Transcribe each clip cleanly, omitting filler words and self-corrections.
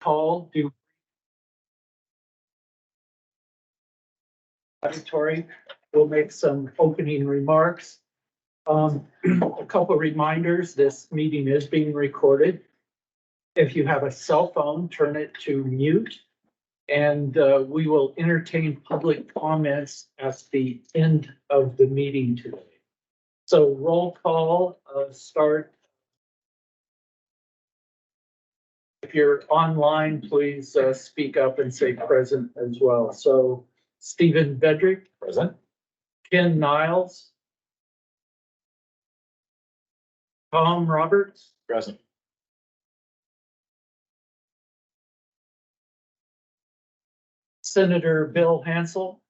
call, do auditory. We'll make some opening remarks. A couple reminders, this meeting is being recorded. If you have a cell phone, turn it to mute. And we will entertain public comments at the end of the meeting today. So roll call, start. If you're online, please speak up and say present as well. So Stephen Bedrick. Present. Ken Niles. Tom Roberts. Present. Senator Bill Hansel.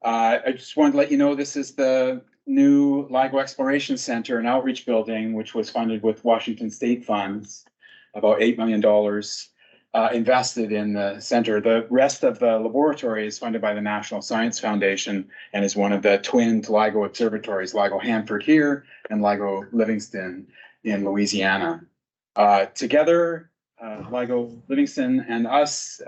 I just wanted to let you know this is the new LIGO Exploration Center and Outreach Building, which was funded with Washington State funds, about $8 million invested in the center. The rest of the laboratory is funded by the National Science Foundation and is one of the twin LIGO observatories, LIGO Hanford here and LIGO Livingston in Louisiana. Together, LIGO Livingston and us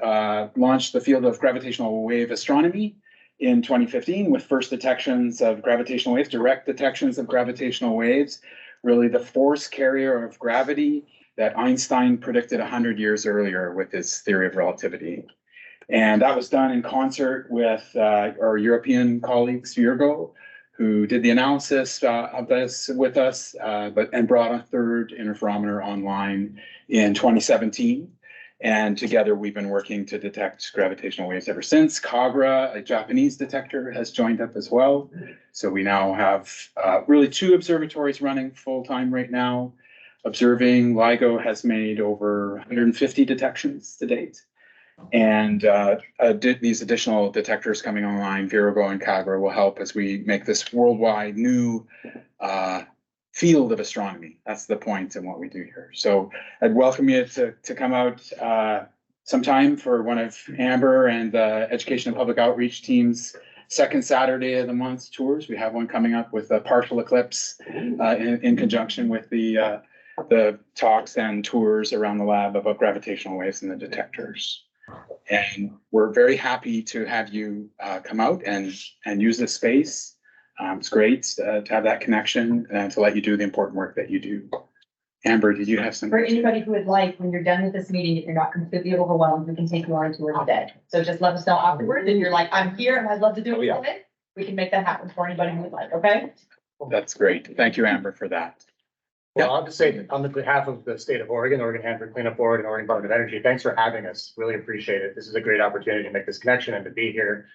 launched the field of gravitational wave astronomy in 2015 with first detections of gravitational waves, direct detections of gravitational waves, really the force carrier of gravity that Einstein predicted 100 years earlier with his theory of relativity. And that was done in concert with our European colleagues, Virgo, who did the analysis of this with us, and brought a third interferometer online in 2017. And together we've been working to detect gravitational waves ever since. Kagra, a Japanese detector, has joined up as well. So we now have really 2 observatories running full time right now. Observing, LIGO has made over 150 detections to date. And these additional detectors coming online, Virgo and Kagra, will help as we make this worldwide new field of astronomy. That's the point in what we do here. So I'd welcome you to come out sometime for one of Amber and the Education and Public Outreach team's second Saturday of the month tours. We have one coming up with a partial eclipse in conjunction with the talks and tours around the lab about gravitational waves and the detectors. And we're very happy to have you come out and use this space. It's great to have that connection and to let you do the important work that you do. Amber, did you have something? For anybody who would like, when you're done with this meeting, if you're not completely overwhelmed, we can take you on a tour today. So just let us know afterwards. If you're like, I'm here and I'd love to do it today, we can make that happen for anybody who would like, okay? That's great. Thank you, Amber, for that. Well, I'll just say that on the behalf of the state of Oregon, Oregon Hanford Cleanup Board and Oregon Department of Energy, thanks for having us. Really appreciate it. This is a great opportunity to make this connection and to be here.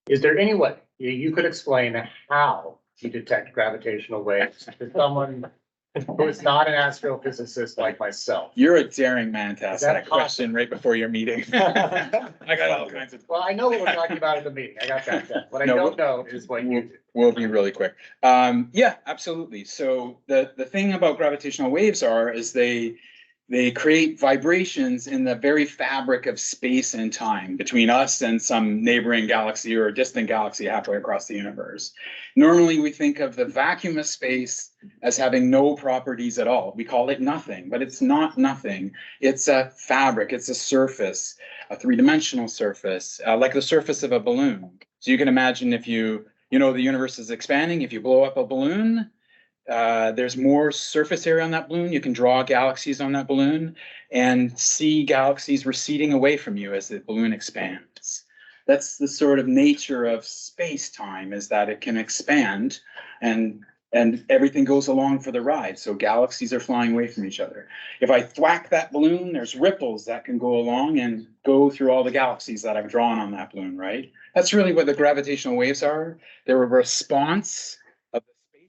Is there any way you could explain how you detect gravitational waves to someone who is not an astrophysicist like myself? You're a daring man to ask Is that that question right before your meeting. I got all kinds of. Well, I know what we're talking about at the meeting. I got that. What I No, don't know is what you do. We'll be really quick. Yeah, absolutely. So the thing about gravitational waves is they create vibrations in the very fabric of space and time between us and some neighboring galaxy or a distant galaxy halfway across the universe. Normally, we think of the vacuum of space as having no properties at all. We call it nothing, but it's not nothing. It's a fabric, it's a surface, a three-dimensional surface, like the surface of a balloon. So you can imagine if the universe is expanding, if you blow up a balloon, there's more surface area on that balloon. You can draw galaxies on that balloon and see galaxies receding away from you as the balloon expands. That's the sort of nature of space-time, is that it can expand and everything goes along for the ride. So galaxies are flying away from each other. If I thwack that balloon, there's ripples that can go along and go through all the galaxies that I've drawn on that balloon, right? That's really what the gravitational waves are. They're a response of the space.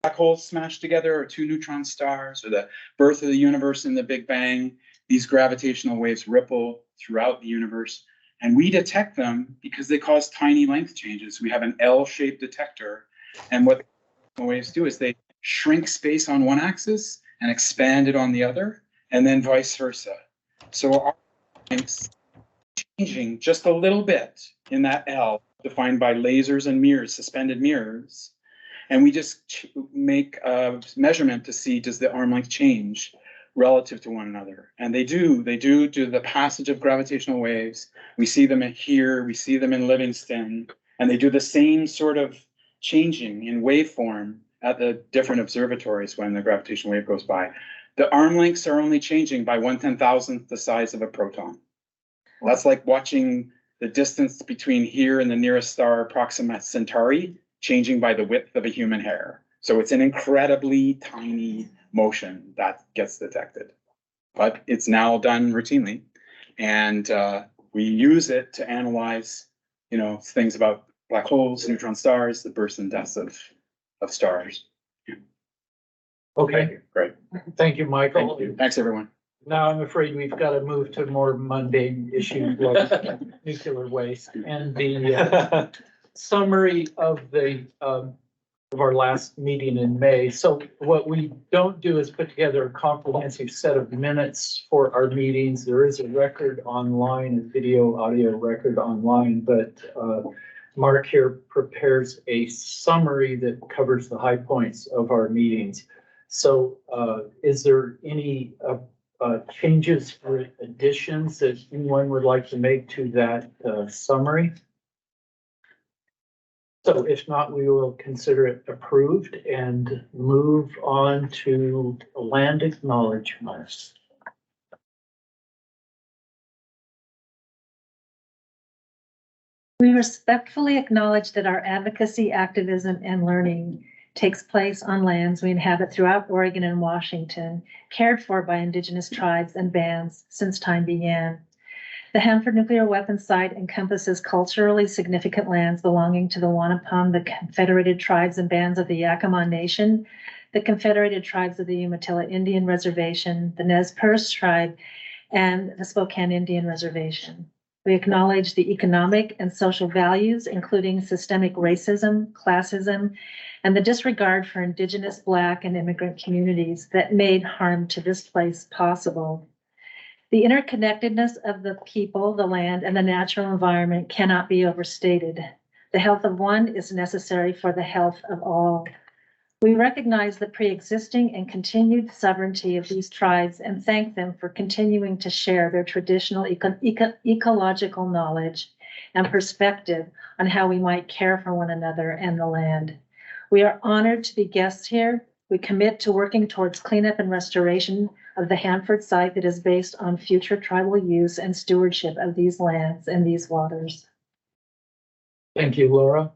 Black holes smashed together, or 2 neutron stars, or the birth of the universe in the Big Bang. These gravitational waves ripple throughout the universe, and we detect them because they cause tiny length changes. We have an L-shaped detector, and what the waves do is they shrink space on one axis and expand it on the other, and then vice versa. So our lengths changing just a little bit in that L, defined by lasers and mirrors, suspended mirrors. And we just make a measurement to see, does the arm length change relative to one another? And they do due to the passage of gravitational waves. We see them here, we see them in Livingston, and they do the same sort of changing in waveform at the different observatories when the gravitational wave goes by. The arm lengths are only changing by 1/10,000th the size of a proton. That's like watching the distance between here and the nearest star, Proxima Centauri, changing by the width of a human hair. So it's an incredibly tiny motion that gets detected, but it's now done routinely. And we use it to analyze, things about black holes, neutron stars, the births and deaths of stars. Okay, Great. thank you, Michael. Thank you. Thanks, everyone. now I'm afraid we've got to move to more mundane issues like nuclear waste and the summary of of our last meeting in May. So what we don't do is put together a comprehensive set of minutes for our meetings. There is a record online, a video audio record online, but Mark here prepares a summary that covers the high points of our meetings. So is there any changes or additions that anyone would like to make to that summary? So if not, we will consider it approved and move on to land acknowledgements. We respectfully acknowledge that our advocacy, activism, and learning takes place on lands we inhabit throughout Oregon and Washington, cared for by Indigenous tribes and bands since time began. The Hanford nuclear weapons site encompasses culturally significant lands belonging to the Wanapum, the Confederated Tribes and Bands of the Yakama Nation, the Confederated Tribes of the Umatilla Indian Reservation, the Nez Perce Tribe, and the Spokane Indian Reservation. We acknowledge the economic and social values, including systemic racism, classism, and the disregard for Indigenous, Black, and immigrant communities that made harm to this place possible. The interconnectedness of the people, the land, and the natural environment cannot be overstated. The health of one is necessary for the health of all. We recognize the pre-existing and continued sovereignty of these tribes and thank them for continuing to share their traditional ecological knowledge and perspective on how we might care for one another and the land. We are honored to be guests here. We commit to working towards cleanup and restoration of the Hanford site that is based on future tribal use and stewardship of these lands and these waters. Thank you, Laura.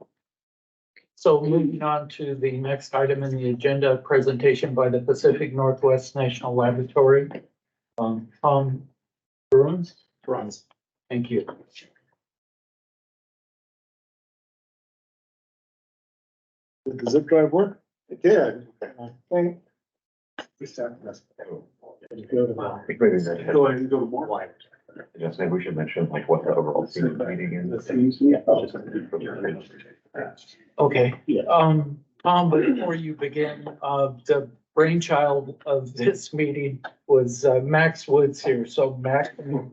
So moving on to the next item in the agenda, presentation by the Pacific Northwest National Laboratory. Tom Bruins. Thank you. Did the zip drive work? It did. I think. Go ahead and go to more. Yes, maybe we should mention like what the overall theme of the meeting is. Okay, Tom, before you begin, the brainchild of this meeting was Max Woods here. So Max, can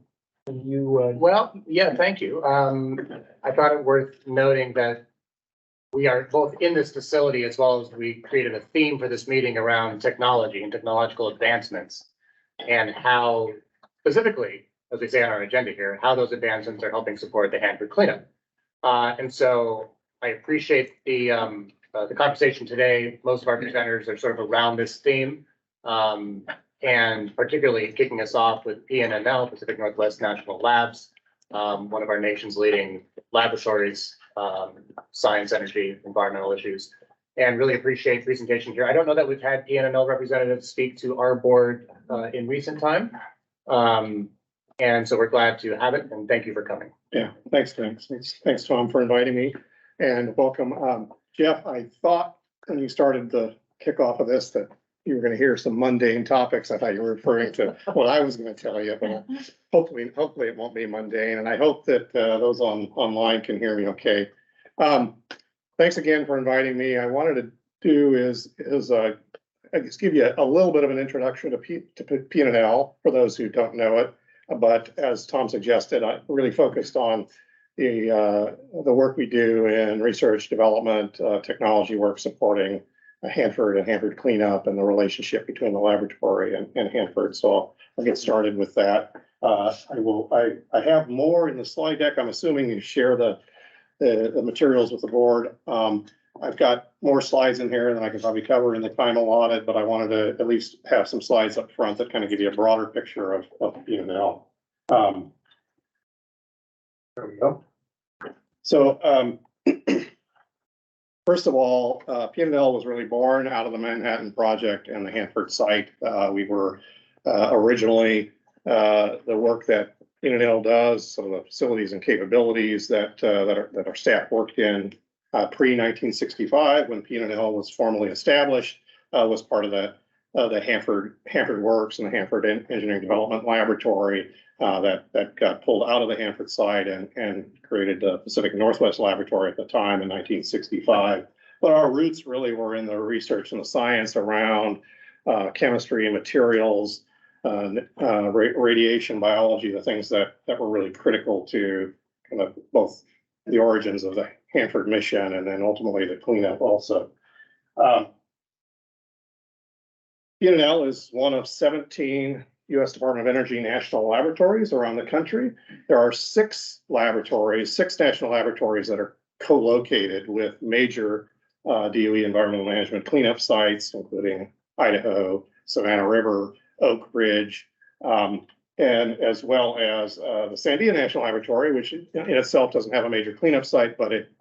you? Well, yeah, thank you. I thought it worth noting that we are both in this facility as well as we created a theme for this meeting around technology and technological advancements and how specifically, as we say on our agenda here, how those advancements are helping support the Hanford cleanup. And so I appreciate the conversation today. Most of our presenters are sort of around this theme, and particularly kicking us off with PNNL, Pacific Northwest National Labs, one of our nation's leading laboratories, science, energy, environmental issues, and really appreciate the presentation here. I don't know that we've had PNNL representatives speak to our board in recent time. And so we're glad to have it, and thank you for coming. Yeah, thanks, Tom, for inviting me, and welcome. Jeff, I thought when you started the kickoff of this that you were going to hear some mundane topics. I thought you were referring to what I was going to tell you, but hopefully it won't be mundane, and I hope that those online can hear me okay. Thanks again for inviting me. I wanted to do is I guess give you a little bit of an introduction to PNNL for those who don't know it. But as Tom suggested, I really focused on the work we do in research, development, technology work supporting Hanford and Hanford cleanup and the relationship between the laboratory and Hanford. So I'll get started with that. I have more in the slide deck. I'm assuming you share the materials with the board. I've got more slides in here than I can probably cover in the time allotted, but I wanted to at least have some slides up front that kind of give you a broader picture of PNNL. There we go. So first of all, PNNL was really born out of the Manhattan Project and the Hanford site. We were originally the work that PNNL does, some of the facilities and capabilities that our staff worked in pre-1965 when PNNL was formally established, was part of the the Hanford Works and the Hanford Engineering Development Laboratory that got pulled out of the Hanford site and created the Pacific Northwest Laboratory at the time in 1965. But our roots really were in the research and the science around chemistry and materials, radiation biology, the things that were really critical to kind of both the origins of the Hanford mission and then ultimately the cleanup also. PNL is one of 17 U.S. Department of Energy national laboratories around the country. There are six national laboratories that are co-located with major DOE environmental management cleanup sites, including Idaho, Savannah River, Oak Ridge, and as well as the Sandia National Laboratory, which in itself doesn't have a major cleanup site, but it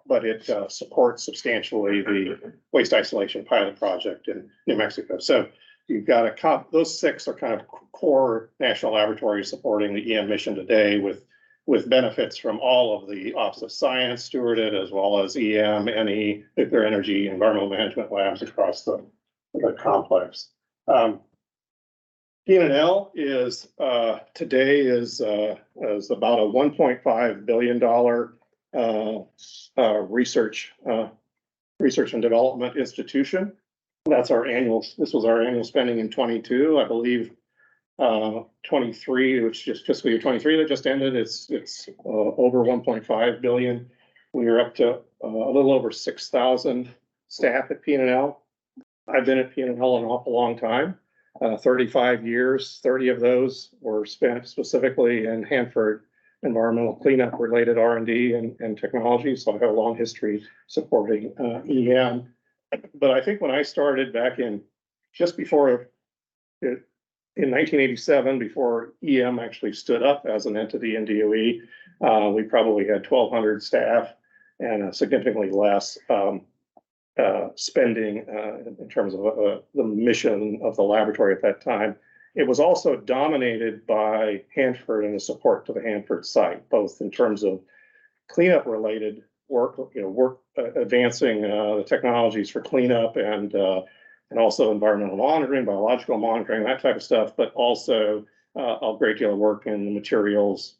supports substantially the waste isolation pilot project in New Mexico. So you've got those six are kind of core national laboratories supporting the EM mission today, with benefits from all of the Office of Science stewarded, as well as EM, NE, nuclear energy, environmental management labs across the complex. PNL is today is about a $1.5 billion research and development institution. That's this was our annual spending in 22, I believe. 23, which just fiscal year 23 that just ended, it's over 1.5 billion. We are up to a little over 6,000 staff at PNL. I've been at PNL an awful long time, 35 years. 30 of those were spent specifically in Hanford environmental cleanup related R&D and technology. So I have a long history supporting EM. But I think when I started back in just before in 1987, before EM actually stood up as an entity in DOE, we probably had 1,200 staff and significantly less spending in terms of the mission of the laboratory at that time. It was also dominated by Hanford and the support to the Hanford site, both in terms of cleanup related work, advancing the technologies for cleanup and also environmental monitoring, biological monitoring, that type of stuff, but also a great deal of work in the materials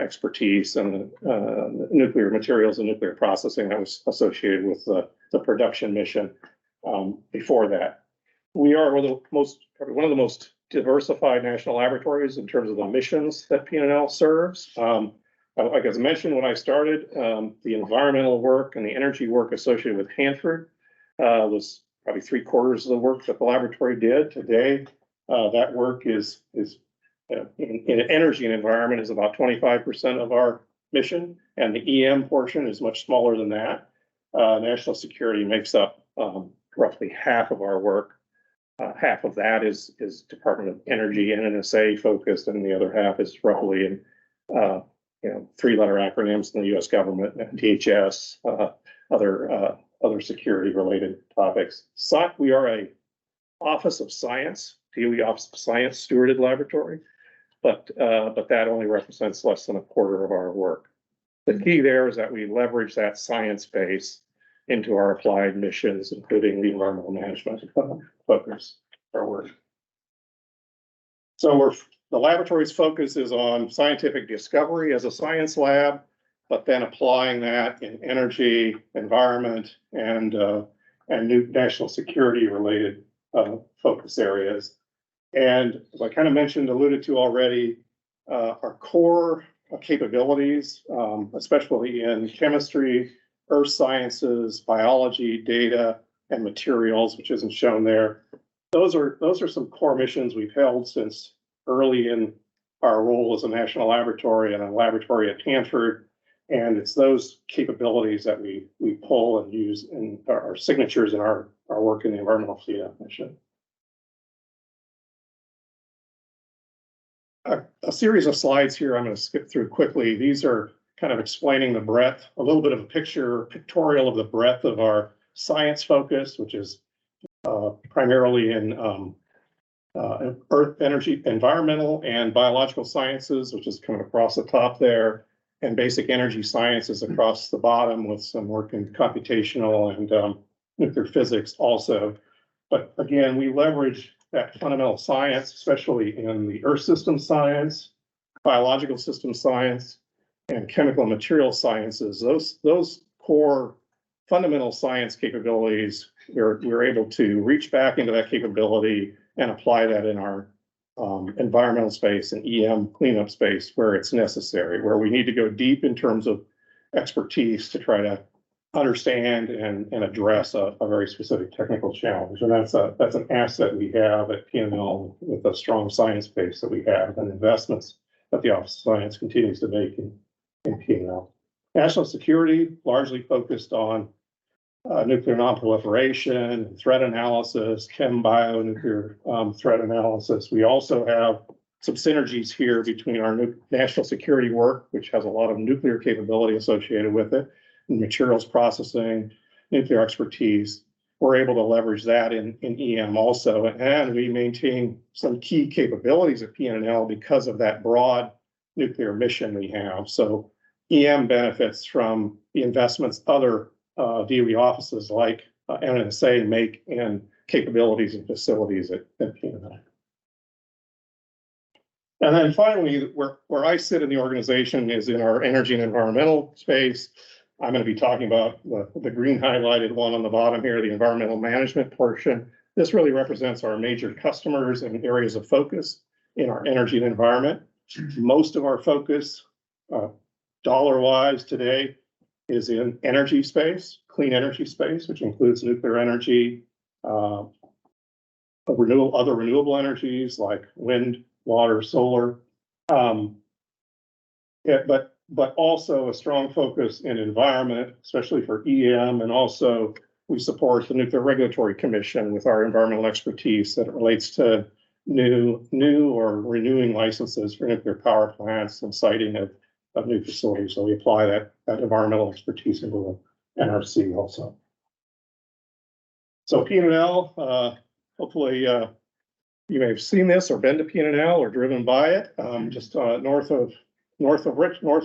expertise and nuclear materials and nuclear processing that was associated with the production mission before that. We are one of the most diversified national laboratories in terms of the missions that PNL serves. Like as I mentioned when I started, the environmental work and the energy work associated with Hanford was probably 3/4 of the work that the laboratory did. Today, that work is in energy and environment is about 25% of our mission, and the EM portion is much smaller than that. National security makes up roughly half of our work. Half of that is Department of Energy and NSA focused, and the other half is roughly in 3-letter acronyms in the U.S. government, DHS, other security related topics. We are a Office of Science, DOE Office of Science stewarded laboratory, but that only represents less than 1/4 of our work. The key there is that we leverage that science base into our applied missions, including the environmental management focus for our work. So the laboratory's focus is on scientific discovery as a science lab, but then applying that in energy, environment, and new national security related focus areas. And as I kind of alluded to already, our core capabilities, especially in chemistry, earth sciences, biology, data, and materials, which isn't shown there. Those are some core missions we've held since early in our role as a national laboratory and a laboratory at Hanford. And it's those capabilities that we pull and use in our signatures in our work in the environmental cleanup mission. A series of slides here I'm going to skip through quickly. These are kind of explaining the breadth, a little bit of a pictorial of the breadth of our science focus, which is primarily in earth, energy, environmental, and biological sciences, which is kind of across the top there, and basic energy sciences across the bottom with some work in computational and nuclear physics also. But again, we leverage that fundamental science, especially in the earth system science, biological system science, and chemical and material sciences, those core fundamental science capabilities, we're able to reach back into that capability and apply that in our environmental space and EM cleanup space where it's necessary, where we need to go deep in terms of expertise to try to understand and address a very specific technical challenge. And that's an asset we have at P&L with a strong science base that we have and investments that the Office of Science continues to make in P&L. National security, largely focused on nuclear nonproliferation, threat analysis, chem bio nuclear threat analysis. We also have some synergies here between our national security work, which has a lot of nuclear capability associated with it, and materials processing, nuclear expertise. We're able to leverage that in EM also, and we maintain some key capabilities at P&L because of that broad nuclear mission we have. So EM benefits from the investments other DOE offices like NNSA make in capabilities and facilities at P&L. And then finally, where I sit in the organization is in our energy and environmental space. I'm going to be talking about the green highlighted one on the bottom here, the environmental management portion. This really represents our major customers and areas of focus in our energy and environment. Most of our focus, dollar-wise today, is in energy space, clean energy space, which includes nuclear energy, other renewable energies like wind, water, solar, but also a strong focus in environment, especially for EM, and also we support the Nuclear Regulatory Commission with our environmental expertise that relates to new or renewing licenses for nuclear power plants and siting of new facilities. So we apply that environmental expertise into the NRC also. So P&L, hopefully you may have seen this or been to P&L or driven by it, just north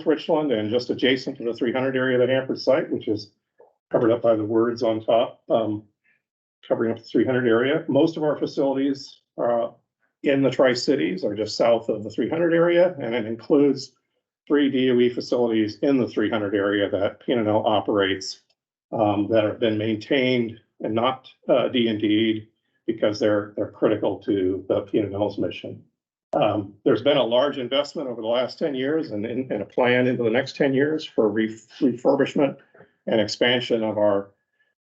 Richland and just adjacent to the 300 area of the Hanford site, which is covered up by the words on top, covering up the 300 area. Most of our facilities in the Tri-Cities are just south of the 300 area, and it includes 3 DOE facilities in the 300 area that P&L operates that have been maintained and not D&D'd because they're critical to the P&L's mission. There's been a large investment over the last 10 years and a plan into the next 10 years for refurbishment and expansion of our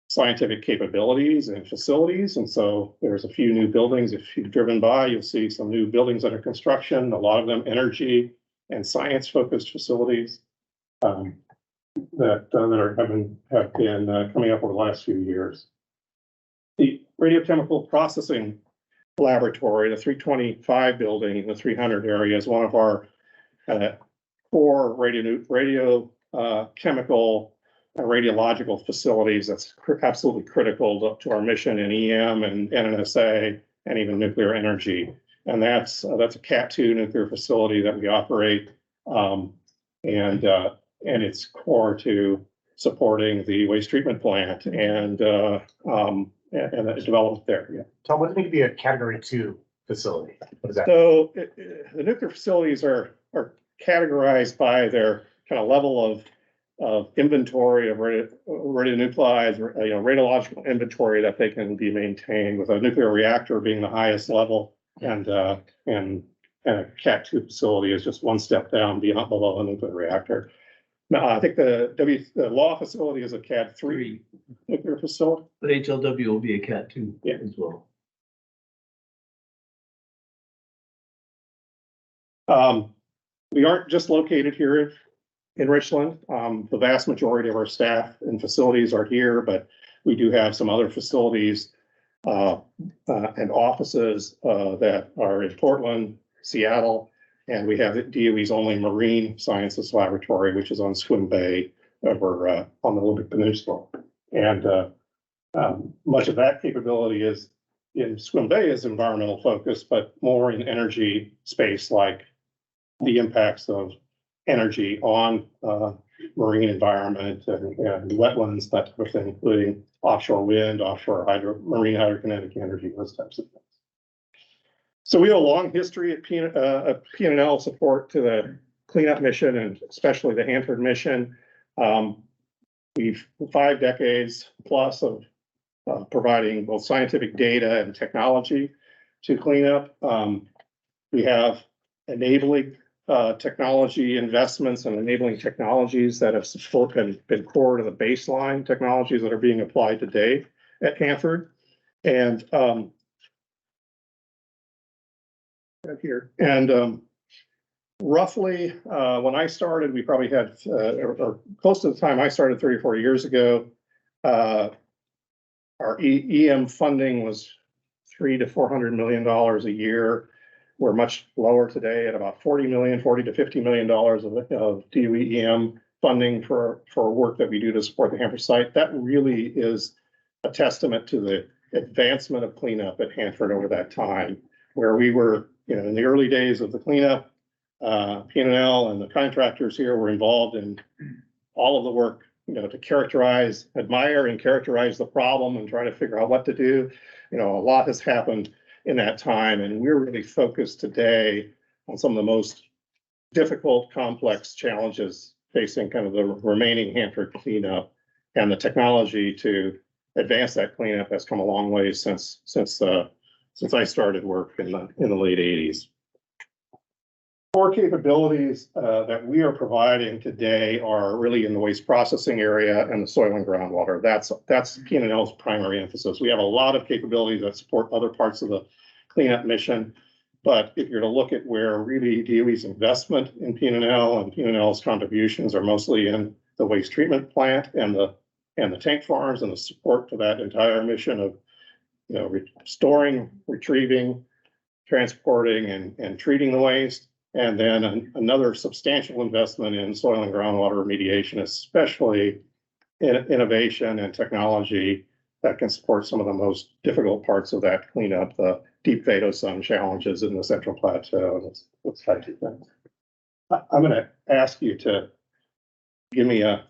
scientific capabilities and facilities. And so there's a few new buildings. If you've driven by, you'll see some new buildings under construction, a lot of them energy and science-focused facilities that have been coming up over the last few years. The radiochemical processing laboratory, the 325 building in the 300 area, is one of our core radio chemical and radiological facilities that's absolutely critical to our mission in EM and NNSA and even nuclear energy. And that's a Cat 2 nuclear facility that we operate, and it's core to supporting the waste treatment plant and the development there. Yeah. Tom, what does it mean to be a Category 2 facility? What is that? So the nuclear facilities are categorized by their kind of level of inventory of radionuclides, radiological inventory that they can be maintained, with a nuclear reactor being the highest level, and a Cat 2 facility is just one step down below a nuclear reactor. Now, I think the law facility is a Cat 3 nuclear facility. But HLW will be a Cat 2 as well. We aren't just located here in Richland. The vast majority of our staff and facilities are here, but we do have some other facilities and offices that are in Portland, Seattle, and we have DOE's only marine sciences laboratory, which is on Swim Bay over on the Olympic Peninsula. And much of that capability is in Swim Bay is environmental focus, but more in energy space, like the impacts of energy on marine environment and wetlands, that type of thing, including offshore wind, offshore marine hydrokinetic energy, those types of things. So we have a long history at P&L support to the cleanup mission and especially the Hanford mission. We've 5 decades plus of providing both scientific data and technology to cleanup. We have enabling technology investments and enabling technologies that have been core to the baseline technologies that are being applied today at Hanford. And here and roughly when I started, we probably had or close to the time I started 3 or 4 years ago, our EM funding was $300 to $400 million a year. We're much lower today at about $40 to $50 million of DOE EM funding for work that we do to support the Hanford site. That really is a testament to the advancement of cleanup at Hanford over that time, where we were, in the early days of the cleanup, P&L and the contractors here were involved in all of the work, to admire and characterize the problem and try to figure out what to do. A lot has happened in that time, and we're really focused today on some of the most difficult, complex challenges facing kind of the remaining Hanford cleanup, and the technology to advance that cleanup has come a long way since I started work in the late 80s. Core capabilities that we are providing today are really in the waste processing area and the soil and groundwater. That's P&L's primary emphasis. We have a lot of capabilities that support other parts of the cleanup mission, but if you're to look at where really DOE's investment in P&L and P&L's contributions are mostly in the waste treatment plant and the tank farms and the support to that entire mission of storing, retrieving, transporting, and treating the waste. And then another substantial investment in soil and groundwater remediation, especially in innovation and technology that can support some of the most difficult parts of that cleanup, the deep vadose challenges in the Central Plateau and those types of things. I'm going to ask you to give me a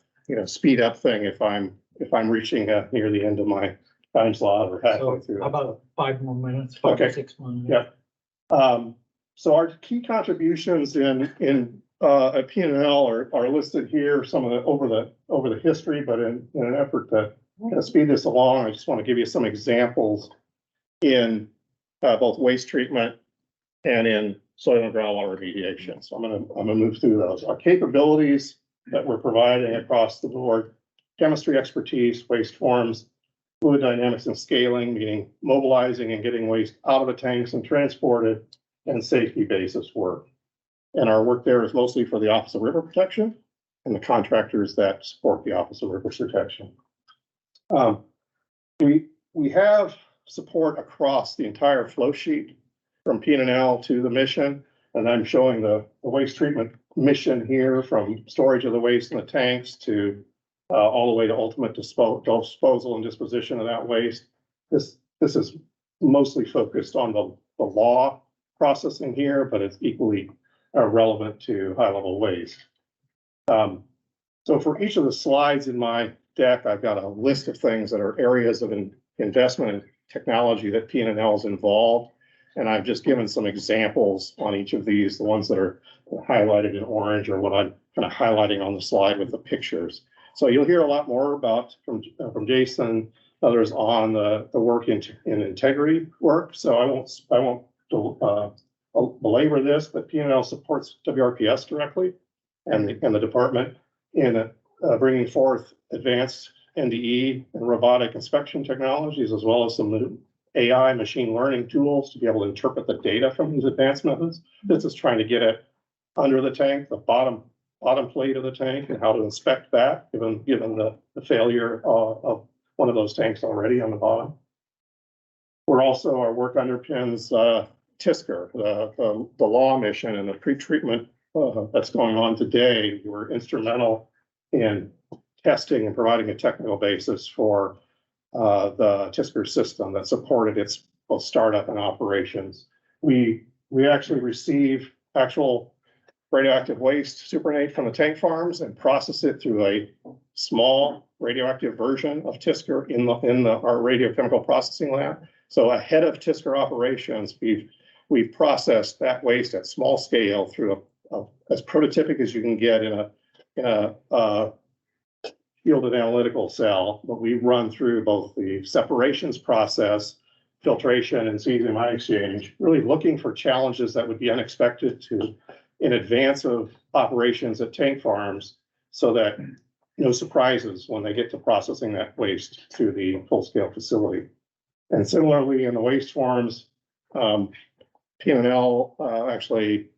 speed up thing if I'm reaching near the end of my time slot or halfway through. About 5 more minutes, 5 or 6 more minutes. Yeah. So our key contributions in P&L are listed here. Some of the over the history, but in an effort to speed this along, I just want to give you some examples in both waste treatment and in soil and groundwater remediation. So I'm gonna move through those. Our capabilities that we're providing across the board: chemistry expertise, waste forms, fluid dynamics and scaling, meaning mobilizing and getting waste out of the tanks and transported, and safety basis work. And our work there is mostly for the Office of River Protection and the contractors that support the Office of River Protection. We have support across the entire flow sheet from P&L to the mission, and I'm showing the waste treatment mission here, from storage of the waste in the tanks to all the way to ultimate disposal and disposition of that waste. This is mostly focused on the law processing here, but it's equally relevant to high-level waste. So for each of the slides in my deck, I've got a list of things that are areas of investment and technology that P&L is involved, and I've just given some examples on each of these, the ones that are highlighted in orange or what I'm kind of highlighting on the slide with the pictures. So you'll hear a lot more about from Jason, others on the work in integrity work. So I won't belabor this, but P&L supports WRPS directly and the department in bringing forth advanced NDE and robotic inspection technologies, as well as some AI machine learning tools to be able to interpret the data from these advanced methods. This is trying to get it under the tank, the bottom plate of the tank, and how to inspect that, given the failure of one of those tanks already on the bottom. Our work underpins TSCR, the law mission, and the pretreatment that's going on today. We're instrumental in testing and providing a technical basis for the TSCR system that supported its both startup and operations. We actually receive actual radioactive waste supernatant from the tank farms and process it through a small radioactive version of TSCR in our radiochemical processing lab. So ahead of TSCR operations, we've we've processed that waste at small scale through as prototypic as you can get in a fielded analytical cell, but we run through both the separations process, filtration, and cesium ion exchange, really looking for challenges that would be unexpected in advance of operations at tank farms, so that no surprises when they get to processing that waste to the full-scale facility. And similarly, in the waste forms, P&L actually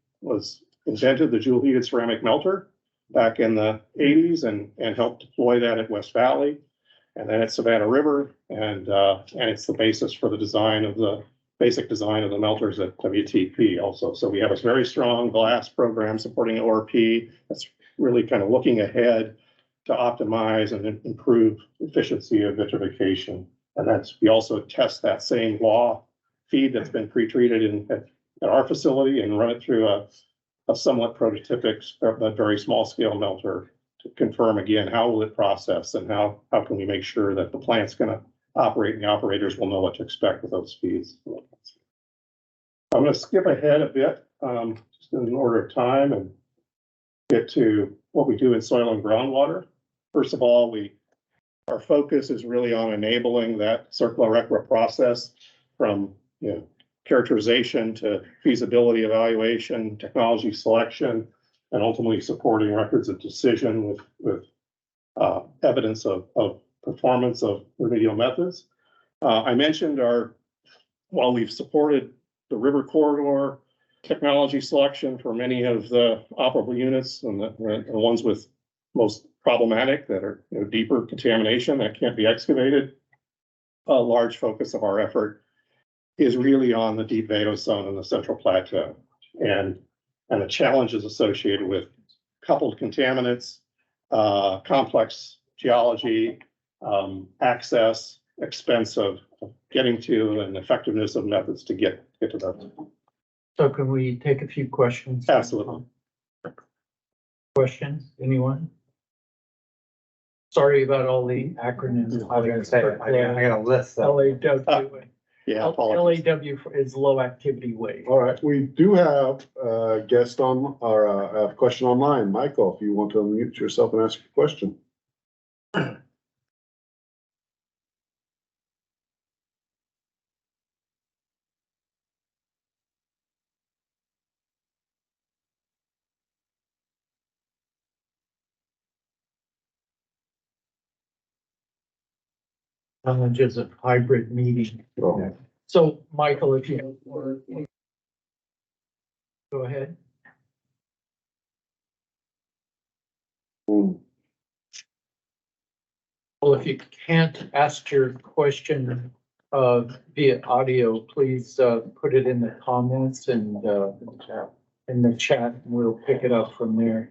invented the joule-heated ceramic melter back in the 80s and helped deploy that at West Valley, and then at Savannah River, and it's the basis for the basic design of the melters at WTP also. So we have a very strong glass program supporting ORP that's really kind of looking ahead to optimize and improve efficiency of vitrification. And we also test that same raw feed that's been pre-treated at our facility and run it through a somewhat prototypic, but very small scale melter to confirm again, how will it process and how can we make sure that the plant's going to operate and the operators will know what to expect with those feeds. I'm going to skip ahead a bit, just in order of time, and get to what we do in soil and groundwater. First of all, our focus is really on enabling that circular RCRA process from characterization to feasibility evaluation, technology selection, and ultimately supporting records of decision with evidence of performance of remedial methods. I mentioned while we've supported the river corridor technology selection for many of the operable units and the ones with most problematic that are deeper contamination that can't be excavated, a large focus of our effort is really on the deep vadose zone and the Central Plateau and the challenges associated with coupled contaminants, complex geology, access, expense of getting to, and effectiveness of methods to get to that. So can we take a few questions? Absolutely. Questions, anyone? Sorry about all the acronyms. I was gonna say, I got a list. LAW. Yeah, apologies. LAW is low activity waste. All right, we do have a guest on, or a question online. Michael, if you want to unmute yourself and ask your question. Challenges of hybrid meeting. Oh, So, Michael, if you go ahead. hmm. Well, if you can't ask your question via audio, please put it in the comments and in the chat, and we'll pick it up from there.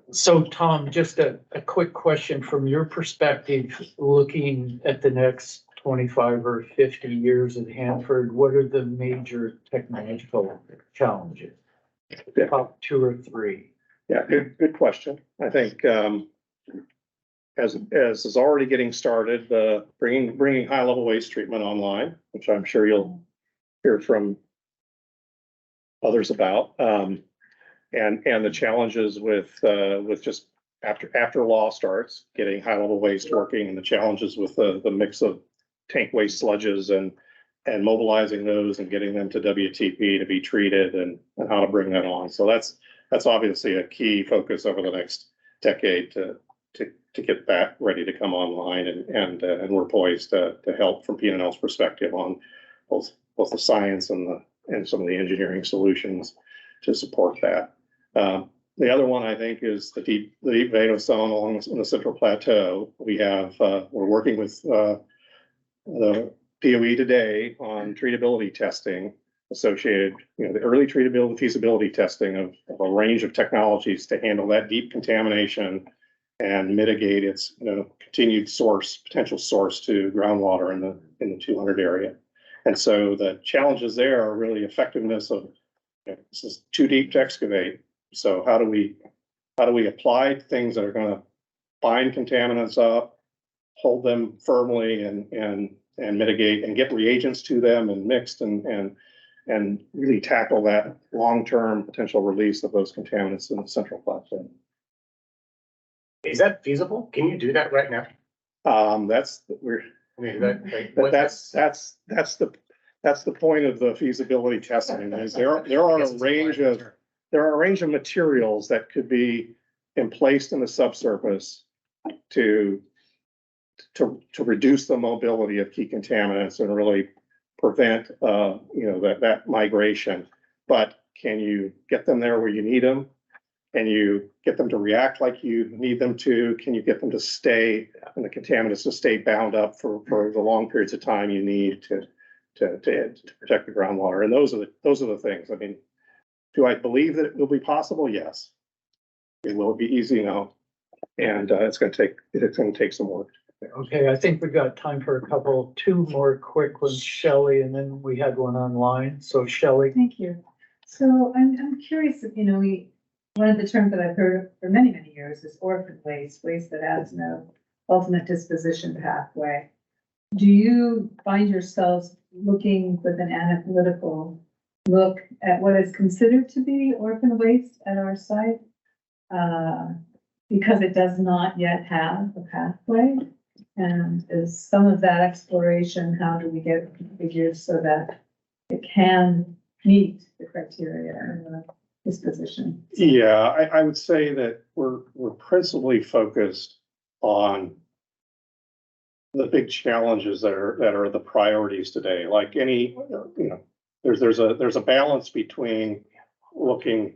So, Tom, just a quick question from your perspective, looking at the next 25 or 50 years at Hanford, what are the major technological challenges? Top 2 or 3? Yeah, good question. I think as is already getting started, bringing high level waste treatment online, which I'm sure you'll hear from others about, and the challenges with just after law starts, getting high level waste working, and the challenges with the mix of tank waste sludges and mobilizing those and getting them to WTP to be treated and how to bring that on. So that's obviously a key focus over the next decade to get that ready to come online, and we're poised to help from P&L's perspective on both the science and some of the engineering solutions to support that. The other one I think is the deep vadose zone along the Central Plateau. We're working with the DOE today on treatability testing associated, the early treatability feasibility testing of a range of technologies to handle that deep contamination and mitigate its continued potential source to groundwater in the 200 area. And so the challenges there are really effectiveness of, this is too deep to excavate. So how do we apply things that are gonna bind contaminants up, hold them firmly and mitigate and get reagents to them and mixed and really tackle that long-term potential release of those contaminants in the central platform. Is that feasible? Can you do that right now? I mean, But that's the point of the feasibility testing is there are a range of materials that could be emplaced in the subsurface to reduce the mobility of key contaminants and really prevent that migration. But can you get them there where you need them? Can you get them to react like you need them to? Can you get them to stay and the contaminants to stay bound up for the long periods of time you need to protect the groundwater? And those are the things. I mean, do I believe that it will be possible? Yes. Will it be easy? No. And it's going to take some work. Okay, I think we've got time for two more quick ones, Shelley, and then we had one online. So Shelley. Thank you. So I'm curious if, one of the terms that I've heard for many, many years is orphan waste that has no ultimate disposition pathway. Do you find yourselves looking with an analytical look at what is considered to be orphan waste at our site? Because it does not yet have a pathway? And is some of that exploration, how do we get figures so that it can meet the criteria and the disposition? Yeah, I would say that we're principally focused on the big challenges that are the priorities today. Like any, there's a balance between looking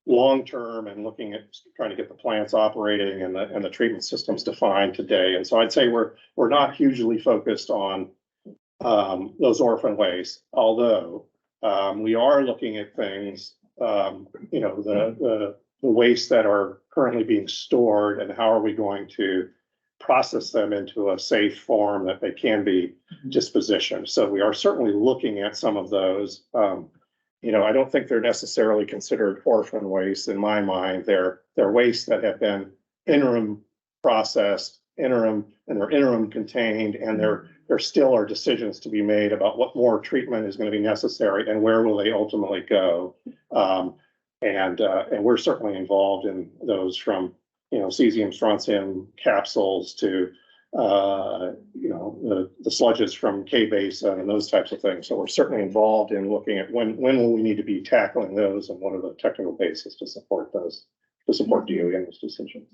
long-term and looking at trying to get the plants operating and the treatment systems defined today. And so I'd say we're not hugely focused on those orphan wastes, although we are looking at things, the wastes that are currently being stored and how are we going to process them into a safe form that they can be dispositioned. So we are certainly looking at some of those. I don't think they're necessarily considered orphan waste in my mind. They're wastes that have been interim processed, interim contained, and there still are decisions to be made about what more treatment is going to be necessary and where will they ultimately go. And we're certainly involved in those from cesium, strontium capsules to the sludges from K-Basin and those types of things. So we're certainly involved in looking at when will we need to be tackling those and what are the technical bases to support those, to support DOE in those decisions.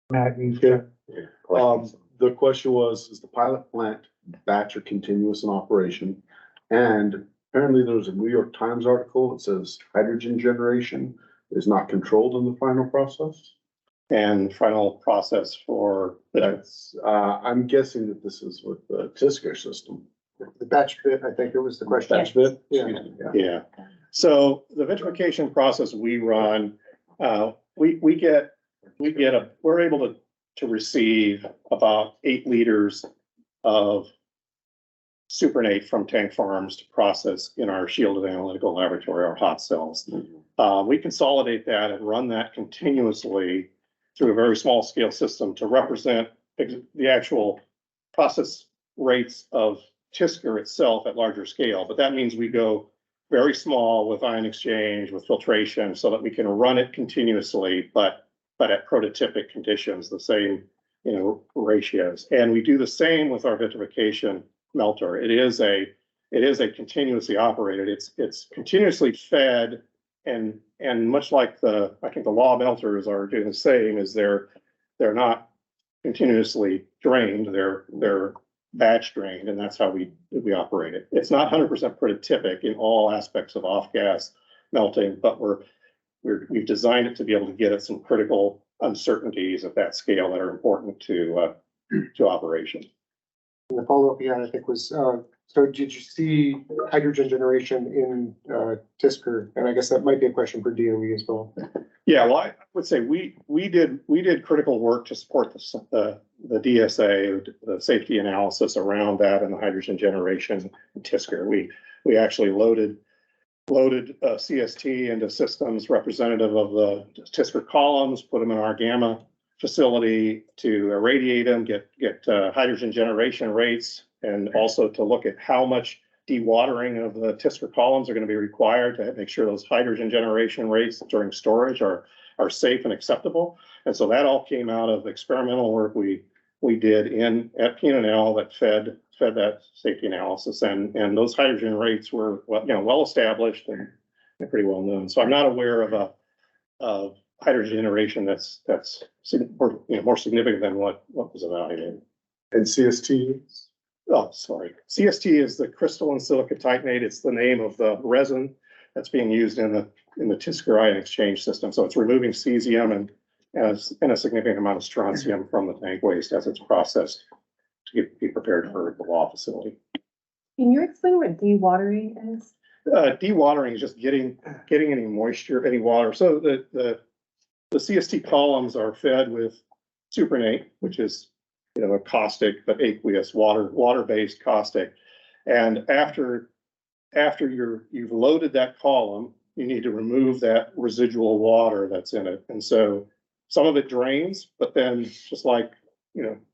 Matt, you The question was, is the pilot plant batch or continuous in operation? And apparently there was a New York Times article that says hydrogen generation is not controlled in the final process. And final process for That's, I'm guessing that this is with the TSCR system. The batch bit, I think it was the question. Batch bit? Yeah. So the vitrification process we run, we're able to receive about 8 liters of supernate from tank farms to process in our shielded analytical laboratory, our hot cells. We consolidate that and run that continuously through a very small scale system to represent the actual process rates of TSCR itself at larger scale. But that means we go very small with ion exchange, with filtration, so that we can run it continuously, but at prototypic conditions, the same ratios. And we do the same with our vitrification melter. It is a continuously operated. It's continuously fed, and much like I think the law melters are doing the same, is they're not continuously drained. They're batch drained, and that's how we operate it. It's not 100% prototypic in all aspects of off gas melting, but we've designed it to be able to get at some critical uncertainties at that scale that are important to operation. And the follow-up you had, I think, was, so did you see hydrogen generation in, Tisker? And I guess that might be a question for DOE as well. Yeah, well, I would say we did critical work to support the DSA, the safety analysis around that and the hydrogen generation in Tisker. We actually loaded CST into systems representative of the Tisker columns, put them in our gamma facility to irradiate them, get hydrogen generation rates, and also to look at how much dewatering of the Tisker columns are going to be required to make sure those hydrogen generation rates during storage are safe and acceptable. And so that all came out of experimental work we did at PNL that fed that safety analysis, and those hydrogen rates were well established and pretty well known. So I'm not aware of hydrogen generation that's more significant than what was evaluated. And CST? Oh, sorry. CST is the crystalline silica titanate. It's the name of the resin that's being used in the Tisker ion exchange system. So it's removing cesium and a significant amount of strontium from the tank waste as it's processed to be prepared for the WA facility. Can you explain what dewatering is? Dewatering is just getting any moisture, any water. So the CST columns are fed with supernatant, which is a caustic but aqueous water-based caustic. And after you've loaded that column, you need to remove that residual water that's in it. And so some of it drains, but then just like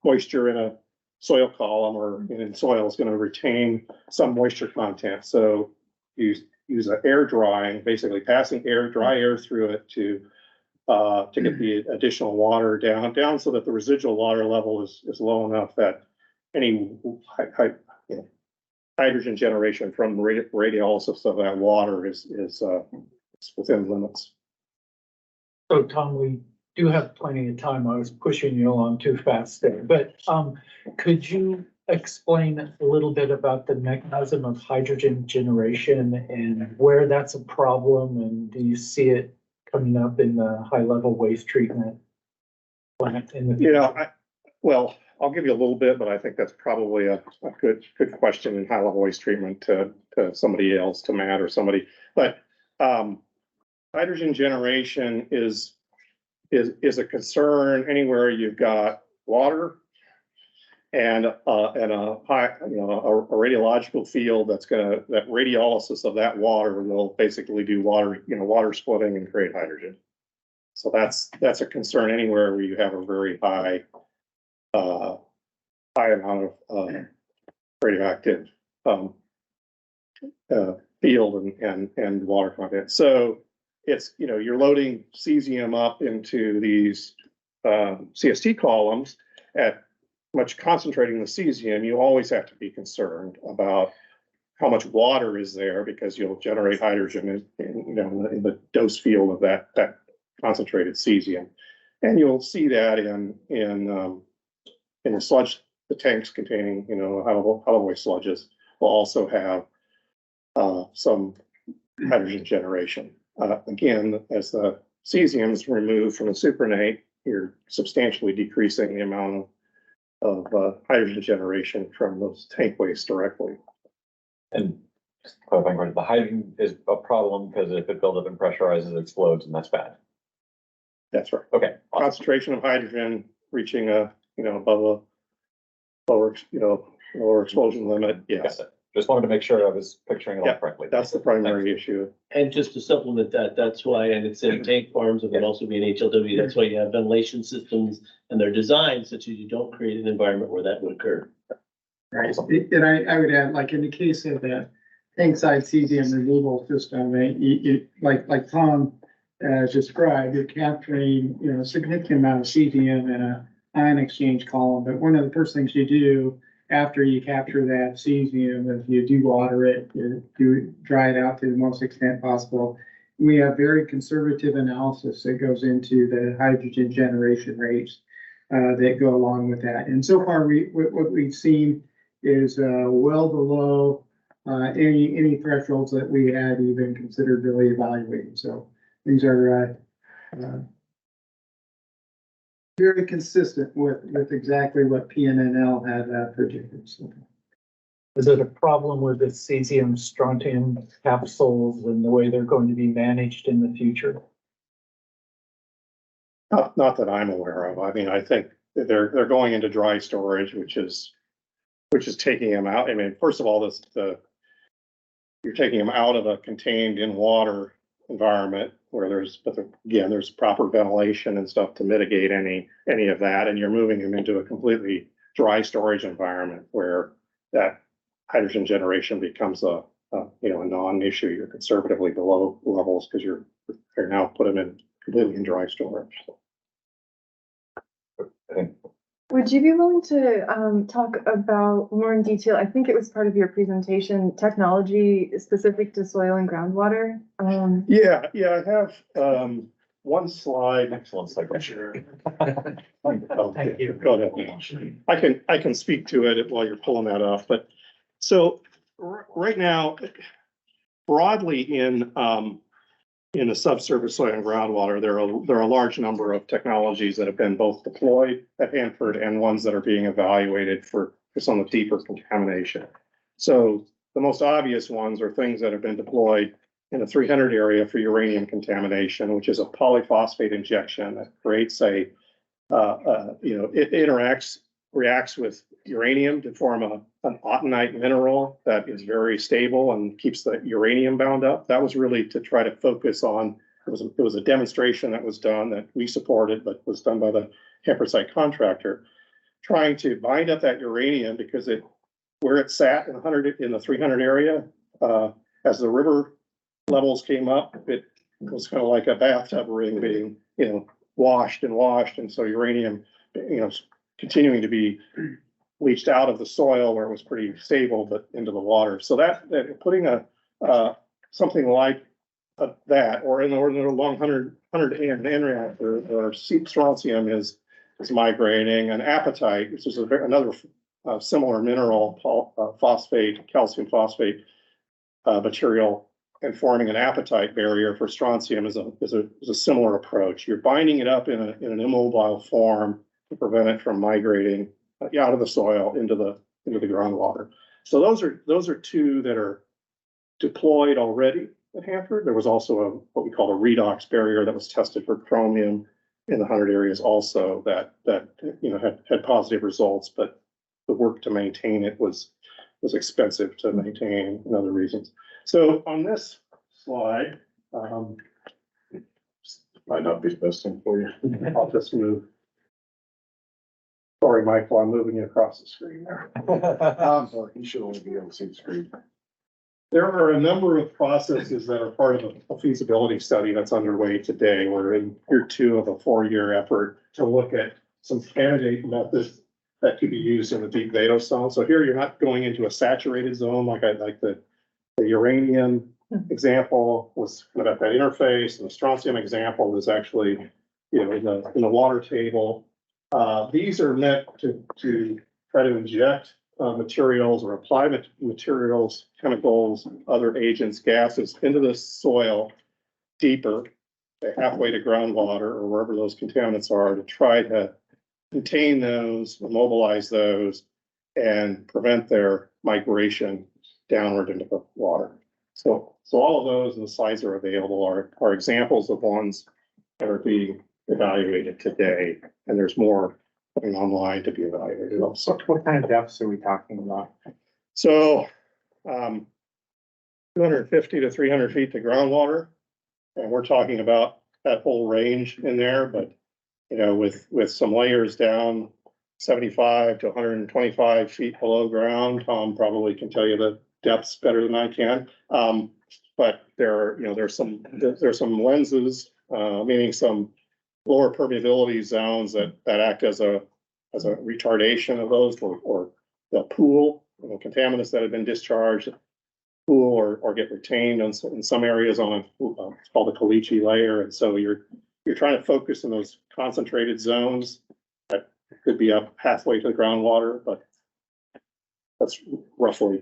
moisture in a soil column or in soil is going to retain some moisture content. So you use an air drying, basically passing dry air through it to get the additional water down so that the residual water level is low enough that any hydrogen generation from radiolysis of that water is within limits. So Tom, we do have plenty of time. I was pushing you along too fast there, but could you explain a little bit about the mechanism of hydrogen generation and where that's a problem, and do you see it coming up in the high-level waste treatment plant in the future? Well, I'll give you a little bit, but I think that's probably a good question in high-level waste treatment to somebody else, to Matt or somebody. But hydrogen generation is a concern anywhere you've got water and a radiological field that radiolysis of that water will basically do water splitting and create hydrogen. So that's a concern anywhere where you have a very high amount of radioactive field and water content. So it's you're loading cesium up into these CST columns at much concentrating the cesium. You always have to be concerned about how much water is there, because you'll generate hydrogen in the dose field of that concentrated cesium, and you'll see that in the sludge. The tanks containing hollow waste sludges will also have some hydrogen generation. Again, as the cesium is removed from the supernatant, you're substantially decreasing the amount of hydrogen generation from those tank waste directly. And just clarifying, the hydrogen is a problem because if it builds up and pressurizes, it explodes, and that's bad. That's right. Okay. Awesome. Concentration of hydrogen reaching above a lower explosion limit. Yes. Just wanted to make sure I was picturing it all correctly. That's the primary issue. And just to supplement that, that's why, and it's in tank farms, it would also be in HLW, that's why you have ventilation systems, and they're designed such as you don't create an environment where that would occur. Right, and I would add, like in the case of the tank side cesium removal system, like Tom described, you're capturing a significant amount of cesium in a ion exchange column. But one of the first things you do after you capture that cesium is you dewater it, you dry it out to the most extent possible. We have very conservative analysis that goes into the hydrogen generation rates that go along with that. And so far, what we've seen is well below any thresholds that we had even considered really evaluating. So these are very consistent with exactly what PNNL had predicted. So, Is it a problem with the cesium strontium capsules and the way they're going to be managed in the future? Not that I'm aware of. I mean, I think that they're going into dry storage, which is taking them out. I mean, first of all, you're taking them out of a contained in water environment where there's proper ventilation and stuff to mitigate any of that. And you're moving them into a completely dry storage environment where that hydrogen generation becomes a non-issue. You're conservatively below levels because you're now put them in completely in dry storage. Would you be willing to talk about more in detail? I think it was part of your presentation, technology specific to soil and groundwater. Yeah, I have one slide. Excellent slide. Sure. Thank you. Go ahead. I can speak to it while you're pulling that off, but so right now, broadly in the subsurface soil and groundwater, there are a large number of technologies that have been both deployed at Hanford and ones that are being evaluated for some of the deeper contamination. So the most obvious ones are things that have been deployed in the 300 area for uranium contamination, which is a polyphosphate injection that creates it reacts with uranium to form an autunite mineral that is very stable and keeps the uranium bound up. That was really to try to focus on, it was a demonstration that was done that we supported, but was done by the Hanford site contractor, trying to bind up that uranium because where it sat in the 300 area, as the river levels came up, it was kind of like a bathtub ring being, washed. And so uranium, continuing to be leached out of the soil where it was pretty stable, but into the water. So that putting something like that, or in the long 100 AN reactor, or strontium is migrating, and apatite, which is another similar mineral, calcium phosphate material, and forming an apatite barrier for strontium is a similar approach. You're binding it up in an immobile form to prevent it from migrating out of the soil into the groundwater. So those are two that are deployed already at Hanford. There was also what we call a redox barrier that was tested for chromium in the 100 areas also that had positive results, but the work to maintain it was expensive to maintain and other reasons. So on this slide, Might not be the best thing for you. I'll just move. Sorry, Michael, I'm moving you across the screen there. You should only be able to see the screen. There are a number of processes that are part of a feasibility study that's underway today. We're in year 2 of a 4-year effort to look at some candidate methods that could be used in the deep vadose zone. So here you're not going into a saturated zone like the uranium example was kind of at that interface, and the strontium example is actually, in the water table. These are meant to try to inject materials or apply materials, chemicals, other agents, gases into the soil deeper, halfway to groundwater or wherever those contaminants are, to try to contain those, immobilize those, and prevent their migration downward into the water. So all of those, and the slides are available, are examples of ones that are being evaluated today, and there's more coming online to be evaluated also. What kind of depths are we talking about? So 250 to 300 feet to groundwater, and we're talking about that whole range in there, but with some layers down 75 to 125 feet below ground. Tom probably can tell you the depths better than I can. But there's some lenses, meaning some lower permeability zones that act as a retardation of those, or the pool, contaminants that have been discharged, pool or get retained in some areas on it's called a caliche layer. And so you're trying to focus on those concentrated zones that could be up halfway to the groundwater, but that's roughly.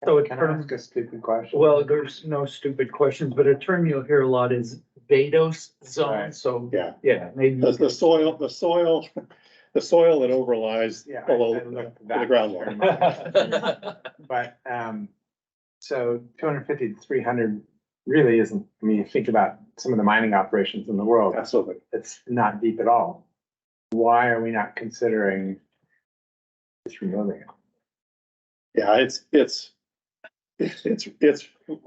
So Can I ask a stupid question? well, there's no stupid questions, but a term you'll hear a lot is vadose zone, Right. so, Yeah. yeah, maybe. The soil that overlies Yeah, I below looked the at that. groundwater. But, so 250 to 300 really isn't, I mean, you think about some of the mining operations in the world, Absolutely. it's not deep at all. Why are we not considering just removing it? Yeah, it's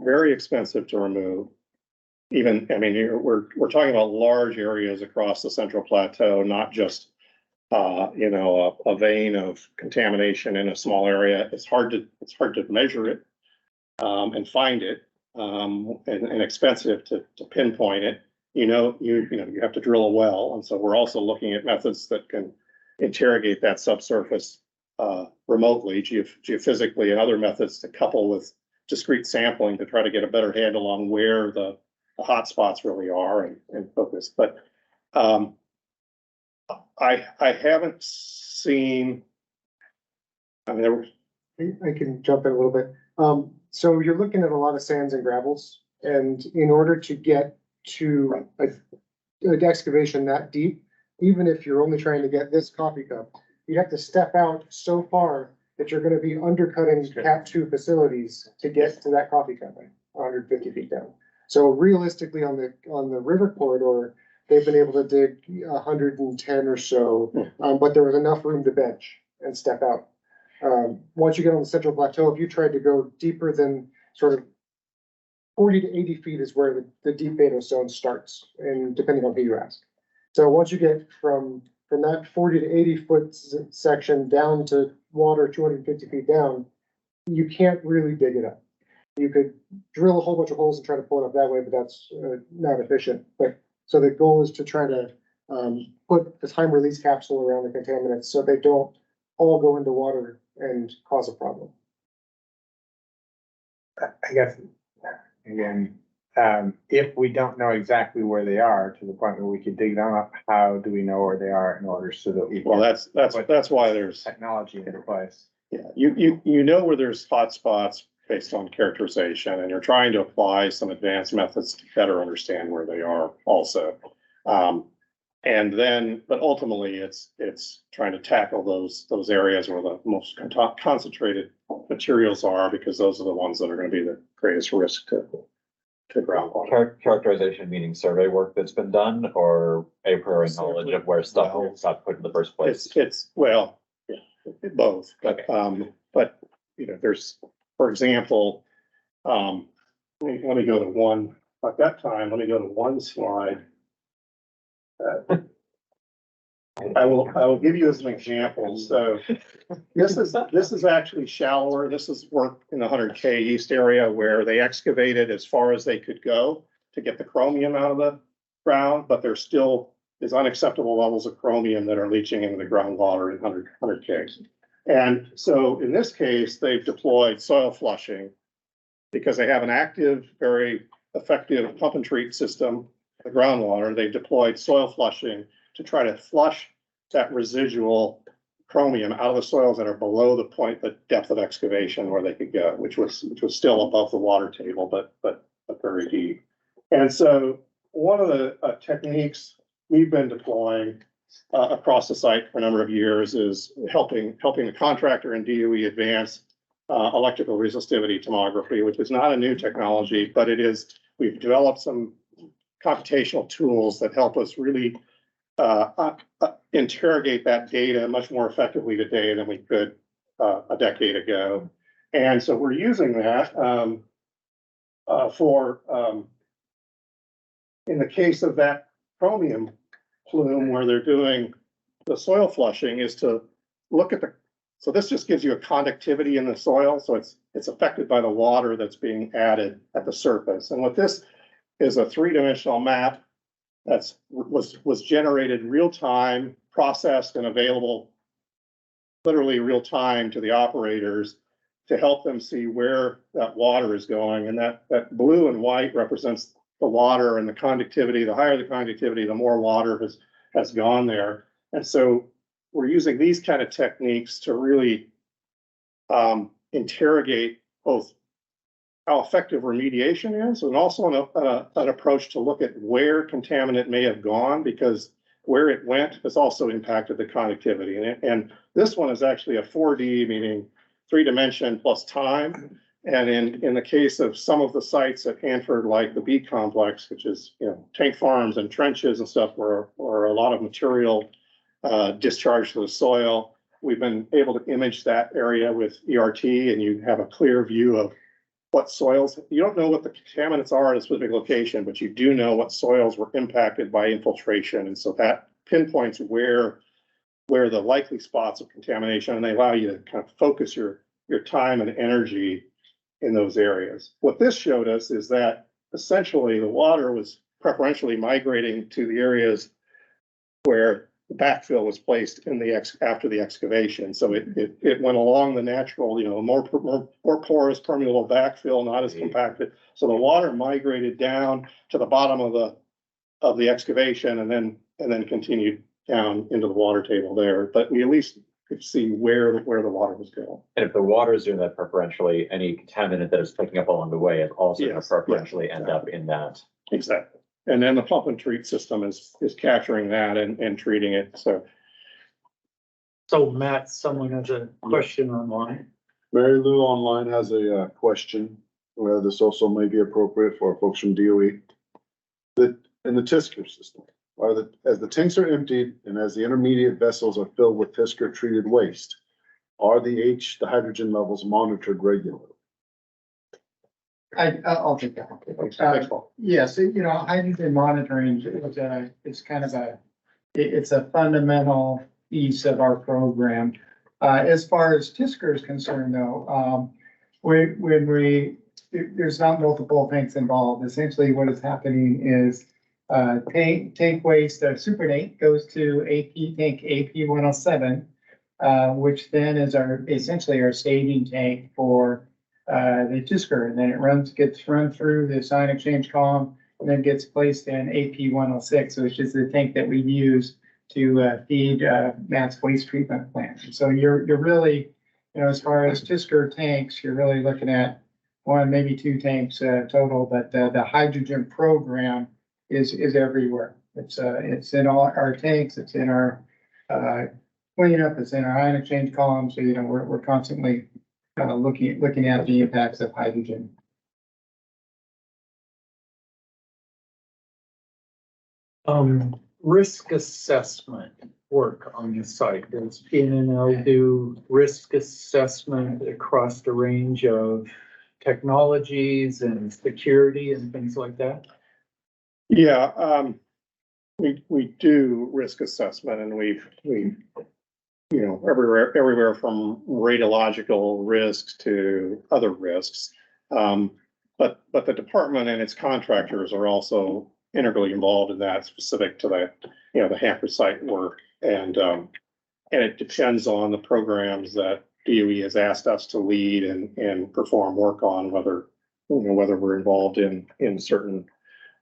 very expensive to remove. Even, I mean, we're talking about large areas across the Central Plateau, not just, a vein of contamination in a small area. It's hard to measure it, and find it, and expensive to pinpoint it. You have to drill a well. And so we're also looking at methods that can interrogate that subsurface, remotely, geophysically, and other methods to couple with discrete sampling to try to get a better handle on where the hot spots really are and focus. But I haven't seen, I mean, there were, I can jump in a little bit. So you're looking at a lot of sands and gravels, and in order to get to an excavation that deep, even if you're only trying to get this coffee cup, you have to step out so far that you're gonna be undercutting Cat 2 facilities to get to that coffee cup, 150 feet down. So realistically, on the river corridor, they've been able to dig 110 or so, but there was enough room to bench and step out. Once you get on the Central Plateau, if you tried to go deeper than sort of 40 to 80 feet is where the deep vadose zone starts, and depending on who you ask. So once you get from that 40 to 80 foot section down to water 250 feet down, you can't really dig it up. You could drill a whole bunch of holes and try to pull it up that way, but that's not efficient. But so the goal is to try to put the time release capsule around the contaminants so they don't all go into water and cause a problem. I guess, again, if we don't know exactly where they are to the point where we could dig them up, how do we know where they are in order so that we? well, that's why there's, Technology into place. yeah, you know where there's hot spots based on characterization, and you're trying to apply some advanced methods to better understand where they are also. And then, but ultimately, it's trying to tackle those areas where the most concentrated materials are, because those are the ones that are going to be the greatest risk to groundwater. Characterization meaning survey work that's been done, or a priori knowledge of where stuff got put in the first place? Well, yeah, both, but there's, for example, let me go to one, at that time, let me go to one slide. I will give you as an example. So this is actually shallower. This is work in the 100K East area where they excavated as far as they could go to get the chromium out of the ground, but there still is unacceptable levels of chromium that are leaching into the groundwater in 100K. And so in this case, they've deployed soil flushing because they have an active, very effective pump and treat system, the groundwater. They've deployed soil flushing to try to flush that residual chromium out of the soils that are below the depth of excavation where they could go, which was still above the water table, but very deep. And so one of the techniques we've been deploying across the site for a number of years is helping the contractor and DOE advance electrical resistivity tomography, which is not a new technology, but we've developed some computational tools that help us really interrogate that data much more effectively today than we could a decade ago. And so we're using that in the case of that chromium plume where they're doing the soil flushing, is to look at so this just gives you a conductivity in the soil. So it's affected by the water that's being added at the surface. And what this is, a three-dimensional map that was generated real time, processed and available literally real time to the operators to help them see where that water is going. And that blue and white represents the water and the conductivity. The higher the conductivity, the more water has gone there. And so we're using these kind of techniques to really interrogate both how effective remediation is, and also an approach to look at where contaminant may have gone, because where it went has also impacted the connectivity. And this one is actually a 4D, meaning 3 dimension plus time. And in the case of some of the sites at Hanford, like the B complex, which is, tank farms and trenches and stuff where a lot of material discharged to the soil, we've been able to image that area with ERT, and you have a clear view of what soils. You don't know what the contaminants are at a specific location, but you do know what soils were impacted by infiltration. And so that pinpoints where the likely spots of contamination, and they allow you to kind of focus your time and energy in those areas. What this showed us is that essentially the water was preferentially migrating to the areas where the backfill was placed after the excavation. So it went along the natural, more porous, permeable backfill, not as compacted. So the water migrated down to the bottom of the excavation and then continued down into the water table there. But we at least could see where the water was going. And if the water is doing that preferentially, any contaminant that is picking up along the way is also going to preferentially end up in that. Exactly. And then the pump and treat system is capturing that and treating it. So Matt, someone has a question online. Mary Lou online has a question, where this also may be appropriate for folks from DOE. That in the TSCR system, as the tanks are emptied and as the intermediate vessels are filled with TSCR treated waste, are the hydrogen levels monitored regularly? I'll take that one. Yes, hydrogen monitoring is kind of it's a fundamental piece of our program. As far as TSCR is concerned though, there's not multiple tanks involved. Essentially what is happening is tank waste, super tank goes to tank AP 107, which then is essentially our staging tank for the TSCR, and then it gets run through the ion exchange column and then gets placed in AP 106, which is the tank that we use to feed Matt's waste treatment plant. And so you're really, as far as TSCR tanks, you're really looking at one, maybe 2 tanks total, but the hydrogen program is everywhere. It's in all our tanks, it's in our cleanup, it's in our ion exchange column. So we're constantly looking at the impacts of hydrogen. Risk assessment work on the site. Does PNNL do risk assessment across the range of technologies and security and things like that? Yeah, we do risk assessment, and we've everywhere from radiological risks to other risks. But the department and its contractors are also integrally involved in that, specific to the Hanford site work. And it depends on the programs that DOE has asked us to lead and perform work on, whether we're involved in certain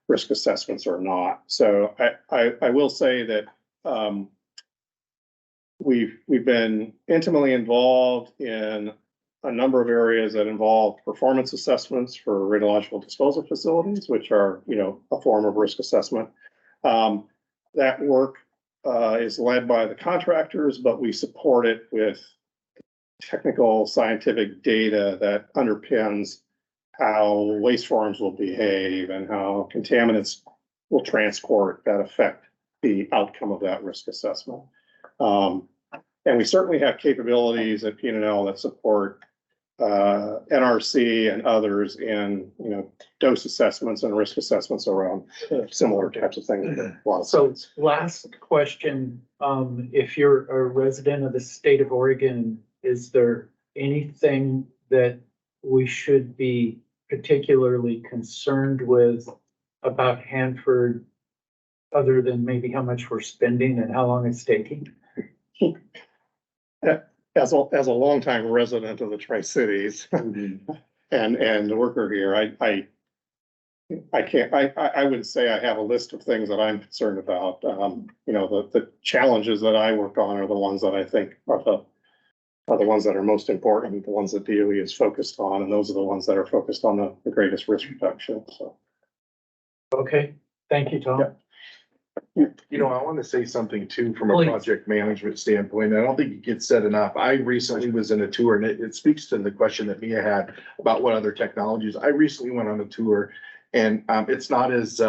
risk assessments or not. So I will say that we've been intimately involved in a number of areas that involve performance assessments for radiological disposal facilities, which are, a form of risk assessment. That work is led by the contractors, but we support it with technical scientific data that underpins how waste forms will behave and how contaminants will transport that affect the outcome of that risk assessment. And we certainly have capabilities at PNNL that support NRC and others in, dose assessments and risk assessments around similar types of things. So last question, if you're a resident of the state of Oregon, is there anything that we should be particularly concerned with about Hanford, other than maybe how much we're spending and how long it's taking? As a longtime resident of the Tri-Cities and worker here, I would say I have a list of things that I'm concerned about. The challenges that I work on are the ones that I think are are the ones that are most important, the ones that DOE is focused on, and those are the ones that are focused on the greatest risk reduction, so. Okay, thank you, Tom. You know, I want to say something too, from a Please. project management standpoint. I don't think it gets said enough. I recently was in a tour, and it speaks to the question that Mia had about what other technologies. I recently went on a tour, and it's not as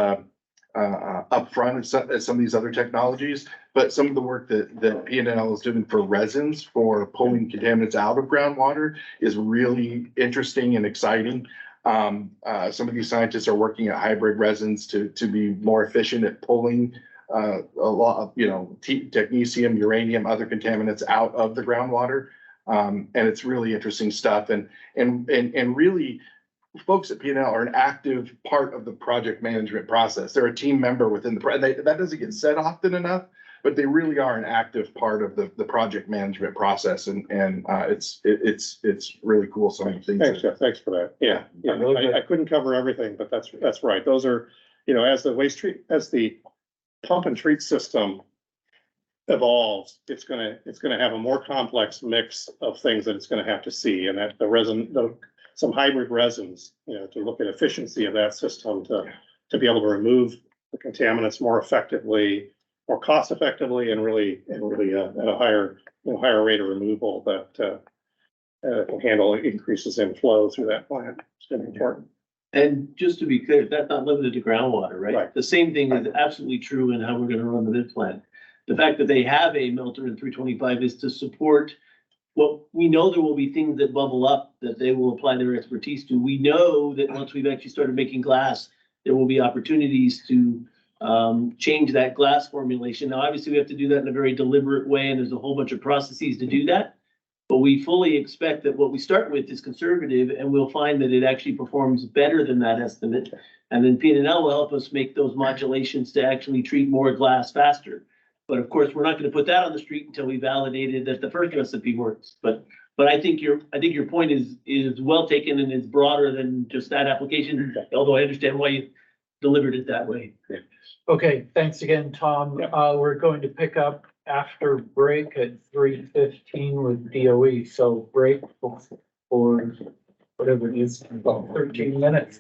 upfront as some of these other technologies, but some of the work that P&L is doing for resins for pulling contaminants out of groundwater is really interesting and exciting. Some of these scientists are working at hybrid resins to be more efficient at pulling a lot of, technetium, uranium, other contaminants out of the groundwater. And it's really interesting stuff. And really, folks at P&L are an active part of the project management process. They're a team member within that doesn't get said often enough, but they really are an active part of the project management process. And it's really cool. Some of the things. Thanks, Jeff. Thanks for that. Yeah, I couldn't cover everything, but that's right. Those are, as the pump and treat system evolves, it's gonna have a more complex mix of things that it's gonna have to see, and that the resin, some hybrid resins, to look at efficiency of that system to be able to remove the contaminants more effectively, more cost effectively, and really at a higher rate of removal that can handle increases in flow through that plant. It's gonna be important. And just to be clear, that's not limited to groundwater, right? Right. The same thing is absolutely true in how we're gonna run the mid plant. The fact that they have a melter in 325 is to support what we know. There will be things that bubble up that they will apply their expertise to. We know that once we've actually started making glass, there will be opportunities to change that glass formulation. Now, obviously, we have to do that in a very deliberate way, and there's a whole bunch of processes to do that. But we fully expect that what we start with is conservative, and we'll find that it actually performs better than that estimate. And then P&L will help us make those modulations to actually treat more glass faster. But of course, we're not going to put that on the street until we validated that the first recipe works. But I think your point is well taken and is broader than just that application. Although I understand why you delivered it that way. Okay, thanks again, Tom. We're going to pick up after break at 3:15 with DOE. So break for whatever it is, about 13 minutes.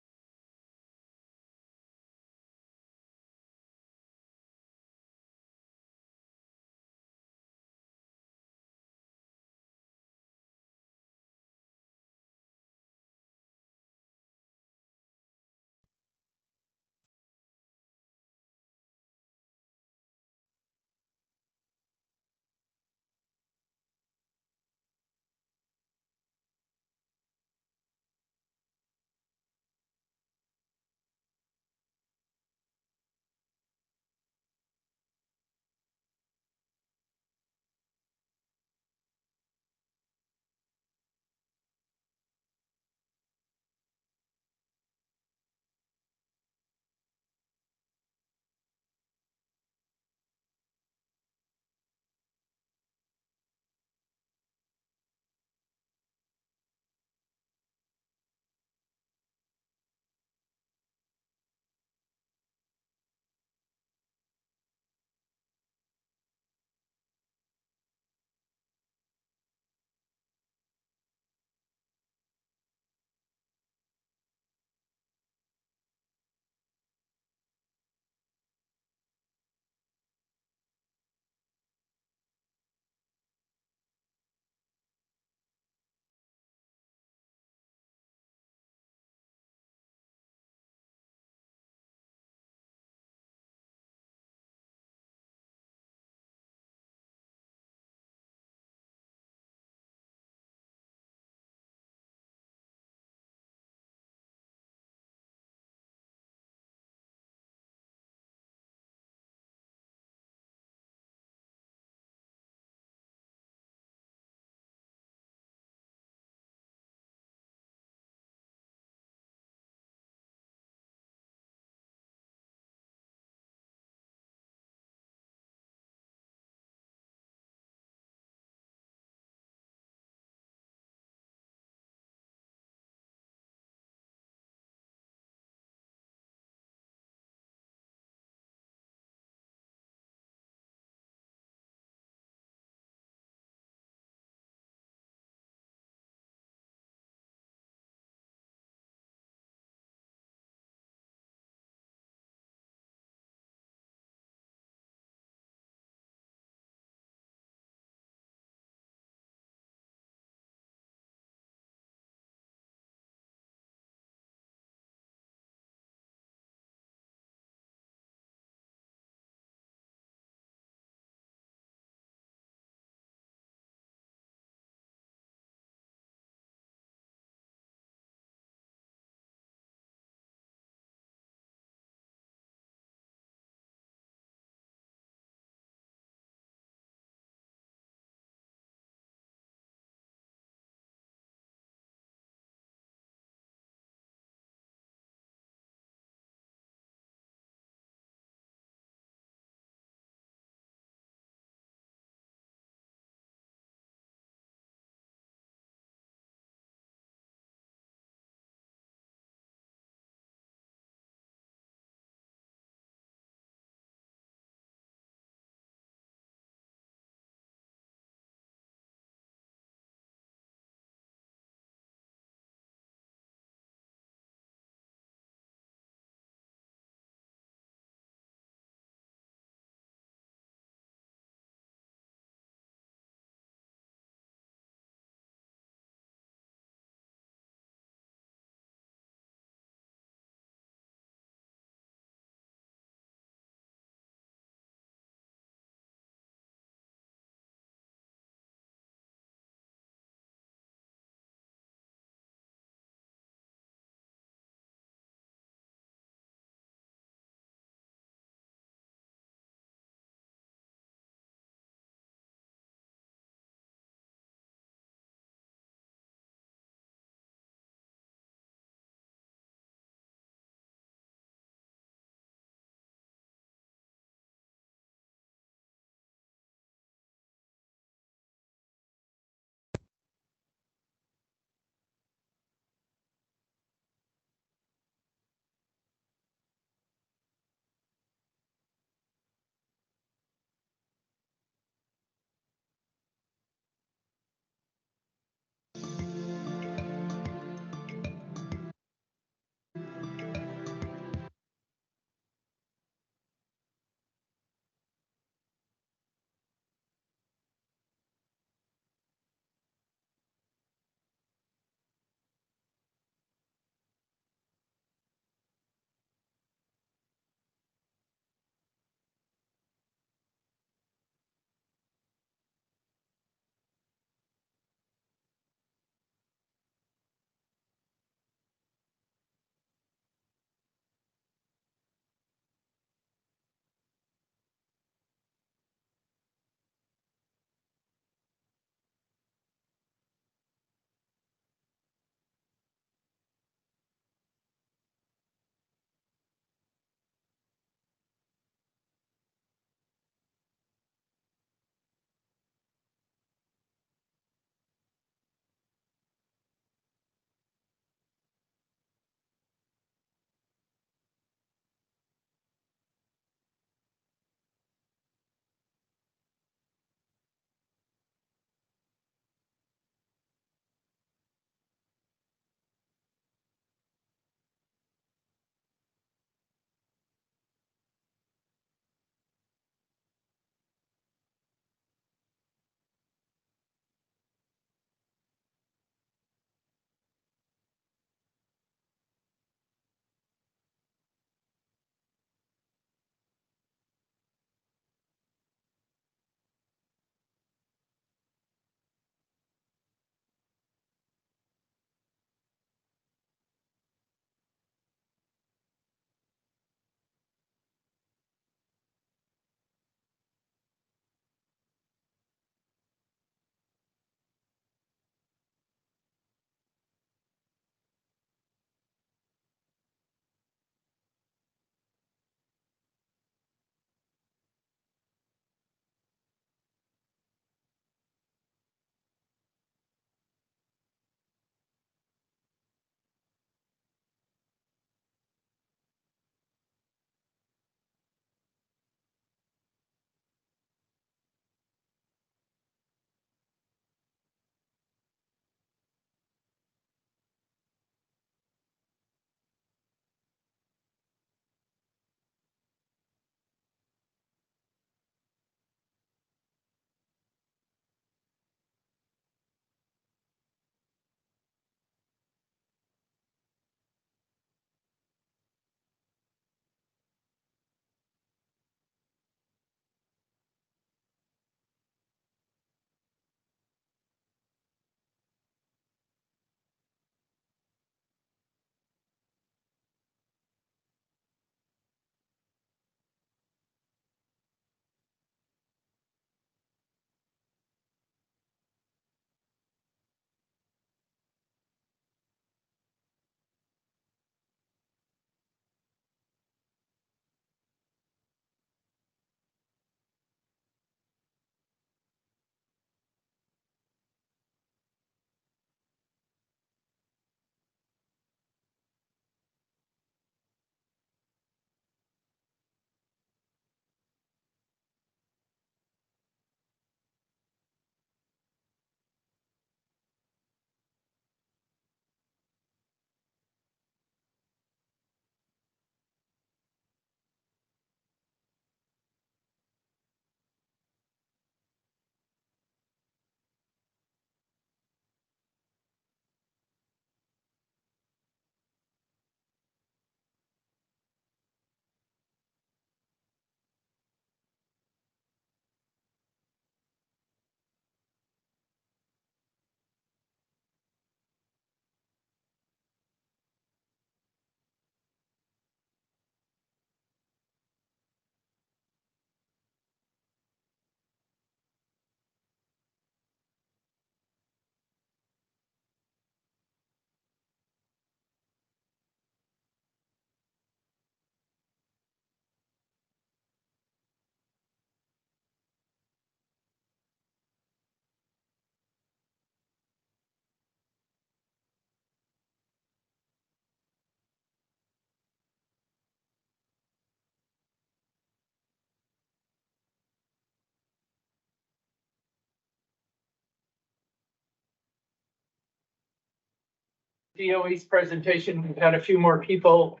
DOE's presentation. We've had a few more people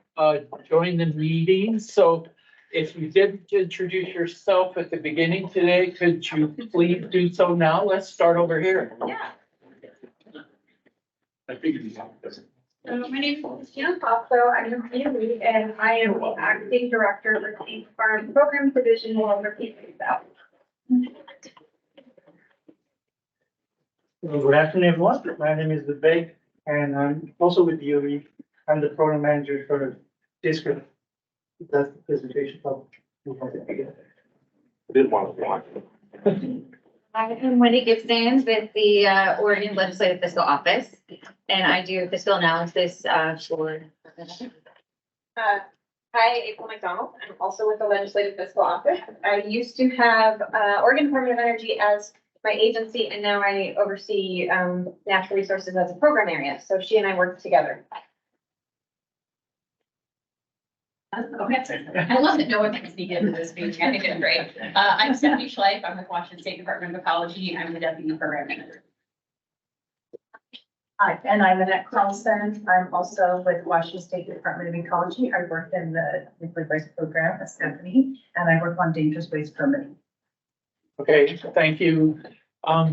join the meeting, so if you didn't introduce yourself at the beginning today, could you please do so now? Let's start over here. Yeah. I figured My name is Christina Passo. I'm the DOE and I am the acting director for the Farm Program Division while working South. Good afternoon, everyone. My name is Vivek and I'm also with DOE. I'm the program manager for district. That's the presentation. Didn't want to. I am Wendy Gibson with the Oregon Legislative Fiscal Office, and I do fiscal analysis for. Hi, April McDonald. I'm also with the Legislative Fiscal Office. I used to have Oregon Department of Energy as my agency, and now I oversee natural resources as a program area. So she and I work together. Okay. I love that no one can sneak into this meeting. I think it's great. I'm Stephanie Schleif. I'm with Washington State Department of Ecology. I'm the deputy program manager. Hi, and I'm Annette Carlson. I'm also with Washington State Department of Ecology. I work in the nuclear waste program as company, and I work on dangerous waste permitting. Okay, thank you.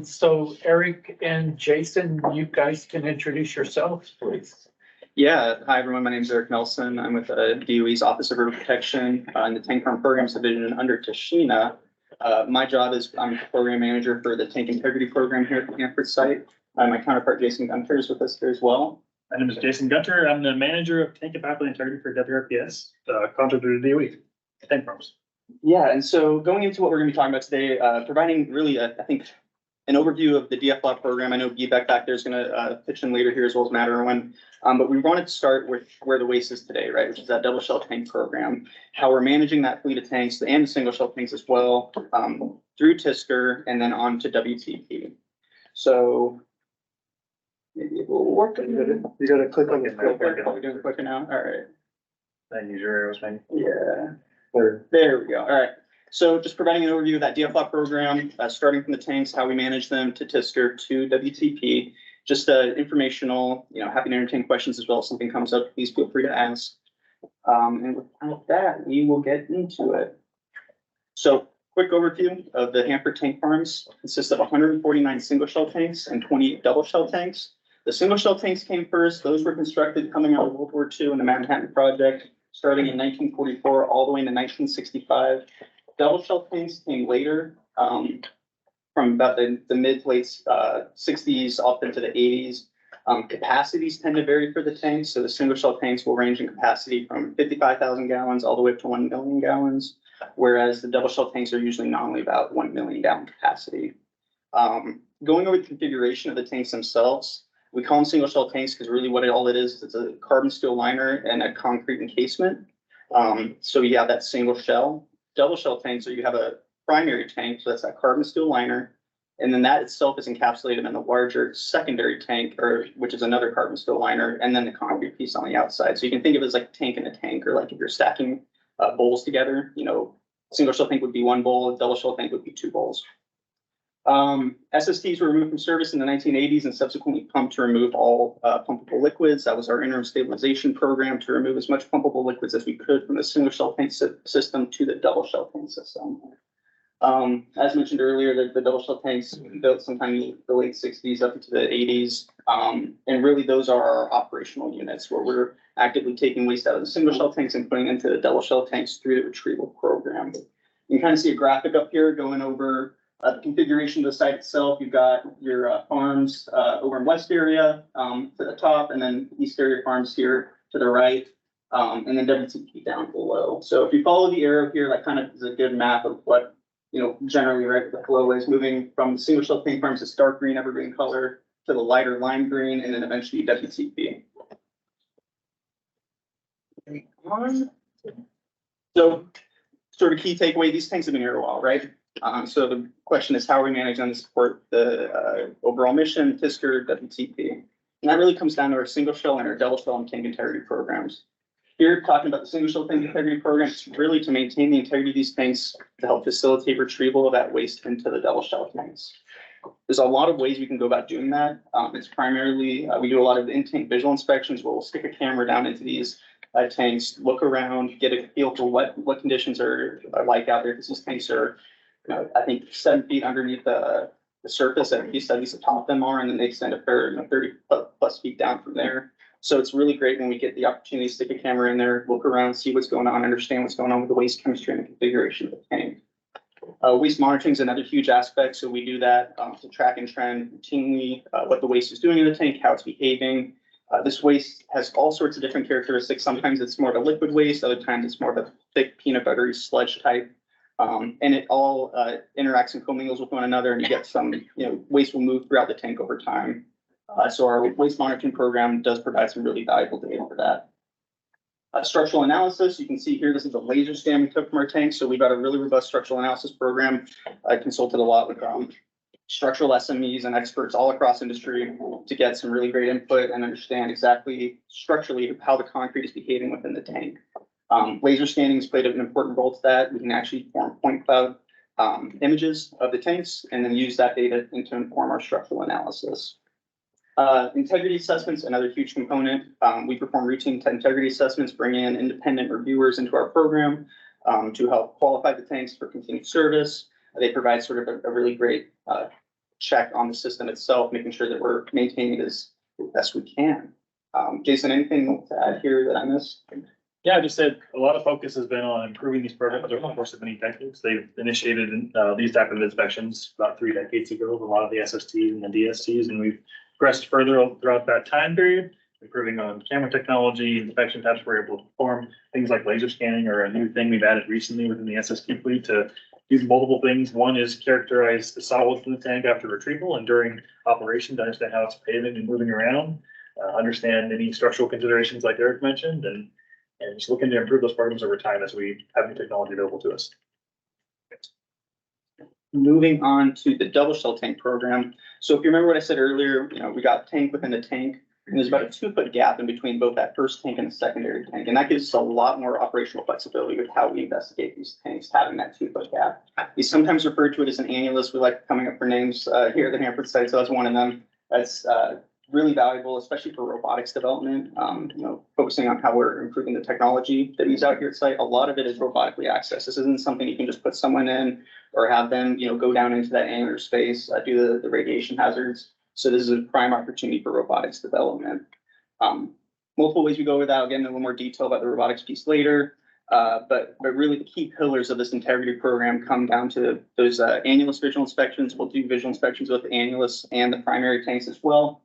So Eric and Jason, you guys can introduce yourselves, please. Yeah, hi everyone, my name is Eric Nelson. I'm with DOE's Office of River Protection in the Tank Farm Programs Division under Tashina. My job is I'm the program manager for the Tank Integrity Program here at the Hanford site. My counterpart Jason Gunter is with us here as well. My name is Jason Gunter. I'm the manager of Tank and Pipeline Integrity for WRPS, contractor to DOE, tank farms. Yeah, and so going into what we're going to be talking about today, providing really, I think, an overview of the DFLOP program. I know Bebeck back there is going to pitch in later here as well as Matt Irwin. But we wanted to start with where the waste is today, right? Which is that double shell tank program, how we're managing that fleet of tanks and the single shell tanks as well, through TSCR and then on to WTP. So maybe it will work. You gotta click on your. We're doing quicker now. All right. Then use your arrows, man. Yeah. There we go. All right. So just providing an overview of that DFLOP program, starting from the tanks, how we manage them to TSCR to WTP. Just informational, happy to entertain questions as well. If something comes up, please feel free to ask. And without that, we will get into it. So quick overview of the Hanford tank farms consists of 149 single shell tanks and 28 double shell tanks. The single shell tanks came first. Those were constructed coming out of World War II in the Manhattan Project, starting in 1944 all the way into 1965. Double shell tanks came later, from about the mid to late 60s up into the 80s. Capacities tend to vary for the tanks. So the single shell tanks will range in capacity from 55,000 gallons all the way up to 1 million gallons, whereas the double shell tanks are usually nominally about 1 million gallon capacity. Going over the configuration of the tanks themselves, we call them single shell tanks because really what all it is, it's a carbon steel liner and a concrete encasement. So you have that single shell. Double shell tanks, so you have a primary tank, so that's that carbon steel liner, and then that itself is encapsulated in a larger secondary tank, which is another carbon steel liner, and then the concrete piece on the outside. So you can think of it as like a tank in a tank, or like if you're stacking bowls together, single shell tank would be one bowl, double shell tank would be 2 bowls. SSTs were removed from service in the 1980s and subsequently pumped to remove all pumpable liquids. That was our interim stabilization program to remove as much pumpable liquids as we could from the single shell tank system to the double shell tank system. As mentioned earlier, the double shell tanks built sometime in the late 60s up into the 80s. And really those are our operational units where we're actively taking waste out of the single shell tanks and putting into the double shell tanks through the retrieval program. You can kind of see a graphic up here going over the configuration of the site itself. You've got your farms over in west area to the top, and then east area farms here to the right, and then WTP down below. So if you follow the arrow here, that kind of is a good map of what, generally, right, the flow is moving from single shell tank farms to dark green evergreen color to the lighter lime green, and then eventually WTP. So sort of key takeaway, these tanks have been here a while, right? So the question is, how are we managing to support the overall mission, TSCR, WTP? And that really comes down to our single shell and our double shell and tank integrity programs. Here, talking about the single shell tank integrity program, it's really to maintain the integrity of these tanks to help facilitate retrieval of that waste into the double shell tanks. There's a lot of ways we can go about doing that. It's primarily, we do a lot of in-tank visual inspections where we'll stick a camera down into these tanks, look around, get a feel for what conditions are like out there, because these tanks are, I think 7 feet underneath the surface, at least the top of them are, and then they extend a fair 30 plus feet down from there. So it's really great when we get the opportunity to stick a camera in there, look around, see what's going on, understand what's going on with the waste chemistry and the configuration of the tank. Waste monitoring is another huge aspect. So we do that to track and trend routinely what the waste is doing in the tank, how it's behaving. This waste has all sorts of different characteristics. Sometimes it's more of a liquid waste, other times it's more of a thick peanut buttery sludge type. And it all interacts and commingles with one another, and you get some, waste will move throughout the tank over time. So our waste monitoring program does provide some really valuable data for that. Structural analysis, you can see here, this is a laser scan we took from our tank. So we've got a really robust structural analysis program. I consulted a lot with structural SMEs and experts all across industry to get some really great input and understand exactly structurally how the concrete is behaving within the tank. Laser scanning has played an important role to that. We can actually form point cloud images of the tanks and then use that data to inform our structural analysis. Integrity assessments, another huge component. We perform routine integrity assessments, bring in independent reviewers into our program to help qualify the tanks for continued service. They provide sort of a really great check on the system itself, making sure that we're maintaining it as best we can. Jason, anything to add here that I missed? Yeah, I just said a lot of focus has been on improving these programs over the course of many decades. They've initiated these type of inspections about 3 decades ago with a lot of the SSTs and the DSTs, and we've progressed further throughout that time period, improving on camera technology, inspection types we're able to perform. Things like laser scanning are a new thing we've added recently within the SST fleet to do multiple things. One is characterize the solids in the tank after retrieval and during operation to understand how it's behaving and moving around, understand any structural considerations like Eric mentioned, and just looking to improve those programs over time as we have new technology available to us. Moving on to the double shell tank program. So if you remember what I said earlier, we got tank within the tank, and there's about a 2-foot gap in between both that first tank and the secondary tank. And that gives us a lot more operational flexibility with how we investigate these tanks, having that 2-foot gap. We sometimes refer to it as an annulus. We like coming up for names here at the Hanford site, so that's one of them. That's really valuable, especially for robotics development, focusing on how we're improving the technology that we use out here at site. A lot of it is robotically accessed. This isn't something you can just put someone in or have them, go down into that angular space, do the radiation hazards. So this is a prime opportunity for robotics development. Multiple ways we go with that. I'll get into a little more detail about the robotics piece later. But really the key pillars of this integrity program come down to those annulus visual inspections. We'll do visual inspections with the annulus and the primary tanks as well.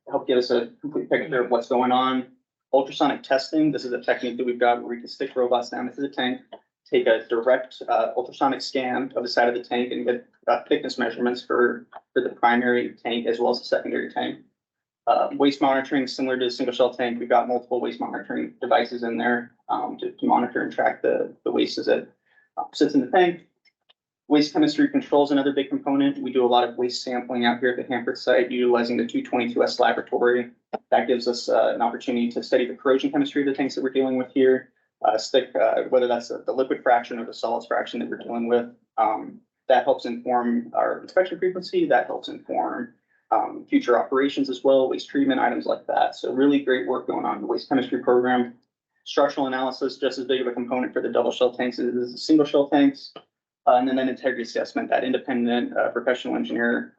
Help get us a complete picture of what's going on. Ultrasonic testing, this is a technique that we've got where we can stick robots down into the tank, take a direct ultrasonic scan of the side of the tank and get thickness measurements for the primary tank as well as the secondary tank. Waste monitoring, similar to a single shell tank, we've got multiple waste monitoring devices in there to monitor and track the waste as it sits in the tank. Waste chemistry control is another big component. We do a lot of waste sampling out here at the Hanford site utilizing the 222S laboratory. That gives us an opportunity to study the corrosion chemistry of the tanks that we're dealing with here, whether that's the liquid fraction or the solids fraction that we're dealing with. That helps inform our inspection frequency. That helps inform future operations as well, waste treatment items like that. So really great work going on in the waste chemistry program. Structural analysis, just as big of a component for the double shell tanks as the single shell tanks. And then integrity assessment, that independent professional engineer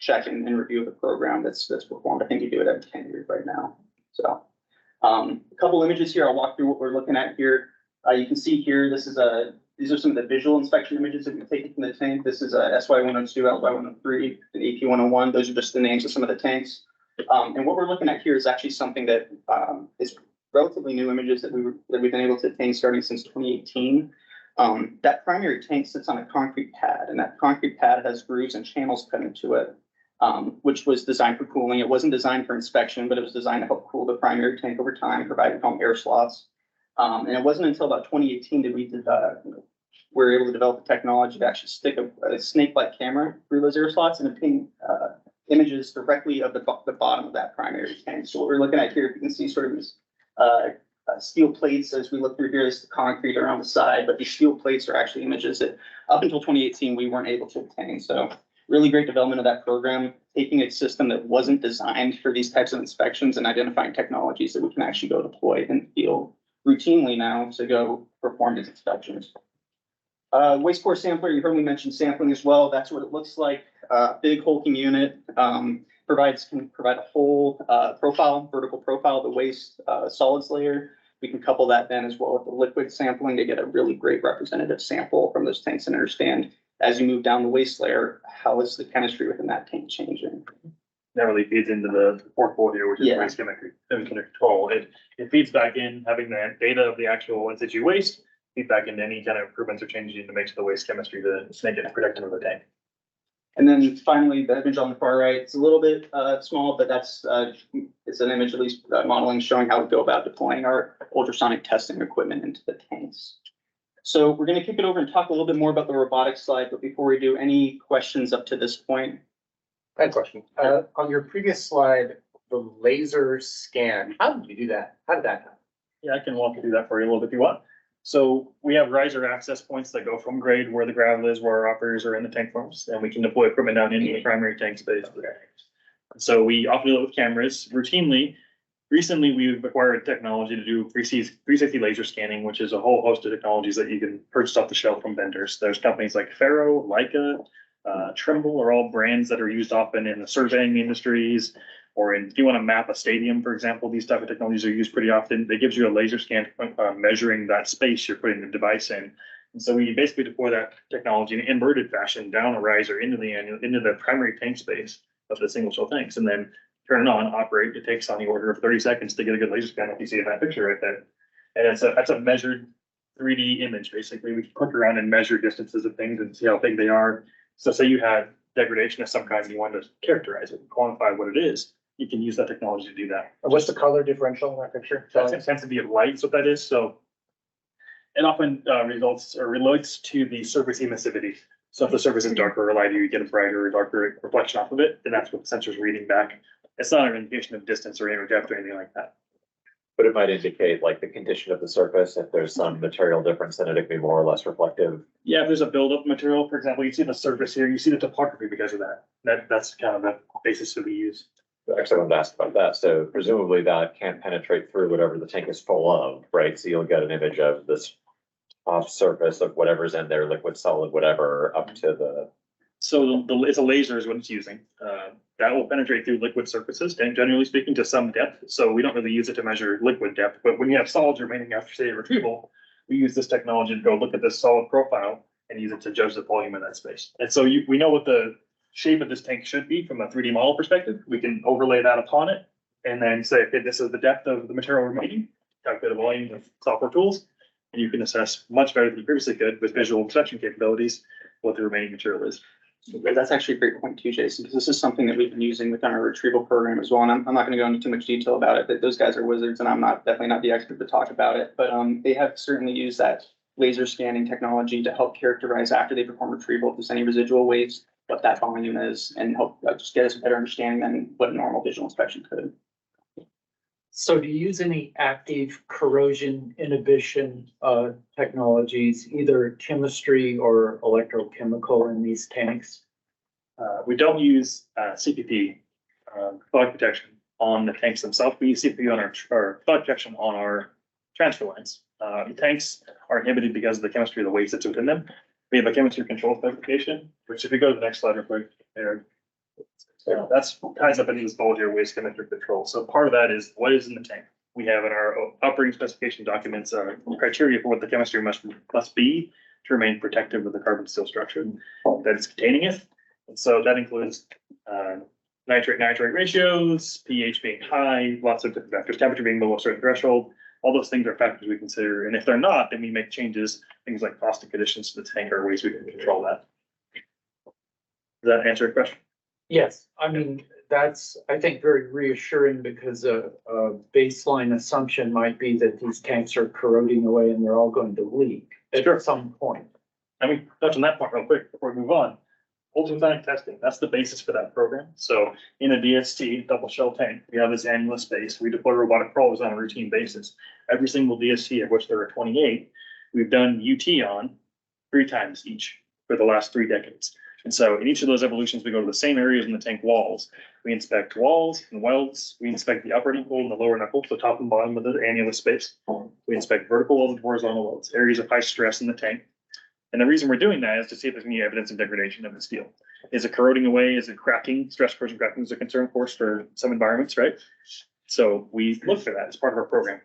check and review of the program that's performed. I think you do it every 10 years right now. So a couple images here. I'll walk through what we're looking at here. You can see here, these are some of the visual inspection images that we've taken from the tank. This is SY102, LY103, and AP101. Those are just the names of some of the tanks. And what we're looking at here is actually something that is relatively new images that we've been able to obtain starting since 2018. That primary tank sits on a concrete pad, and that concrete pad has grooves and channels cut into it, which was designed for cooling. It wasn't designed for inspection, but it was designed to help cool the primary tank over time, providing home air slots. And it wasn't until about 2018 that we were able to develop the technology to actually stick a snake-like camera through those air slots and obtain images directly of the bottom of that primary tank. So what we're looking at here, you can see sort of these steel plates as we look through here. This is the concrete around the side, but these steel plates are actually images that up until 2018 we weren't able to obtain. So really great development of that program, taking a system that wasn't designed for these types of inspections and identifying technologies that we can actually go deploy in the field routinely now to go perform these inspections. Wastewater sampler, you heard me mention sampling as well. That's what it looks like. Big hulking unit, can provide a whole vertical profile of the waste solids layer. We can couple that then as well with the liquid sampling to get a really great representative sample from those tanks and understand as you move down the waste layer, how is the chemistry within that tank changing? That really feeds into the portfolio, which is Yeah. waste chemical control. It feeds back in, having the data of the actual in situ waste, feed back into any kind of improvements or changes you need to make to the waste chemistry to make it protective of the tank. And then finally, the image on the far right, it's a little bit small, but that's it's an image at least modeling showing how we go about deploying our ultrasonic testing equipment into the tanks. So we're going to kick it over and talk a little bit more about the robotics slide, but before we do, any questions up to this point? I had a question. On your previous slide, the laser scan, how did you do that? How did that happen? Yeah, I can walk you through that for you a little bit if you want. So we have riser access points that go from grade where the gravel is, where our operators are in the tank farms, and we can deploy equipment down into the primary tank space. So we often do it with cameras routinely. Recently, we've acquired technology to do 360 laser scanning, which is a whole host of technologies that you can purchase off the shelf from vendors. There's companies like Faro, Leica, Trimble are all brands that are used often in the surveying industries, or if you want to map a stadium, for example, these type of technologies are used pretty often. It gives you a laser scan measuring that space you're putting the device in. And so we basically deploy that technology in an inverted fashion down a riser into the primary tank space of the single shell tanks, and then turn it on, operate. It takes on the order of 30 seconds to get a good laser scan, like you see in that picture right there. And that's a measured 3D image, basically. We can click around and measure distances of things and see how big they are. So say you had degradation of some kind and you wanted to characterize it, quantify what it is, you can use that technology to do that. What's the color differential in that picture? That's intensity of light is what that is. So it often relates to the surface emissivity. So if the surface is darker or lighter, you get a brighter or darker reflection off of it, and that's what the sensor's reading back. It's not an indication of distance or inner depth or anything like that. But it might indicate like the condition of the surface. If there's some material difference, then it'd be more or less reflective. Yeah, if there's a buildup material, for example, you see the surface here, you see the topography because of that. That's kind of the basis that we use. Actually, I wanted to ask about that. So presumably that can't penetrate through whatever the tank is full of, right? So you'll get an image of this top surface of whatever's in there, liquid, solid, whatever, up to the. So it's a laser is what it's using. That will penetrate through liquid surfaces, and generally speaking, to some depth. So we don't really use it to measure liquid depth, but when you have solids remaining after, say, a retrieval, we use this technology to go look at this solid profile and use it to judge the volume in that space. And so we know what the shape of this tank should be from a 3D model perspective. We can overlay that upon it and then say, okay, this is the depth of the material remaining, calculate a volume with software tools, and you can assess much better than you previously could with visual inspection capabilities what the remaining material is. That's actually a great point too, Jason, because this is something that we've been using within our retrieval program as well. And I'm not going to go into too much detail about it, but those guys are wizards and I'm definitely not the expert to talk about it. But they have certainly used that laser scanning technology to help characterize after they perform retrieval if there's any residual waste, what that volume is, and help just get us a better understanding than what a normal visual inspection could. So do you use any active corrosion inhibition technologies, either chemistry or electrochemical in these tanks? We don't use CPP, thought protection, on the tanks themselves. We use CPP on our thought protection on our transfer lines. The tanks are inhibited because of the chemistry of the waste that's within them. We have a chemistry control specification, which if you go to the next slide real quick, there. So that's ties up into this bullet here, waste chemistry control. So part of that is what is in the tank. We have in our operating specification documents criteria for what the chemistry must be to remain protective of the carbon steel structure that is containing it. And so that includes nitrate ratios, pH being high, lots of different factors, temperature being below a certain threshold. All those things are factors we consider. And if they're not, then we make changes, things like caustic additions to the tank or ways we can control that. Does that answer your question? Yes, I mean, that's, I think, very reassuring because a baseline assumption might be that these tanks are corroding away and they're all going to leak at some point. I mean, touch on that point real quick before we move on. Ultrasonic testing, that's the basis for that program. So in a DST, double shell tank, we have this annular space. We deploy robotic crawlers on a routine basis. Every single DST, of which there are 28, we've done UT on 3 times each for the last 3 decades. And so in each of those evolutions, we go to the same areas in the tank walls. We inspect walls and welds. We inspect the upper knuckle and the lower knuckle, so top and bottom of the annulus space. We inspect vertical welds and horizontal welds, areas of high stress in the tank. And the reason we're doing that is to see if there's any evidence of degradation of the steel. Is it corroding away? Is it cracking? Stress corrosion cracking is a concern, of course, for some environments, right? So we look for that as part of our program,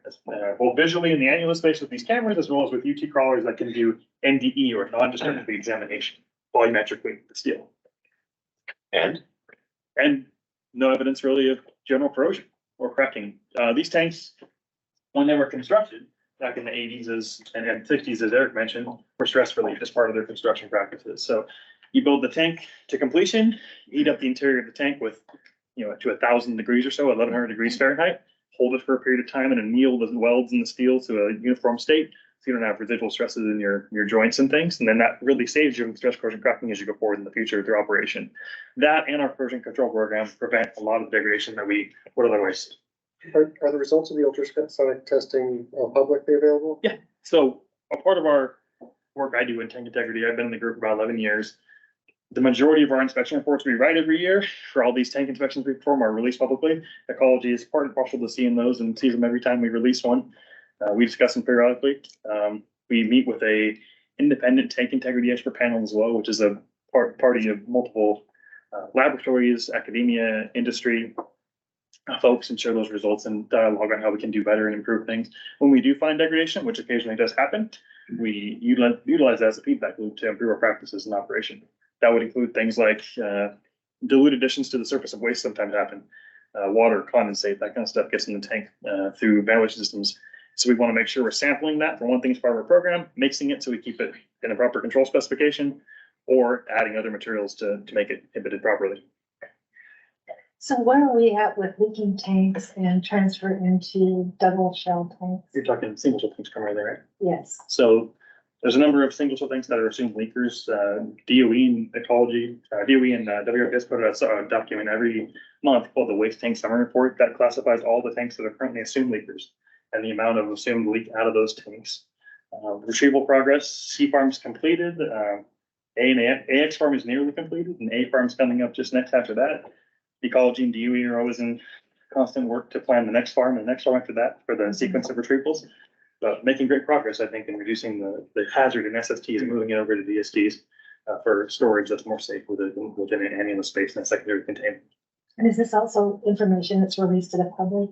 both visually in the annulus space with these cameras, as well as with UT crawlers that can do NDE or non-destructive examination, volumetrically the steel. And no evidence really of general corrosion or cracking. These tanks, when they were constructed back in the 80s and 60s, as Eric mentioned, were stress relief as part of their construction practices. So you build the tank to completion, you heat up the interior of the tank with, to 1,000 degrees or so, 1,100 degrees Fahrenheit, hold it for a period of time and anneal the welds and the steel to a uniform state, so you don't have residual stresses in your joints and things. And then that really saves you from stress corrosion cracking as you go forward in the future through operation. That and our corrosion control program prevent a lot of degradation that we would otherwise see. Are the results of the ultrasonic testing publicly available? Yeah. So a part of our work I do in tank integrity, I've been in the group about 11 years. The majority of our inspection reports we write every year for all these tank inspections we perform are released publicly. Ecology is part and parcel to seeing those and sees them every time we release one. We discuss them periodically. We meet with a independent tank integrity expert panel as well, which is a party of multiple laboratories, academia, industry folks, and share those results and dialogue on how we can do better and improve things. When we do find degradation, which occasionally does happen, we utilize that as a feedback loop to improve our practices in operation. That would include things like dilute additions to the surface of waste sometimes happen. Water, condensate, that kind of stuff gets in the tank through ventilation systems. So we want to make sure we're sampling that for one thing as part of our program, mixing it so we keep it in a proper control specification, or adding other materials to make it inhibited properly. So where are we at with leaking tanks and transfer into double shell tanks? You're talking single shell tanks primarily, right? Yes. So there's a number of single shell tanks that are assumed leakers. DOE and Ecology, DOE and WRPS put out a document every month called the Waste Tank Summary Report that classifies all the tanks that are currently assumed leakers and the amount of assumed leak out of those tanks. Retrieval progress, C farm's completed. AX farm is nearly completed, and A farm's coming up just next after that. Ecology and DOE are always in constant work to plan the next farm and the next farm after that for the sequence of retrievals. But making great progress, I think, in reducing the hazard in SSTs and moving it over to DSTs for storage that's more safe within an annulus space and a secondary containment. And is this also information that's released to the public?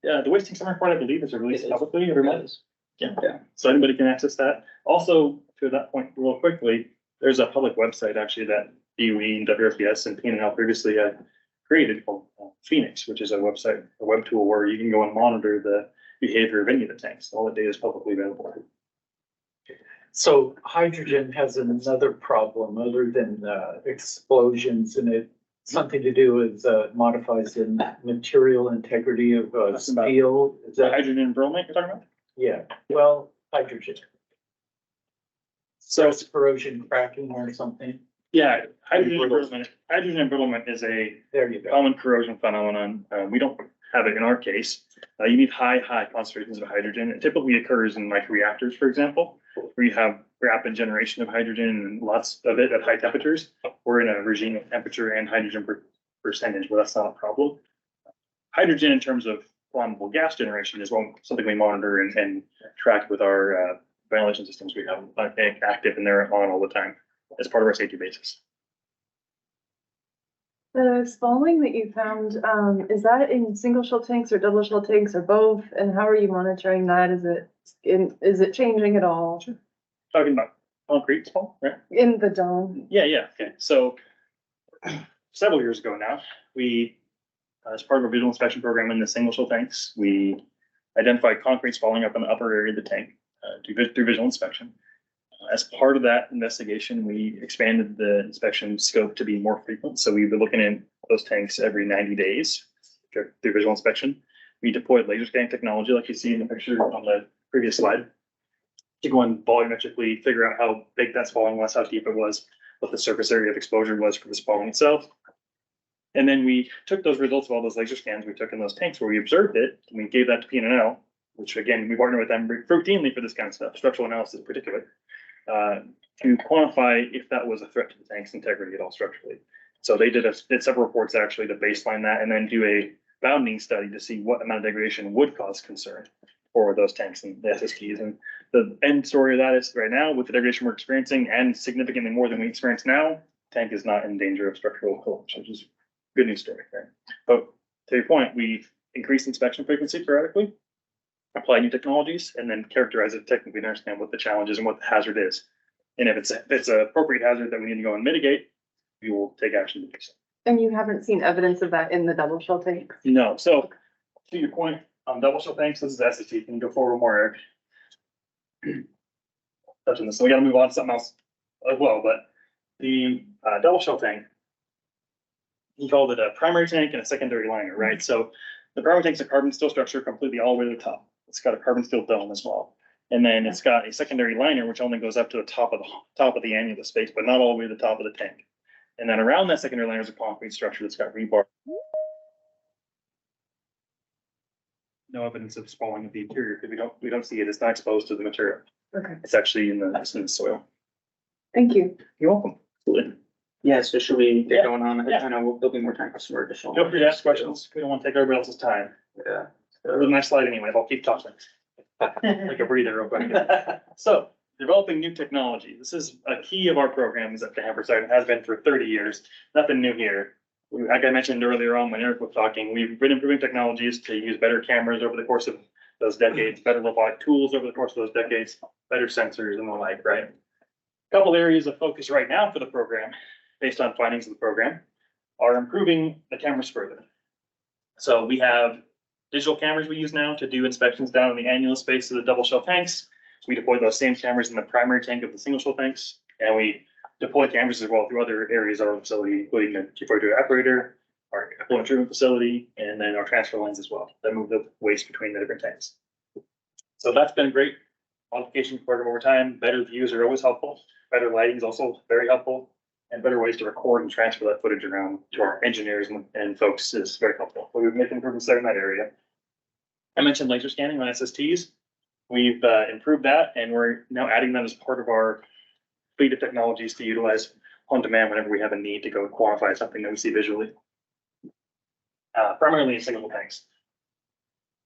Yeah, the Waste Tank Summary Report, I believe, is released publicly every month. Yeah. So anybody can access that. Also, to that point, real quickly, there's a public website actually that DOE and WRPS and P&L previously had created called Phoenix, which is a web tool where you can go and monitor the behavior of any of the tanks. All the data is publicly available. So hydrogen has another problem other than explosions, and it something to do with modifies the material integrity of steel. Is that hydrogen and bromate you're talking about? Yeah, well, hydrogen. So it's corrosion cracking or something. Yeah, hydrogen embrittlement is a common corrosion phenomenon. We don't have it in our case. You need high concentrations of hydrogen. It typically occurs in like reactors, for example, where you have rapid generation of hydrogen and lots of it at high temperatures. We're in a regime of temperature and hydrogen percentage, but that's not a problem. Hydrogen in terms of flammable gas generation is something we monitor and track with our ventilation systems. We have active and they're on all the time as part of our safety basis. The spalling that you found, is that in single shell tanks or double shell tanks or both? And how are you monitoring that? Is it changing at all? Sure. Talking about concrete spall, right? In the dome? Yeah. Okay. So several years ago now, we, as part of our visual inspection program in the single shell tanks, we identified concrete spalling up in the upper area of the tank through visual inspection. As part of that investigation, we expanded the inspection scope to be more frequent. So we've been looking at those tanks every 90 days through visual inspection. We deployed laser scanning technology, like you see in the picture on the previous slide, to go and volumetrically figure out how big that spalling was, how deep it was, what the surface area of exposure was for the spalling itself. And then we took those results of all those laser scans we took in those tanks where we observed it, and we gave that to P&L, which again, we partner with them routinely for this kind of stuff, structural analysis in particular. to quantify if that was a threat to the tank's integrity at all structurally. So they did several reports actually to baseline that and then do a bounding study to see what amount of degradation would cause concern for those tanks and the SSTs. And the end story of that is right now with the degradation we're experiencing and significantly more than we experience now, tank is not in danger of structural collapse, which is a good news story. Right? But to your point, we increase inspection frequency periodically, apply new technologies, and then characterize it technically to understand what the challenge is and what the hazard is. And if it's an appropriate hazard that we need to go and mitigate, we will take action to do so. And you haven't seen evidence of that in the double shell tanks? No. So to your point on double shell tanks, this is SST. Can you go forward more, Eric? Touching this. So we got to move on to something else as well. But the double shell tank, he called it a primary tank and a secondary liner, right? So the primary tank's a carbon steel structure completely all the way to the top. It's got a carbon steel dome as well. And then it's got a secondary liner, which only goes up to the top of the annulus space, but not all the way to the top of the tank. And then around that secondary liner is a concrete structure that's got rebar. No evidence of spalling of the interior because we don't see it. It's not exposed to the material. Okay, It's actually in the soil. thank you. You're welcome. Absolutely. Yeah, so should we get Yeah. going on? Yeah. I know there'll be more time for some more additional. Feel free to ask questions. We don't want to take everybody else's time. Yeah. It was a nice slide anyway. I'll keep talking. Take a breather real quick. So developing new technology. This is a key of our programs at the Hanford site. It has been for 30 years. Nothing new here. Like I mentioned earlier on when Eric was talking, we've been improving technologies to use better cameras over the course of those decades, better robotic tools over the course of those decades, better sensors and the like, right? A couple areas of focus right now for the program, based on findings of the program, are improving the cameras further. So we have digital cameras we use now to do inspections down in the annulus space of the double shell tanks. We deploy those same cameras in the primary tank of the single shell tanks, and we deploy cameras as well through other areas of our facility, including the Q42 evaporator, our effluent treatment facility, and then our transfer lines as well that move the waste between the different tanks. So that's been a great modification program over time. Better views are always helpful. Better lighting is also very helpful, and better ways to record and transfer that footage around to our engineers and folks is very helpful. So we've made improvements there in that area. I mentioned laser scanning on SSTs. We've improved that, and we're now adding that as part of our fleet of technologies to utilize on demand whenever we have a need to go quantify something that we see visually. Primarily in single tanks.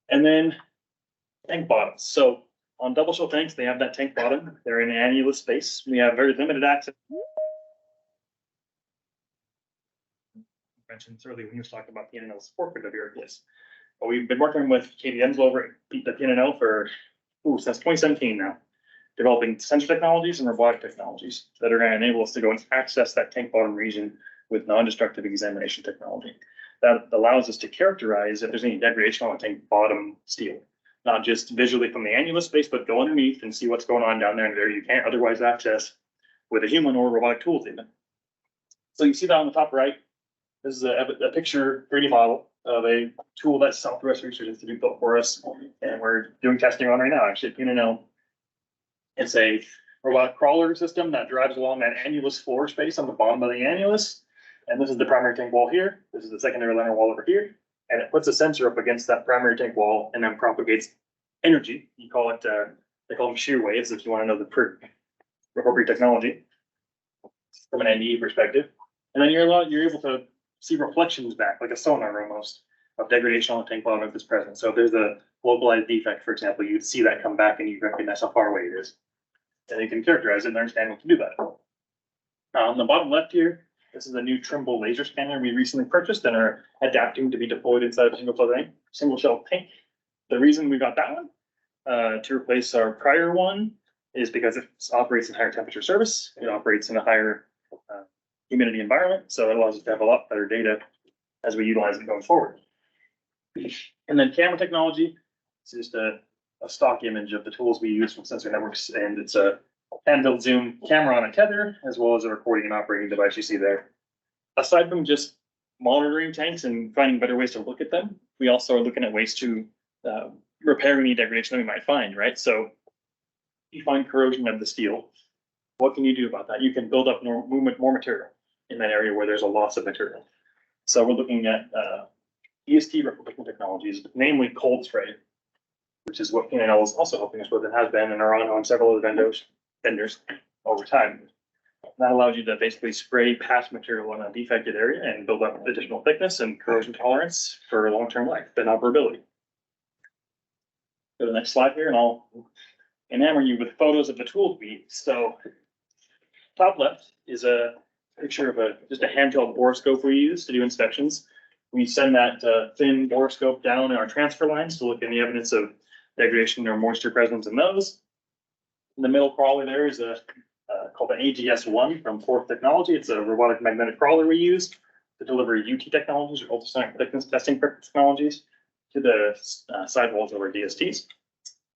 And then tank bottoms. So on double shell tanks, they have that tank bottom. They're in an annulus space. We have very limited access. Mentioned earlier when you was talking about PNL support for WRPS. But we've been working with Katie Enzel over at the PNL for since 2017 now, developing sensor technologies and robotic technologies that are going to enable us to go and access that tank bottom region with non-destructive examination technology. That allows us to characterize if there's any degradation on the tank bottom steel, not just visually from the annulus space, but go underneath and see what's going on down there and there you can't otherwise access with a human or robotic tools even. So you see that on the top right. This is a picture 3D model of a tool that Southwest Research Institute built for us, and we're doing testing on right now, actually, at PNL. It's a robotic crawler system that drives along that annulus floor space on the bottom of the annulus. And this is the primary tank wall here. This is the secondary liner wall over here. And it puts a sensor up against that primary tank wall and then propagates energy. You call it, they call them shear waves if you want to know the appropriate technology from an NDE perspective. And then you're able to see reflections back, like a sonar almost, of degradation on the tank bottom if it's present. So if there's a localized defect, for example, you'd see that come back and you recognize how far away it is. And you can characterize it and understand what to do about it. On the bottom left here, this is a new Trimble laser scanner we recently purchased and are adapting to be deployed inside a single shell tank. The reason we got that one to replace our prior one is because it operates in higher temperature service. It operates in a higher humidity environment, so it allows us to have a lot better data as we utilize it going forward. And then camera technology, it's just a stock image of the tools we use from Sensor Networks, and it's a hand-built zoom camera on a tether, as well as a recording and operating device you see there. Aside from just monitoring tanks and finding better ways to look at them, we also are looking at ways to repair any degradation that we might find, right? So you find corrosion of the steel. What can you do about that? You can build up more material in that area where there's a loss of material. So we're looking at EST replication technologies, namely cold spray, which is what PNL is also helping us with and has been and are on several other vendors. over time. That allows you to basically spray past material on a defected area and build up additional thickness and corrosion tolerance for long-term life and operability. Go to the next slide here and I'll enamor you with photos of the tools we use. So top left is a picture of just a handheld borescope we use to do inspections. We send that thin borescope down our transfer lines to look at any evidence of degradation or moisture presence in those. In the middle crawler there is called an AGS-1 from Fourth Technology. It's a robotic magnetic crawler we use to deliver UT technologies or ultrasonic thickness testing technologies to the sidewalls of our DSTs.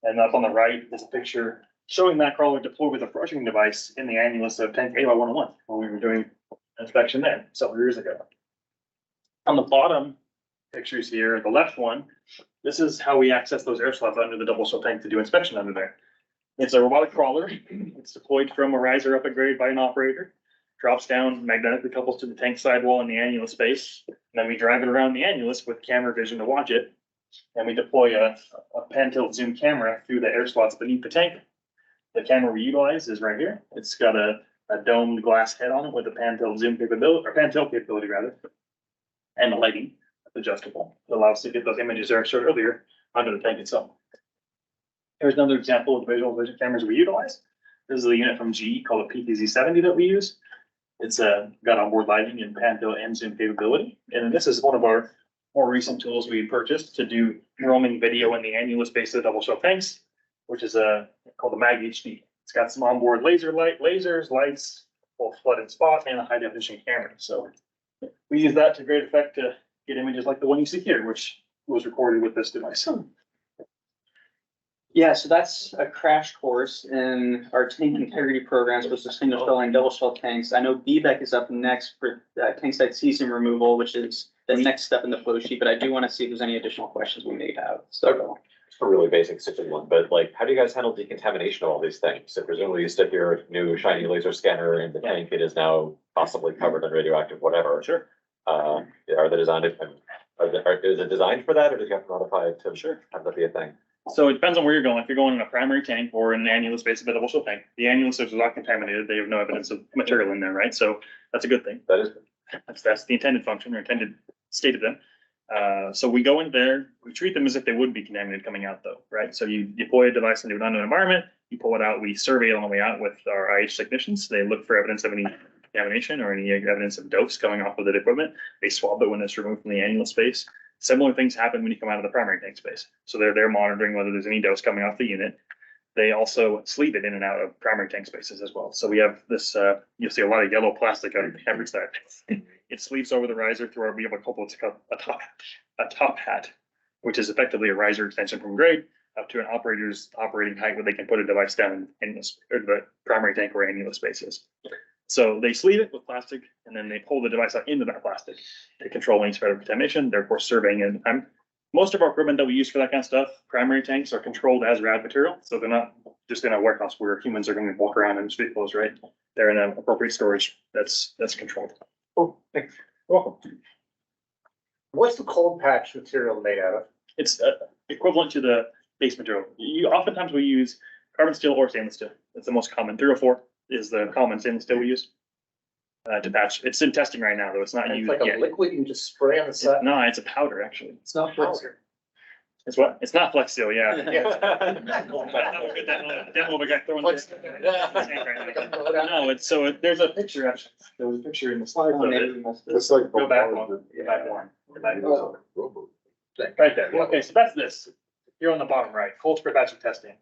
And up on the right is a picture showing that crawler deployed with a brushing device in the annulus of tank A101 when we were doing inspection there several years ago. On the bottom pictures here, the left one, this is how we access those air slots under the double shell tank to do inspection under there. It's a robotic crawler. It's deployed from a riser up a grade by an operator, drops down, magnetically couples to the tank sidewall in the annulus space. And then we drive it around the annulus with camera vision to watch it. And we deploy a pan tilt zoom camera through the air slots beneath the tank. The camera we utilize is right here. It's got a domed glass head on it with a pan tilt zoom capability, or pan tilt capability rather, and the lighting adjustable. It allows us to get those images I showed earlier under the tank itself. Here's another example of the visual vision cameras we utilize. This is a unit from GE called a PTZ-70 that we use. It's got onboard lighting and pan tilt and zoom capability. And then this is one of our more recent tools we purchased to do roaming video in the annulus space of the double shell tanks, which is called the Mag HD. It's got some onboard lasers, lights, both flood and spot, and a high definition camera. So we use that to great effect to get images like the one you see here, which was recorded with this device. Yeah, so that's a crash course in our tank integrity programs with single shell and double shell tanks. I know BBEC is up next for tank site cesium removal, which is the next step in the flow sheet, but I do want to see if there's any additional questions we may have. So It's a really basic, simple one, but like, how do you guys handle decontamination of all these things? So presumably you stick your new shiny laser scanner in the tank, it is now possibly covered in radioactive whatever. Sure. Are they designed, is it designed for that, or do you have to modify it to have that be a thing? So it depends on where you're going. If you're going in a primary tank or in an annulus space of a double shell tank, the annulus is not contaminated. They have no evidence of material in there, right? So that's a good thing. That is good. That's the intended function or intended state of them. So we go in there, we treat them as if they would be contaminated coming out though, right? So you deploy a device into an unknown environment, you pull it out, we survey it on the way out with our IH technicians. They look for evidence of any contamination or any evidence of dose coming off of the equipment. They swab it when it's removed from the annulus space. Similar things happen when you come out of the primary tank space. So they're monitoring whether there's any dose coming off the unit. They also sleeve it in and out of primary tank spaces as well. So we have this, you'll see a lot of yellow plastic on the average side. It sleeves over the riser through our, we have a couple, it's called a top hat, which is effectively a riser extension from grade up to an operator's operating height where they can put a device down in the primary tank or annulus spaces. So they sleeve it with plastic and then they pull the device out into that plastic to control any spread of contamination, therefore surveying it. Most of our equipment that we use for that kind of stuff, primary tanks are controlled as rad material. So they're not just in a warehouse where humans are going to walk around in street clothes, right? They're in an appropriate storage that's controlled. Oh, thanks. Welcome. What's the cold patch material made out of? It's equivalent to the base material. Oftentimes we use carbon steel or stainless steel. That's the most common. 304 is the common stainless steel we use to patch. It's in testing right now, though. It's not And used it's like yet. a liquid you just spray on the side? No, it's a powder, actually. It's not powder. It's what? It's not Flex Seal, yeah. Demo of a guy throwing this. No, it's, so there's a picture, actually. There was a picture in the slides of it. It's like. Go back one. Go back one. Go back one. Right there. Okay, so that's this. Here on the bottom right, cold spray patch testing.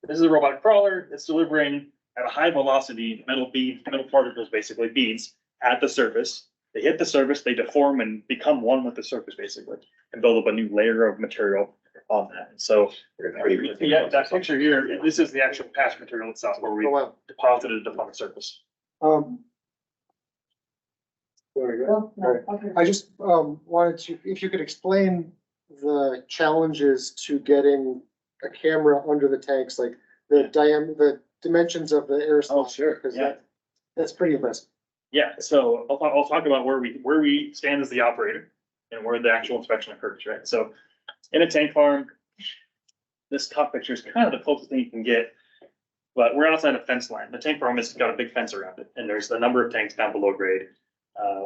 This is a robotic crawler. It's delivering at a high velocity metal particles, basically beads, at the surface. They hit the surface, they deform and become one with the surface, basically, and build up a new layer of material on that. So, yeah, that picture here, this is the actual patch material itself, where we deposited it upon the surface. There we go. All right. I just wanted to, if you could explain the challenges to getting a camera under the tanks, like the dimensions of the air slot. Oh, sure. Because Yeah. that's pretty impressive. Yeah, so I'll talk about where we stand as the operator and where the actual inspection occurs, right? So in a tank farm, this top picture is kind of the closest thing you can get But we're outside a fence line. The tank farm has got a big fence around it, and there's a number of tanks down below grade.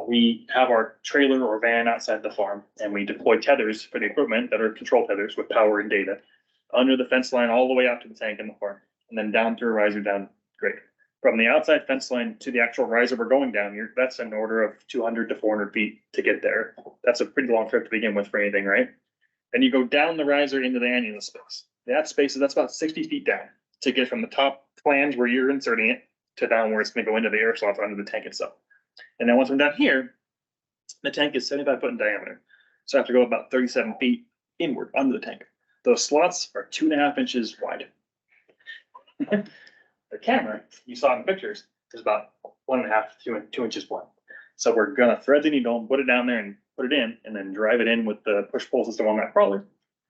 We have our trailer or van outside the farm, and we deploy tethers for the equipment that are control tethers with power and data under the fence line all the way out to the tank in the farm, and then down through a riser down grade. From the outside fence line to the actual riser we're going down here, that's an order of 200 to 400 feet to get there. That's a pretty long trip to begin with for anything, right? Then you go down the riser into the annulus space. That's about 60 feet down to get from the top flange where you're inserting it to down where it's going to go into the air slots under the tank itself. And then once we're down here, the tank is 75 foot in diameter. So I have to go about 37 feet inward under the tank. Those slots are 2.5 inches wide. The camera you saw in the pictures is about 1.5 to 2 inches wide. So we're gonna thread the needle, put it down there and put it in, and then drive it in with the push-pull system on that crawler.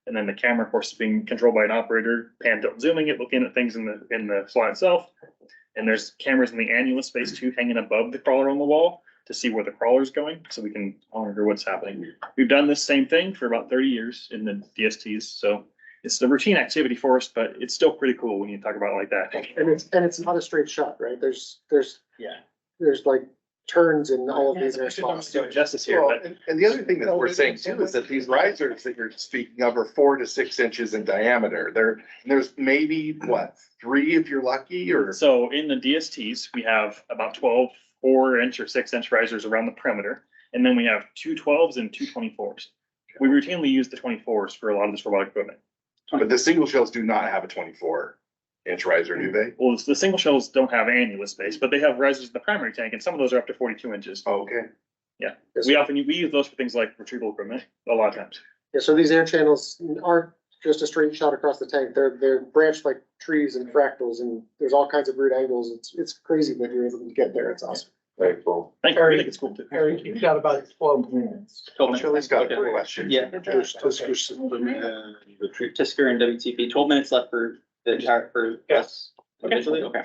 And then the camera, of course, is being controlled by an operator, pan tilt zooming it, looking at things in the slot itself. And there's cameras in the annulus space too, hanging above the crawler on the wall to see where the crawler's going, so we can monitor what's happening. We've done this same thing for about 30 years in the DSTs, so it's a routine activity for us, but it's still pretty cool when you talk about it like that. And it's not a straight shot, right? There's like turns in all of these air spots. Doing justice here, Well, but and the other thing that we're saying too is that these risers that you're speaking of are 4 to 6 inches in diameter. There's maybe what, 3 if you're lucky, or so in the DSTs, we have about 12 4-inch or 6-inch risers around the perimeter, and then we have 2 12s and 2 24s. We routinely use the 24s for a lot of this robotic equipment. but the single shells do not have a 24-inch riser, do they? Well, the single shells don't have annulus space, but they have risers in the primary tank, and some of those are up to 42 inches. Oh, okay. Yeah, we use those for things like retrieval equipment a lot of times. Yeah, so these air channels aren't just a straight shot across the tank. They're branched like trees and fractals, and there's all kinds of weird angles. It's crazy that you're able to get there. It's awesome. Very cool. Thank you. I think it's cool too. Eric, you've got about 12 minutes. Shirley's got a question. Yeah. Tisker and WTP, 12 minutes left for the entire, for us. Individually, okay.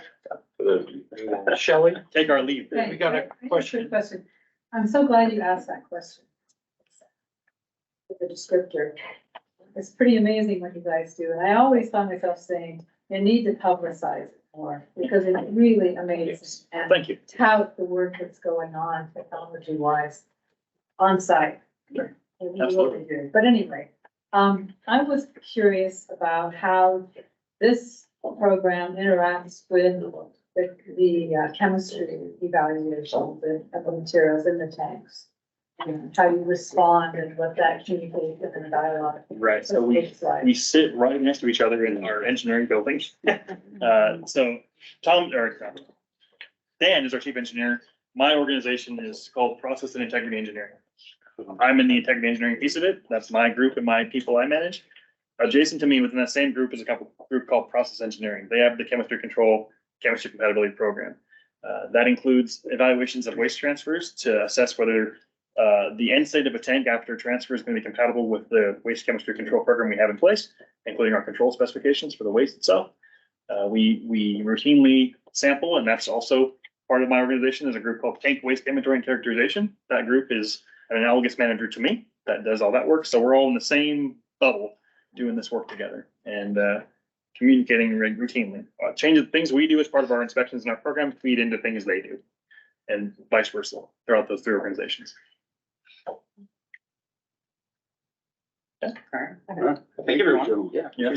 Shelley, take our leave. Okay, we got a question. Question. I'm so glad you asked that question. The descriptor. It's pretty amazing what you guys do. And I always found myself saying, you need to publicize it more because it's really amazing. And Thank you. tout the work that's going on technology wise on site. Absolutely. But anyway, I was curious about how this program interacts with the chemistry evaluation of the materials in the tanks. And how you respond and what that communication and dialogue. Right, so we sit right next to each other in our engineering buildings. So Dan is our chief engineer. My organization is called Process and Integrity Engineering. I'm in the integrity engineering piece of it. That's my group and my people I manage. Adjacent to me within that same group is a group called Process Engineering. They have the chemistry control, chemistry compatibility program. That includes evaluations of waste transfers to assess whether the end state of a tank after transfer is going to be compatible with the waste chemistry control program we have in place, including our control specifications for the waste itself. We routinely sample, and that's also part of my organization is a group called Tank Waste Inventory and Characterization. That group is an analogous manager to me that does all that work. So we're all in the same bubble doing this work together and communicating routinely. Change of things we do as part of our inspections and our program feed into things they do, and vice versa throughout those 3 organizations. Yeah. All right. Thank you, everyone. Yeah. Yeah.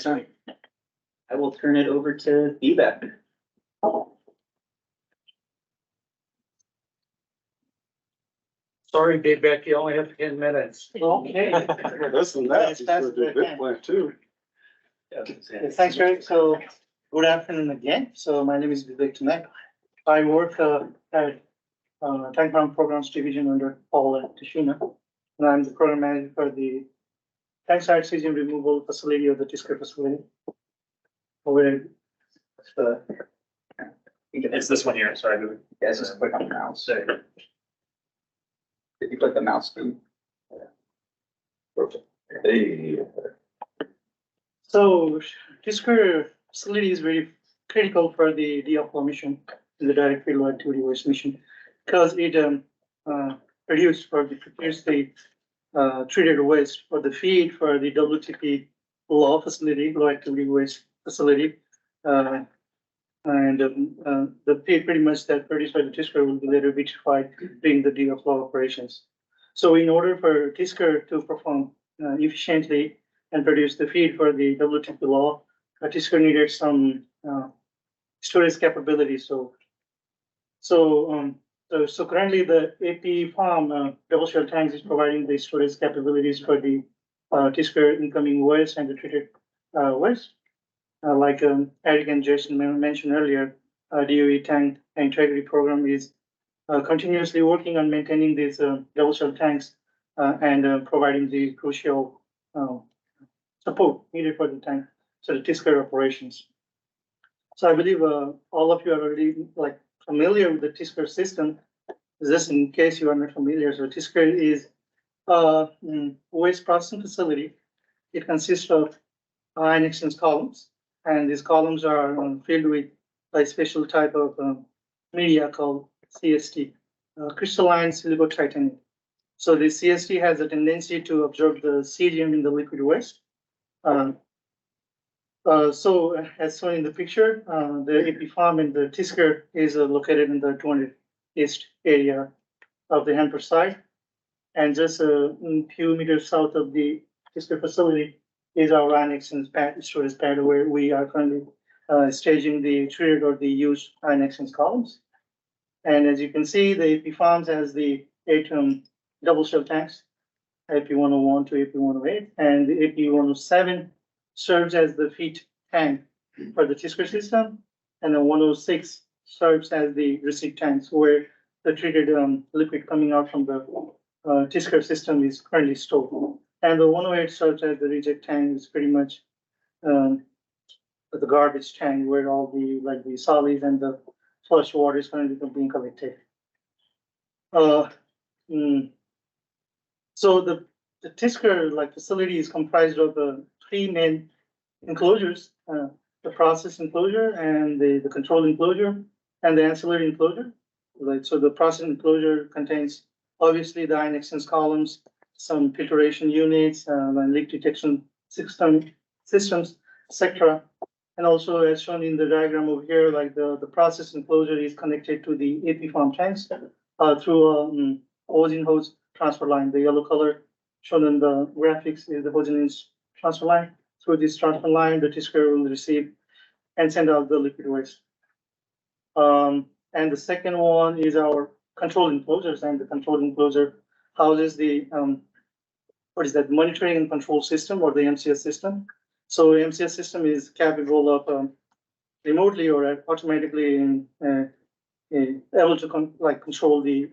I will turn it over to Vivek. Sorry, Big Beck, you only have 10 minutes. Okay. This and that, he's gonna do a big plant too. Thanks, Eric. So, good afternoon again. So my name is Vivek Tunek. I work at Tank Farm Programs Division under Paul Tishina. And I'm the program manager for the tank site cesium removal facility of the Tisker facility. It's this one here, sorry. Yeah, it's just click on the mouse. If you click the mouse key. Hey. So Tisker facility is very critical for the DFO mission, the direct field activity waste mission, because it prepares the treated waste for the feed for the WTP low activity waste facility. And the feed pretty much that produced by the TISCR will be later vitrified during the DFLO operations. So in order for TISCR to perform efficiently and produce the feed for the WTP law, TISCR needed some storage capability. So currently the AP farm double shell tanks is providing the storage capabilities for the TISCR incoming waste and the treated waste. Like Eric and Jason mentioned earlier, DOE tank integrity program is continuously working on maintaining these double shell tanks and providing the crucial support needed for the tank, so the TISCR operations. So I believe all of you are already like familiar with the TISCR system. Just in case you are not familiar, so TISCR is a waste processing facility. It consists of ion exchange columns, and these columns are filled with a special type of media called CST, crystalline silicotitanium. So the CST has a tendency to absorb the cesium in the liquid waste. So as shown in the picture, the AP farm in the TISCR is located in the 200 East area of the Hanford site. And just a few meters south of the TISCR facility is our ion exchange pad, storage pad, where we are currently staging the treated or the used ion exchange columns. And as you can see, the AP farms has the 8 double shell tanks, AP 101 to AP 108, and the AP 107 serves as the feed tank for the TISCR system, and the 106 serves as the receipt tanks where the treated liquid coming out from the TISCR system is currently stored. And the 108 serves as the reject tank, is pretty much the garbage tank where all the like the solids and the flush water is currently being collected. So the TISCR like facility is comprised of 3 main enclosures: the process enclosure and the control enclosure and the ancillary enclosure. Right. So the process enclosure contains obviously the ion exchange columns, some filtration units, and leak detection systems, etc. And also, as shown in the diagram over here, like the process enclosure is connected to the AP farm tanks through a hose transfer line. The yellow color shown in the graphics is the hose transfer line. Through this transfer line, the TISCR will receive and send out the liquid waste. And the second one is our control enclosures, and the control enclosure houses the monitoring and control system, or the MCS system. So MCS system is capable of remotely or automatically able to control the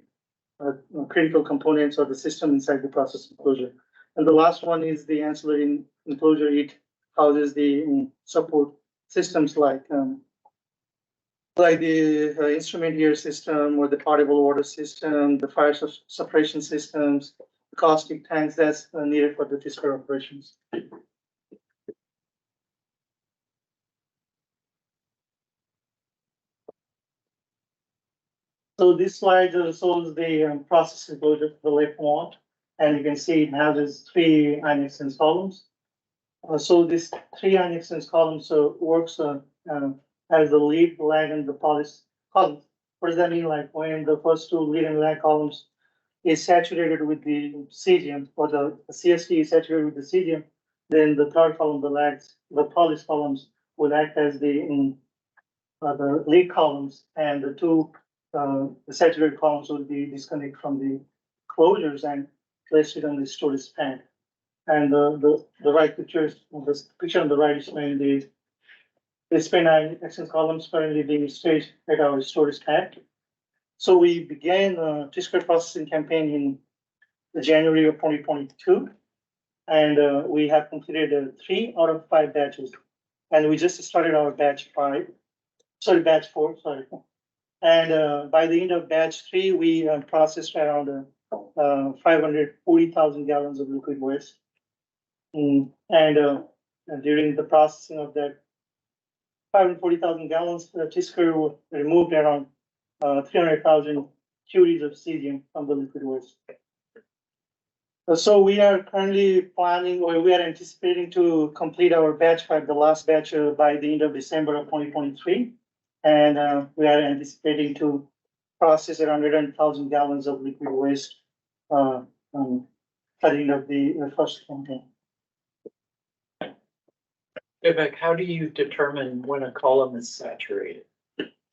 critical components of the system inside the process enclosure. And the last one is the ancillary enclosure. It houses the support systems like the instrument gear system or the potable water system, the fire suppression systems, the caustic tanks that's needed for the TISCR operations. So this slide shows the process enclosure to the left one, and you can see it has 3 ion exchange columns. So this 3 ion exchange columns works as the lead, lag, and the polish columns. What does that mean? Like when the first 2 lead and lag columns is saturated with the cesium, or the CST is saturated with the cesium, then the third column, the polish columns, will act as the lead columns, and the 2 the saturated columns will be disconnected from the closures and placed it on the storage tank. And the right picture, the picture on the right is showing the spin ion exchange columns currently being staged at our storage tank. So we began a TISCR processing campaign in January of 2022, and we have completed 3 out of 5 batches. And we just started our batch 4, sorry. And by the end of batch 3, we processed around 540,000 gallons of liquid waste. And during the processing of that 540,000 gallons, TISCR removed around 300,000 curies of cesium from the liquid waste. So we are currently planning, or we are anticipating to complete our batch 5, the last batch, by the end of December of 2023. And, we are anticipating to process around 100,000 gallons of liquid waste, at the end of the first campaign. Vivek, how do you determine when a column is saturated?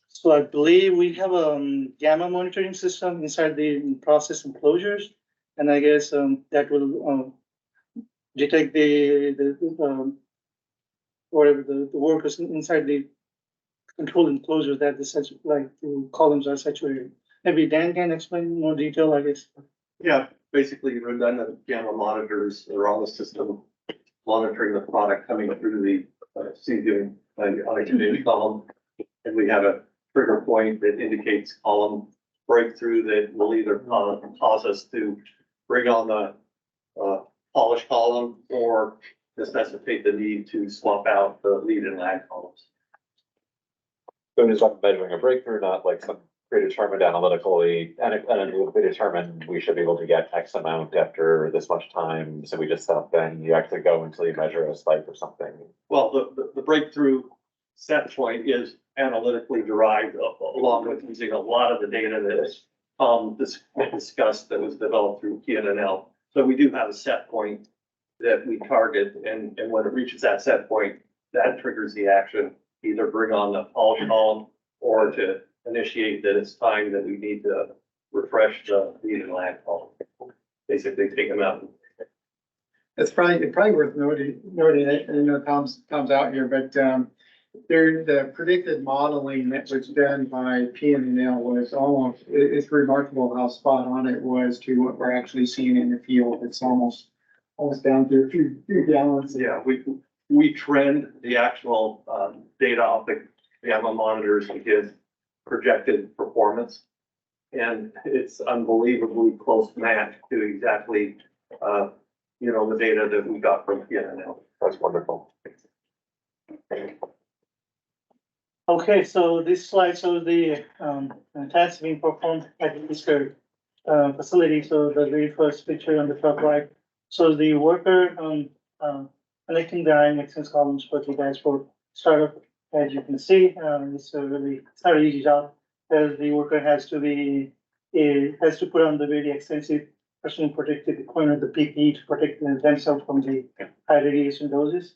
So I believe we have a gamma monitoring system inside the process enclosures. And I guess that will detect the whatever the workers inside the control enclosures that the columns are saturated. Maybe Dan can explain in more detail, I guess. Yeah, basically redundant gamma monitors are on the system monitoring the product coming through the cesium oxygenated column. And we have a trigger point that indicates column breakthrough that will either cause us to bring on the polish column or necessitate the need to swap out the lead and lag columns. So it's like measuring a breakthrough, not like some predetermined analytically, and predetermined, we should be able to get X amount after this much time. So we just stop, then you actually go until you measure a spike or something. Well, the breakthrough set point is analytically derived along with using a lot of the data that is discussed that was developed through PNNL. So we do have a set point that we target, and when it reaches that set point, that triggers the action, either bring on the polish column or to initiate that it's time that we need to refresh the lead and lag column. Basically take them out. It's probably worth noting that, you know, Tom's out here, but, the predicted modeling that was done by PNNL was it's remarkable how spot on it was to what we're actually seeing in the field. It's almost down to a few gallons. Yeah, we trend the actual data off the gamma monitors to give projected performance. And it's unbelievably close match to exactly, you know, the data that we got from PNNL. That's wonderful. Okay, so this slide shows the tasks being performed at the Easter facility. So the very first picture on the top right shows the worker connecting the ion exchange columns for the dashboard startup. As you can see, it's a really not an easy job, as the worker has to put on the very extensive personal protective equipment, the PPE, to protect themselves from the high radiation doses.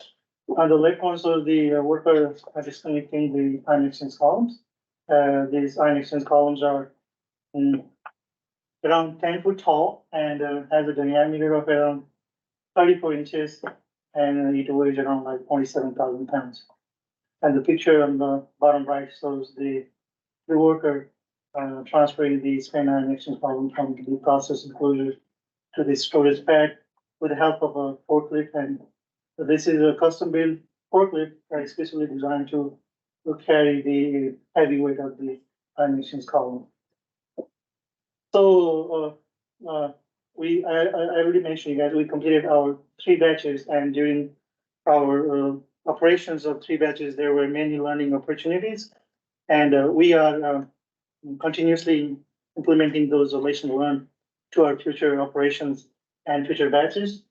On the left one, so the worker are disconnecting the ion exchange columns. These ion exchange columns are around 10 foot tall and has a diameter of around 34 inches, and it weighs around like 27,000 pounds. And the picture on the bottom right shows the worker transferring the spent ion exchange column from the process enclosure to the storage pad with the help of a forklift. And this is a custom built forklift especially designed to carry the heavy weight of the ion exchange column. So I already mentioned, you guys, we completed our 3 batches, and during our operations of 3 batches, there were many learning opportunities, and we are continuously implementing those lessons learned to our future operations and future batches.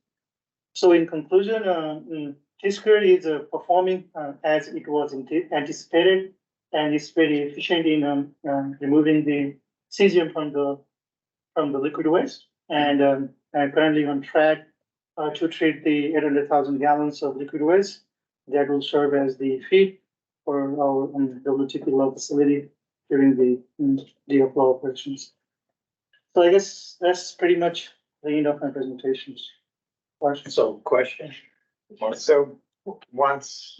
So in conclusion, T-Square is performing as it was anticipated, and it's very efficient in removing the cesium from the liquid waste, and currently on track to treat the 800,000 gallons of liquid waste that will serve as the feed for our WTP facility during the DFLAW operations. So I guess that's pretty much the end of my presentations. Questions? So once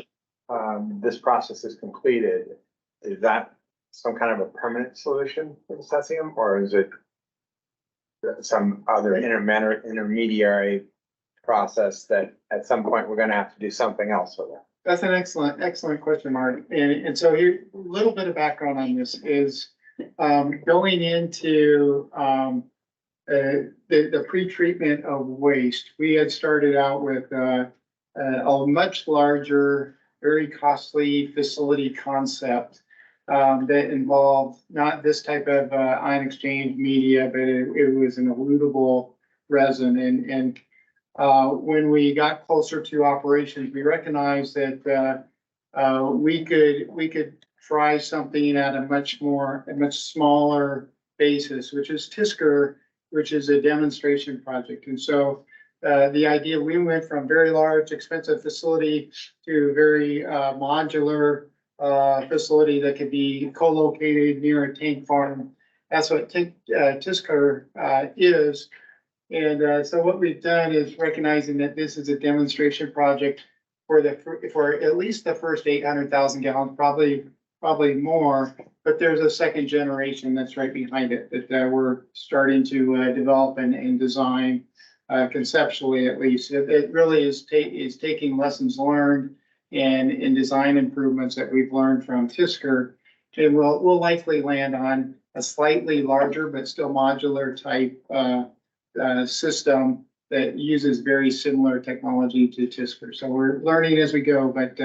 this process is completed, is that some kind of a permanent solution for the cesium, or is it some other intermediary process that at some point we're gonna have to do something else with it? That's an excellent question, Mark. And so here, a little bit of background on this is, going into, the pre-treatment of waste. We had started out with, a much larger, very costly facility concept, that involved not this type of, ion exchange media, but it was an elutable resin. And when we got closer to operations, we recognized that we could try something at a much smaller basis, which is Tisker, which is a demonstration project. And so the idea, we went from very large, expensive facility to very modular facility that could be co-located near a tank farm. That's what Tisker is. And so what we've done is recognizing that this is a demonstration project for at least the first 800,000 gallons, probably more, but there's a second generation that's right behind it that we're starting to develop and design conceptually, at least. It really is taking lessons learned and design improvements that we've learned from Tisker. And we'll likely land on a slightly larger but still modular type system that uses very similar technology to Tisker. So we're learning as we go, but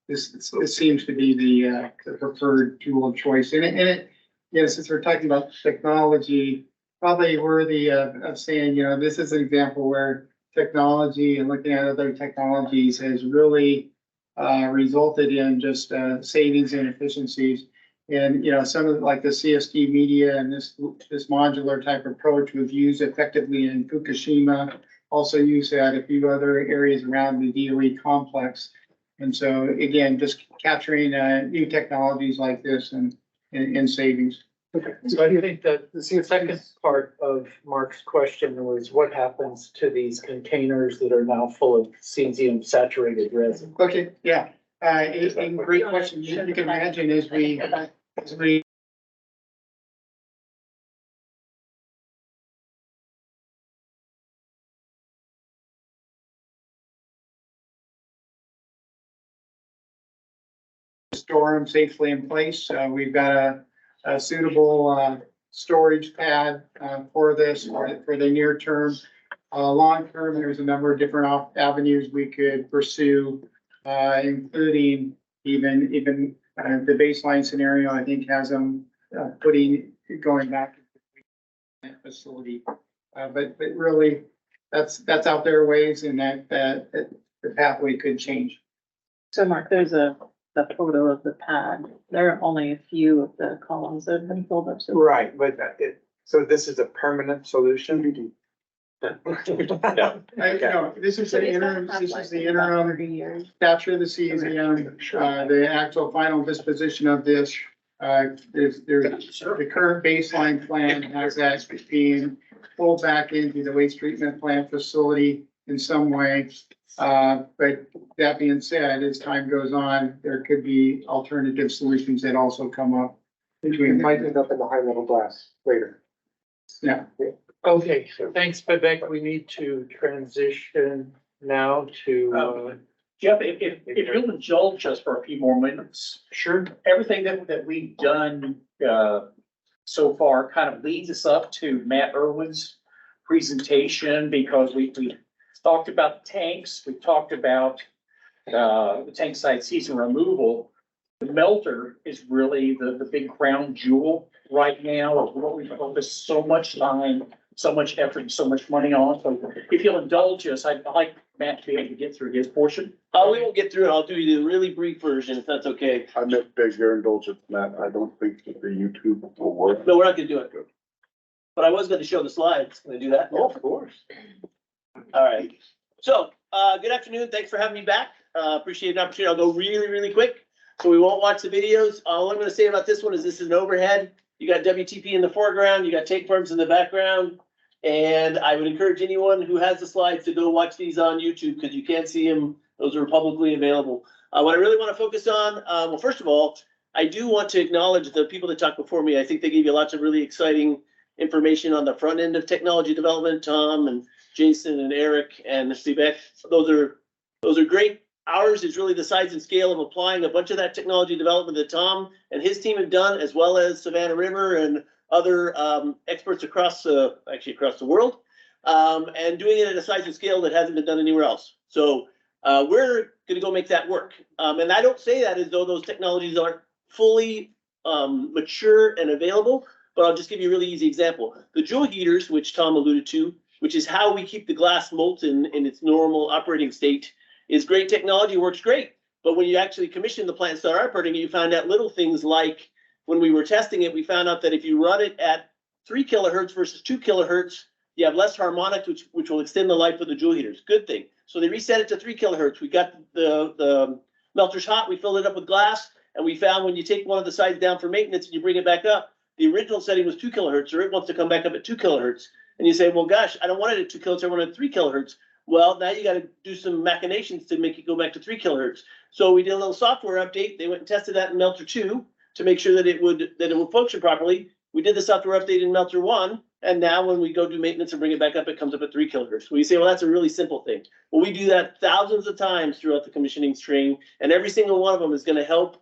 this seems to be the preferred tool of choice. And it, you know, since we're talking about technology, probably worthy of saying, you know, this is an example where technology and looking at other technologies has really resulted in just savings and efficiencies. And, you know, some of like the CST media and this modular type approach was used effectively in Fukushima, also used at a few other areas around the DOE complex. And so again, just capturing new technologies like this and savings. So I think that the second part of Mark's question was what happens to these containers that are now full of cesium saturated resin? Okay, yeah. A great question. You can imagine as we store them safely in place. We've got a suitable storage pad for this for the near term. Long term, there's a number of different avenues we could pursue, including even the baseline scenario, I think, has them going back to the facility. But really, that's out there ways, and that the pathway could change. So Mark, there's the photo of the pad. There are only a few of the columns that have been filled up. Right, but so this is a permanent solution? No, this is the interim capture of the cesium, the actual final disposition of this. There's the current baseline plan has that being pulled back into the waste treatment plant facility in some way. But that being said, as time goes on, there could be alternative solutions that also come up. We might end up in the high level glass later. Yeah. Okay, thanks, Vivek. We need to transition now to, Jeff, if you'll indulge us for a few more minutes. Sure. Everything that we've done so far kind of leads us up to Matt Irwin's presentation, because we talked about the tanks, we talked about the tank site cesium removal. The melter is really the big crown jewel right now of what we focus so much time, so much effort, and so much money on. So if you'll indulge us, I'd like Matt to be able to get through his portion. We won't get through it. I'll do the really brief version if that's okay. I meant beg your indulgence, Matt. I don't think that the YouTube will work. No, we're not gonna do it. But I was gonna show the slides. Can I do that? Oh, of course. All right. So, good afternoon. Thanks for having me back. Appreciate the opportunity. I'll go really, really quick. So we won't watch the videos. All I'm gonna say about this one is this is an overhead. You got WTP in the foreground, you got tank farms in the background. And I would encourage anyone who has the slides to go watch these on YouTube, because you can't see them. Those are publicly available. What I really want to focus on, well, first of all, I do want to acknowledge the people that talked before me. I think they gave you lots of really exciting information on the front end of technology development. Tom and Jason and Eric and Vivek, those are great. Ours is really the size and scale of applying a bunch of that technology development that Tom and his team have done, as well as Savannah River and other experts across the world, and doing it at a size and scale that hasn't been done anywhere else. So we're going to go make that work. And I don't say that as though those technologies aren't fully mature and available, but I'll just give you a really easy example. The joule heaters, which Tom alluded to, which is how we keep the glass molten in its normal operating state, is great technology, works great. But when you actually commission the plant and start operating, you find out little things like, when we were testing it, we found out that if you run it at 3 kilohertz versus 2 kilohertz, you have less harmonics, which will extend the life of the joule heaters. Good thing. So they reset it to 3 kilohertz. We got the melters hot, we filled it up with glass, and we found when you take one of the sides down for maintenance and you bring it back up, the original setting was 2 kilohertz, or it wants to come back up at 2 kilohertz. And you say, well, gosh, I don't want it at 2 kilohertz, I want it at 3 kilohertz. Well, now you got to do some machinations to make it go back to 3 kilohertz. So we did a little software update. They went and tested that in Melter 2 to make sure that it would function properly. We did the software update in Melter 1, and now when we go do maintenance and bring it back up, it comes up at 3 kilohertz. We say, well, that's a really simple thing. Well, we do that thousands of times throughout the commissioning string, and every single one of them is going to help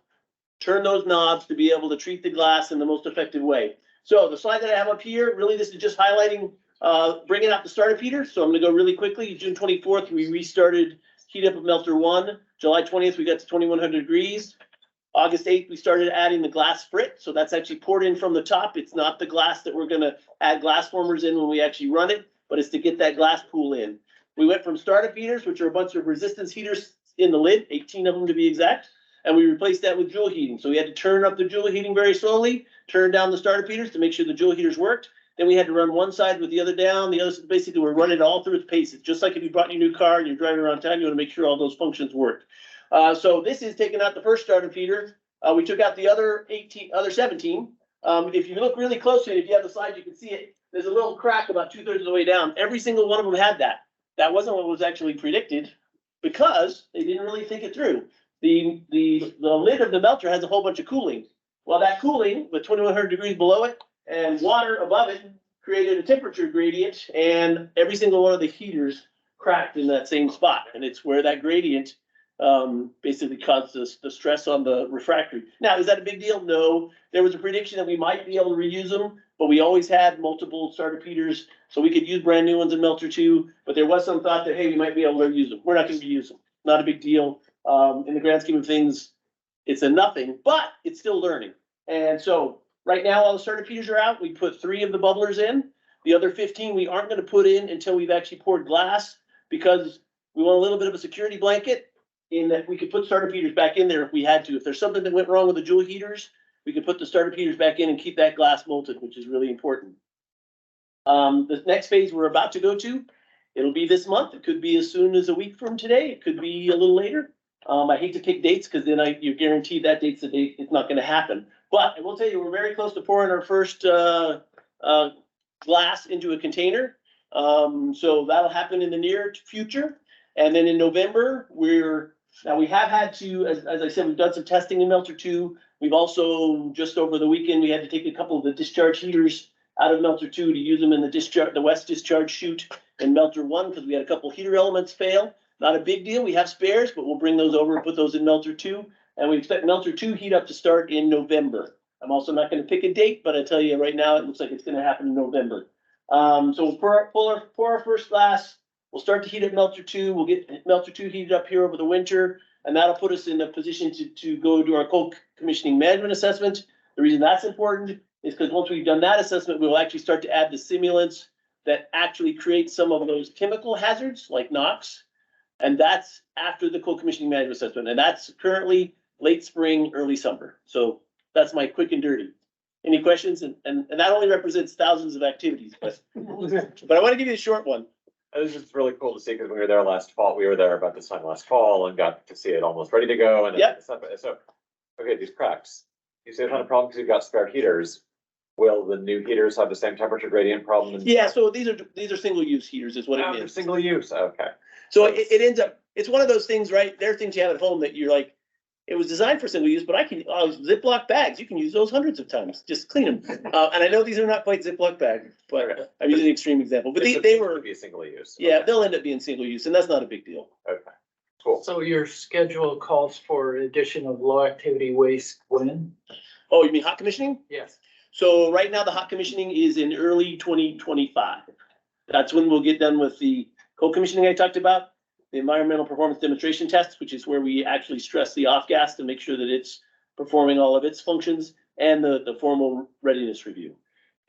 turn those knobs to be able to treat the glass in the most effective way. So the slide that I have up here, really this is just highlighting bringing out the startup heater. So I'm going to go really quickly. June 24th, we restarted heat up of Melter 1. July 20th, we got to 2100 degrees. August 8th, we started adding the glass frit. So that's actually poured in from the top. It's not the glass that we're going to add glass formers in when we actually run it, but it's to get that glass pool in. We went from startup heaters, which are a bunch of resistance heaters in the lid, 18 of them to be exact, and we replaced that with joule heating. So we had to turn up the joule heating very slowly, turn down the startup heaters to make sure the joule heaters worked. Then we had to run one side with the other down. The other, basically, we're running it all through its paces. Just like if you bought your new car and you're driving around town, you want to make sure all those functions work. So this is taking out the first startup heater. We took out the other 17. If you look really closely, if you have the slide, you can see it. There's a little crack about 2/3 of the way down. Every single one of them had that. That wasn't what was actually predicted because they didn't really think it through. The lid of the melter has a whole bunch of cooling. Well, that cooling with 2100 degrees below it and water above it created a temperature gradient, and every single one of the heaters cracked in that same spot. And it's where that gradient basically caused the stress on the refractory. Now, is that a big deal? No. There was a prediction that we might be able to reuse them, but we always had multiple startup heaters, so we could use brand new ones in Melter 2. But there was some thought that, hey, we might be able to reuse them. We're not going to reuse them. Not a big deal. In the grand scheme of things, it's a nothing, but it's still learning. And so right now, all the startup heaters are out. We put 3 of the bubblers in. The other 15 we aren't going to put in until we've actually poured glass, because we want a little bit of a security blanket in that we could put startup heaters back in there if we had to. If there's something that went wrong with the joule heaters, we could put the startup heaters back in and keep that glass molten, which is really important. The next phase we're about to go to, it'll be this month. It could be as soon as a week from today. It could be a little later. I hate to pick dates because then you're guaranteed that date's the date. It's not going to happen. But I will tell you, we're very close to pouring our first glass into a container. So that'll happen in the near future. And then in November, we have had to, as I said, we've done some testing in Melter 2. We've also, just over the weekend, we had to take a couple of the discharge heaters out of Melter 2 to use them in the west discharge chute in Melter 1, because we had a couple heater elements fail. Not a big deal. We have spares, but we'll bring those over and put those in Melter 2. And we expect Melter 2 heat up to start in November. I'm also not going to pick a date, but I tell you right now, it looks like it's going to happen in November. So we'll pour our first glass. We'll start to heat up Melter 2. We'll get Melter 2 heated up here over the winter, and that'll put us in a position to go do our cold commissioning management assessment. The reason that's important is because once we've done that assessment, we'll actually start to add the simulants that actually create some of those chemical hazards like NOx. And that's after the cold commissioning management assessment. And that's currently late spring, early summer. So that's my quick and dirty. Any questions? And that only represents thousands of activities, but I want to give you a short one. This is really cool to see, because when we were there last fall, we were there about this time last fall and got to see it almost ready to go. And yep. So, okay, these cracks, you say it's not a problem because you've got spare heaters. Will the new heaters have the same temperature gradient problem? Yeah, so these are single use heaters is what it is. Single use, okay. So it ends up, it's one of those things, right? There are things you have at home that you're like, it was designed for single use, but I can, Ziploc bags, you can use those hundreds of times, just clean them. And I know these are not quite Ziploc bags, but I'm using an extreme example, but they were. Be a single use. Yeah, they'll end up being single use, and that's not a big deal. Okay, cool. So your schedule calls for addition of low activity waste when? Oh, you mean hot commissioning? Yes. So right now the hot commissioning is in early 2025. That's when we'll get done with the cold commissioning I talked about, the environmental performance demonstration tests, which is where we actually stress the off gas to make sure that it's performing all of its functions, and the formal readiness review.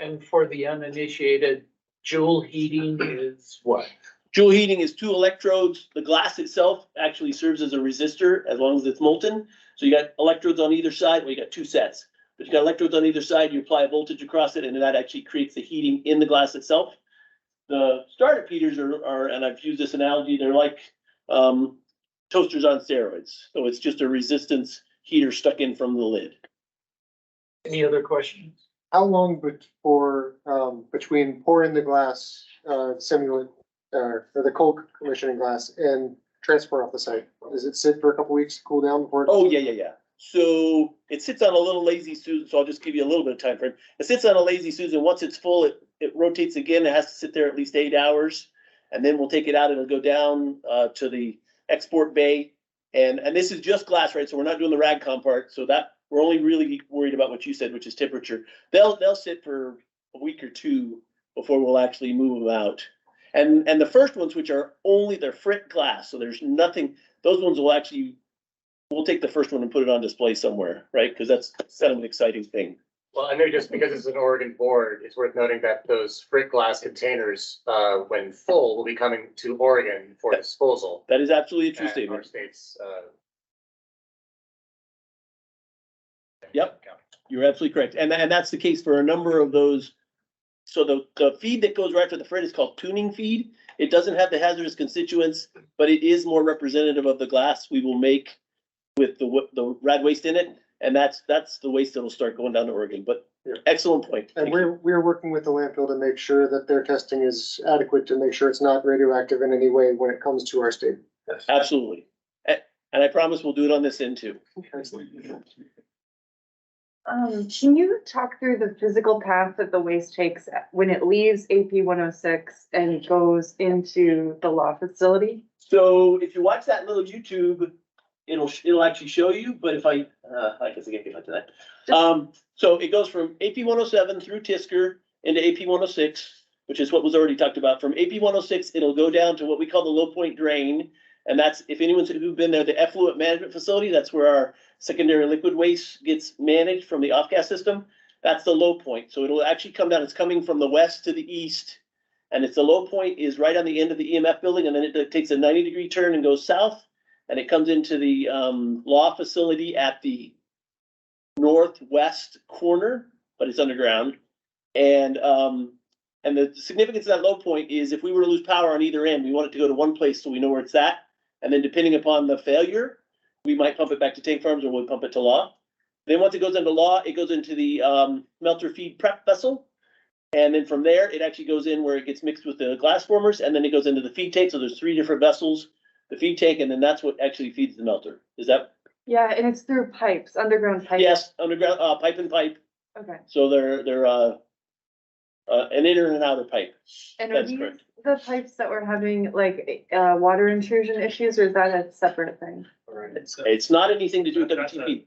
And for the uninitiated, joule heating is what? Joule heating is 2 electrodes. The glass itself actually serves as a resistor as long as it's molten. So you got electrodes on either side. Well, you got 2 sets, but you got electrodes on either side. You apply a voltage across it, and that actually creates the heating in the glass itself. The startup heaters are, and I've used this analogy, they're like toasters on steroids. So it's just a resistance heater stuck in from the lid. Any other questions? How long between pouring the glass, simulant, or the cold commissioning glass and transfer off the site? Does it sit for a couple weeks to cool down before? Oh, yeah. So it sits on a little lazy Susan, so I'll just give you a little bit of time frame. It sits on a lazy Susan. Once it's full, it rotates again. It has to sit there at least 8 hours. And then we'll take it out and it'll go down to the export bay. And this is just glass, right? So we're not doing the RAGCOM part. So that we're only really worried about what you said, which is temperature. They'll sit for a week or 2 before we'll actually move them out. And the first ones, which are only they're frit glass, so there's nothing. Those ones will actually, we'll take the first one and put it on display somewhere, right? Because that's kind of an exciting thing. Well, I know just because it's an Oregon board, it's worth noting that those frit glass containers, when full, will be coming to Oregon for disposal. That is absolutely a true And statement. our state's, Yep, you're absolutely correct. And that's the case for a number of those. So the feed that goes right after the frit is called tuning feed. It doesn't have the hazardous constituents, but it is more representative of the glass we will make with the rad waste in it. And that's the waste that will start going down to Oregon. But excellent point. And we're working with the landfill to make sure that their testing is adequate, to make sure it's not radioactive in any way when it comes to our state. Absolutely. And I promise we'll do it on this end too. Can you talk through the physical path that the waste takes when it leaves AP 106 and goes into the law facility? So if you watch that little YouTube, it'll actually show you, but if I guess I can't get into that. So it goes from AP 107 through Tisker into AP 106, which is what was already talked about. From AP 106, it'll go down to what we call the low point drain. And that's, if anyone's who's been there, the effluent management facility, that's where our secondary liquid waste gets managed from the off-gas system. That's the low point. So it'll actually come down, it's coming from the west to the east. And it's the low point is right on the end of the EMF building, and then it takes a 90-degree turn and goes south. And it comes into the law facility at the northwest corner, but it's underground. And the significance of that low point is if we were to lose power on either end, we want it to go to one place so we know where it's at. And then depending upon the failure, we might pump it back to tank farms or we'll pump it to law. Then once it goes into law, it goes into the melter feed prep vessel. And then from there, it actually goes in where it gets mixed with the glass formers, and then it goes into the feed tank. So there's 3 different vessels, the feed tank, and then that's what actually feeds the melter. Is that? Yeah, and it's through pipes, underground pipes. Yes, underground, pipe and pipe. Okay. So they're an inner and outer pipe. And are That's these correct. the pipes that we're having like water intrusion issues, or is that a separate thing? It's not anything to do with WTP.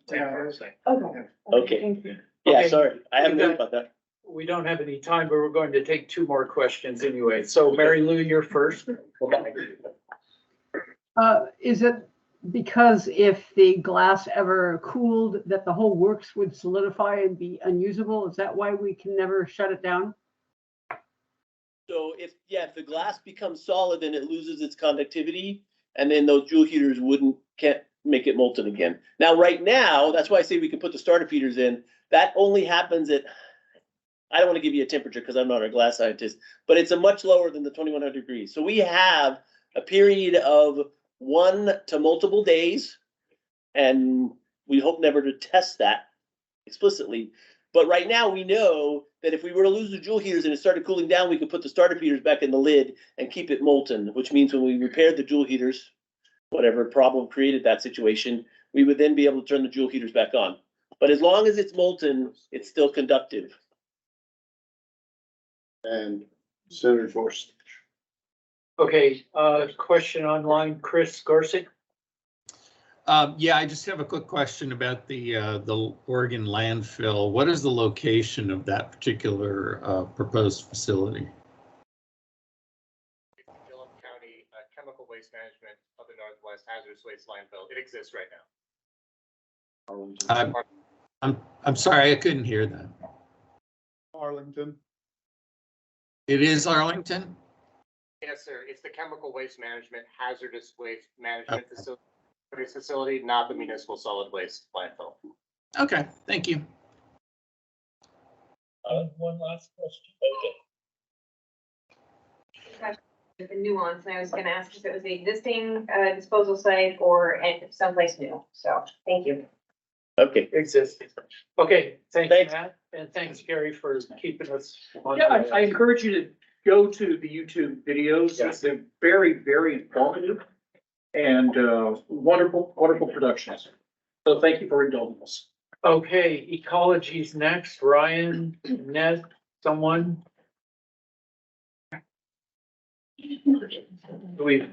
Okay. Okay. Thank you. Yeah, Okay. sorry, I haven't heard about that. We don't have any time, but we're going to take 2 more questions anyway. So Mary Lou, you're first. Is it because if the glass ever cooled, that the whole works would solidify and be unusable? Is that why we can never shut it down? So if the glass becomes solid, then it loses its conductivity, and then those Joule heaters can't make it molten again. Now, right now, that's why I say we can put the starter heaters in. That only happens at, I don't want to give you a temperature because I'm not a glass scientist, but it's a much lower than the 2100 degrees. So we have a period of 1 to multiple days, and we hope never to test that explicitly. But right now we know that if we were to lose the Joule heaters and it started cooling down, we could put the starter heaters back in the lid and keep it molten, which means when we repaired the Joule heaters, whatever problem created that situation, we would then be able to turn the Joule heaters back on. But as long as it's molten, it's still conductive. And Senator Forst. Okay, question online, Chris Gorsick. Yeah, I just have a quick question about the Oregon landfill. What is the location of that particular proposed facility? Gillum County Chemical Waste Management of the Northwest Hazardous Waste Landfill. It exists right now. I'm sorry, I couldn't hear that. Arlington. It is Arlington? Yes, sir. It's the chemical waste management, hazardous waste management facility, not the municipal solid waste landfill. Okay, thank you. One last question. Okay. The nuance, and I was gonna ask if it was the existing disposal site or someplace new, so, thank you. Okay. Existing. Okay, thanks, Matt, and thanks, Gary, for keeping us. on Yeah, the- I encourage you to go to the YouTube videos. Yes. They're very, very informative and wonderful, wonderful productions. So thank you for indulging us. Okay, ecology's next. Ryan, Ned, someone? We.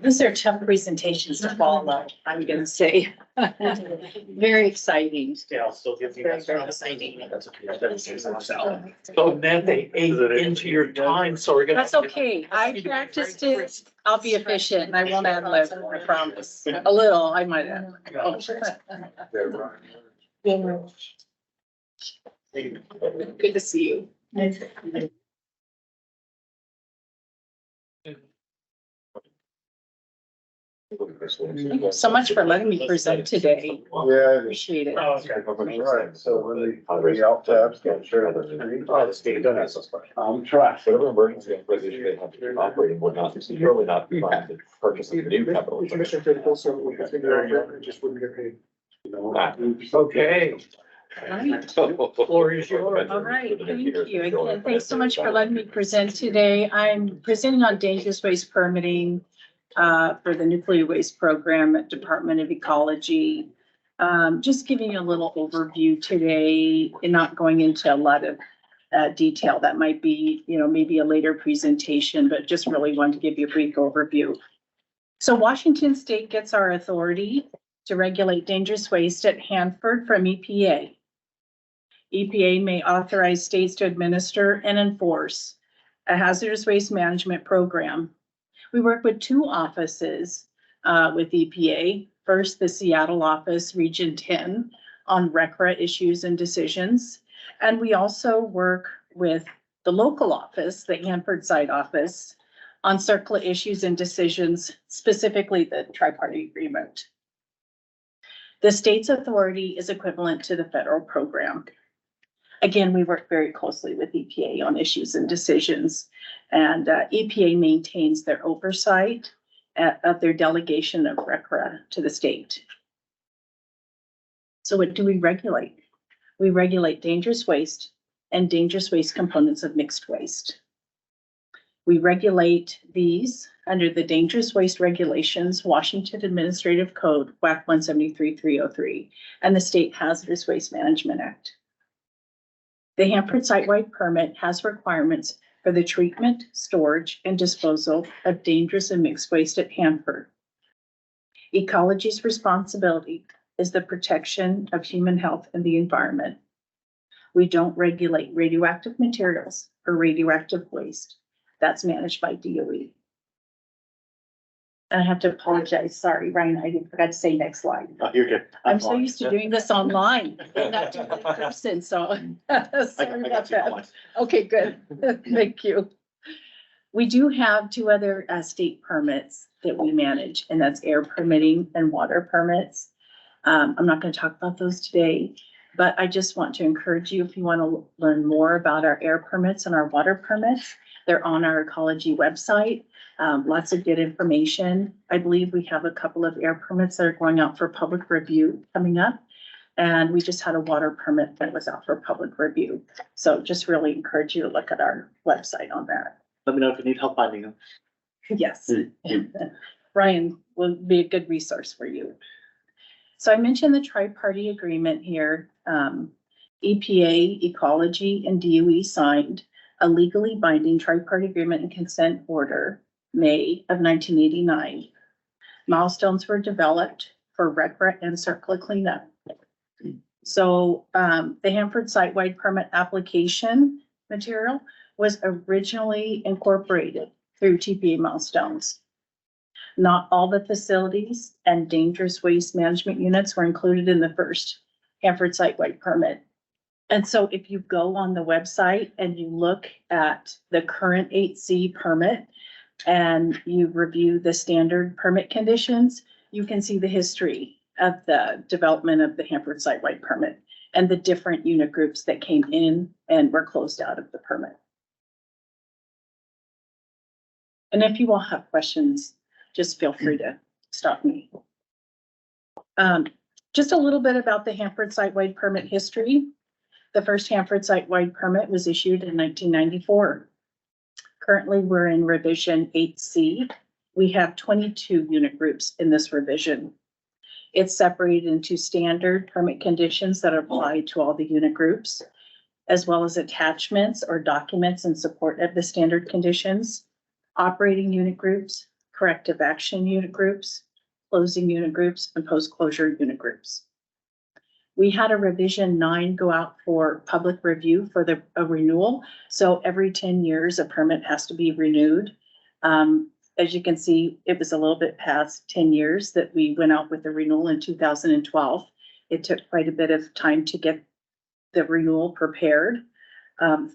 Those are tough presentations to follow, I'm gonna say. Very exciting. Yeah, still gives you. Very, very exciting. So Ned, they ate into your time, so we're gonna. That's okay. I practiced it. I'll be efficient and I won't ad lib, I promise. A little, I might add. Good to see you. Thank you so much for letting me present today. Yeah. Appreciate it. Right, so when the alt tabs get sure. Oh, the state does. I'm trying. Whatever emergency resolution they have to keep operating would not, surely not be fine to purchase a new capital. It's mission critical, so we can figure out, it just wouldn't get paid. Okay. Right. Floor is yours. All right, thank you. Again, thanks so much for letting me present today. I'm presenting on dangerous waste permitting for the nuclear waste program at Department of Ecology. Just giving you a little overview today and not going into a lot of detail. That might be, maybe a later presentation, but just really wanted to give you a brief overview. So Washington State gets our authority to regulate dangerous waste at Hanford from EPA. EPA may authorize states to administer and enforce a hazardous waste management program. We work with two offices with EPA. First, the Seattle office, Region 10, on RCRA issues and decisions. And we also work with the local office, the Hanford site office, on CERCLA issues and decisions, specifically the tri-party agreement. The state's authority is equivalent to the federal program. Again, we work very closely with EPA on issues and decisions, and EPA maintains their oversight of their delegation of RCRA to the state. So what do we regulate? We regulate dangerous waste and dangerous waste components of mixed waste. We regulate these under the Dangerous Waste Regulations, Washington Administrative Code, WAC 173-303, and the State Hazardous Waste Management Act. The Hanford site-wide permit has requirements for the treatment, storage, and disposal of dangerous and mixed waste at Hanford. Ecology's responsibility is the protection of human health and the environment. We don't regulate radioactive materials or radioactive waste. That's managed by DOE. I have to apologize. Sorry, Ryan, I forgot to say next slide. Oh, you're good. I'm so used to doing this online and not doing it in person, so sorry about that. Okay, good. Thank you. We do have two other state permits that we manage, and that's air permitting and water permits. I'm not going to talk about those today, but I just want to encourage you, if you want to learn more about our air permits and our water permits, they're on our ecology website. Lots of good information. I believe we have a couple of air permits that are going out for public review coming up. And we just had a water permit that was out for public review. So just really encourage you to look at our website on that. Let me know if you need help finding them. Yes. Ryan will be a good resource for you. So I mentioned the tri-party agreement here. EPA, Ecology, and DOE signed a legally binding tri-party agreement and consent order, May of 1989. Milestones were developed for RCRA and CERCLA cleanup. So the Hanford site-wide permit application material was originally incorporated through TPA milestones. Not all the facilities and dangerous waste management units were included in the first Hanford site-wide permit. And so if you go on the website and you look at the current 8C permit and you review the standard permit conditions, you can see the history of the development of the Hanford site-wide permit and the different unit groups that came in and were closed out of the permit. And if you all have questions, just feel free to stop me. Just a little bit about the Hanford site-wide permit history. The first Hanford site-wide permit was issued in 1994. Currently, we're in revision 8C. We have 22 unit groups in this revision. It's separated into standard permit conditions that apply to all the unit groups, as well as attachments or documents in support of the standard conditions, operating unit groups, corrective action unit groups, closing unit groups, and post-closure unit groups. We had a revision 9 go out for public review for a renewal. So every 10 years, a permit has to be renewed. As you can see, it was a little bit past 10 years that we went out with the renewal in 2012. It took quite a bit of time to get the renewal prepared.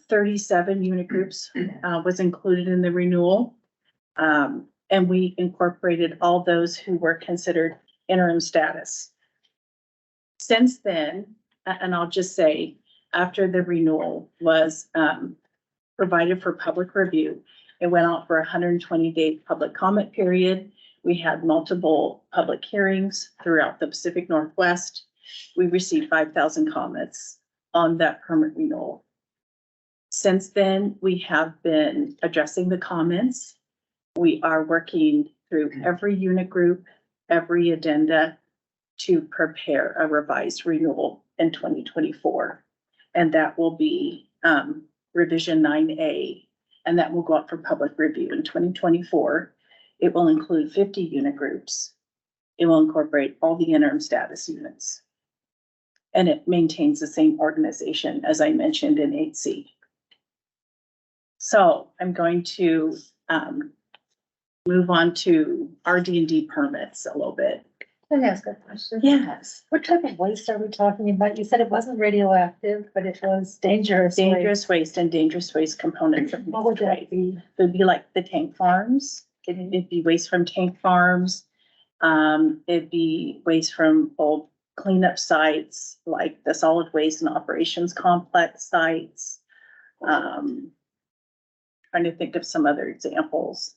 37 unit groups was included in the renewal. And we incorporated all those who were considered interim status. Since then, and I'll just say, after the renewal was provided for public review, it went out for a 120-day public comment period. We had multiple public hearings throughout the Pacific Northwest. We received 5,000 comments on that permit renewal. Since then, we have been addressing the comments. We are working through every unit group, every addenda to prepare a revised renewal in 2024. And that will be revision 9A, and that will go up for public review in 2024. It will include 50 unit groups. It will incorporate all the interim status units. And it maintains the same organization as I mentioned in 8C. So I'm going to move on to RD&D permits a little bit. Can I ask a question? Yes. What type of waste are we talking about? You said it wasn't radioactive, but it was dangerous. Dangerous waste and dangerous waste components. What would that be? It would be like the tank farms. It'd be waste from tank farms. It'd be waste from old cleanup sites, like the solid waste and operations complex sites. Trying to think of some other examples.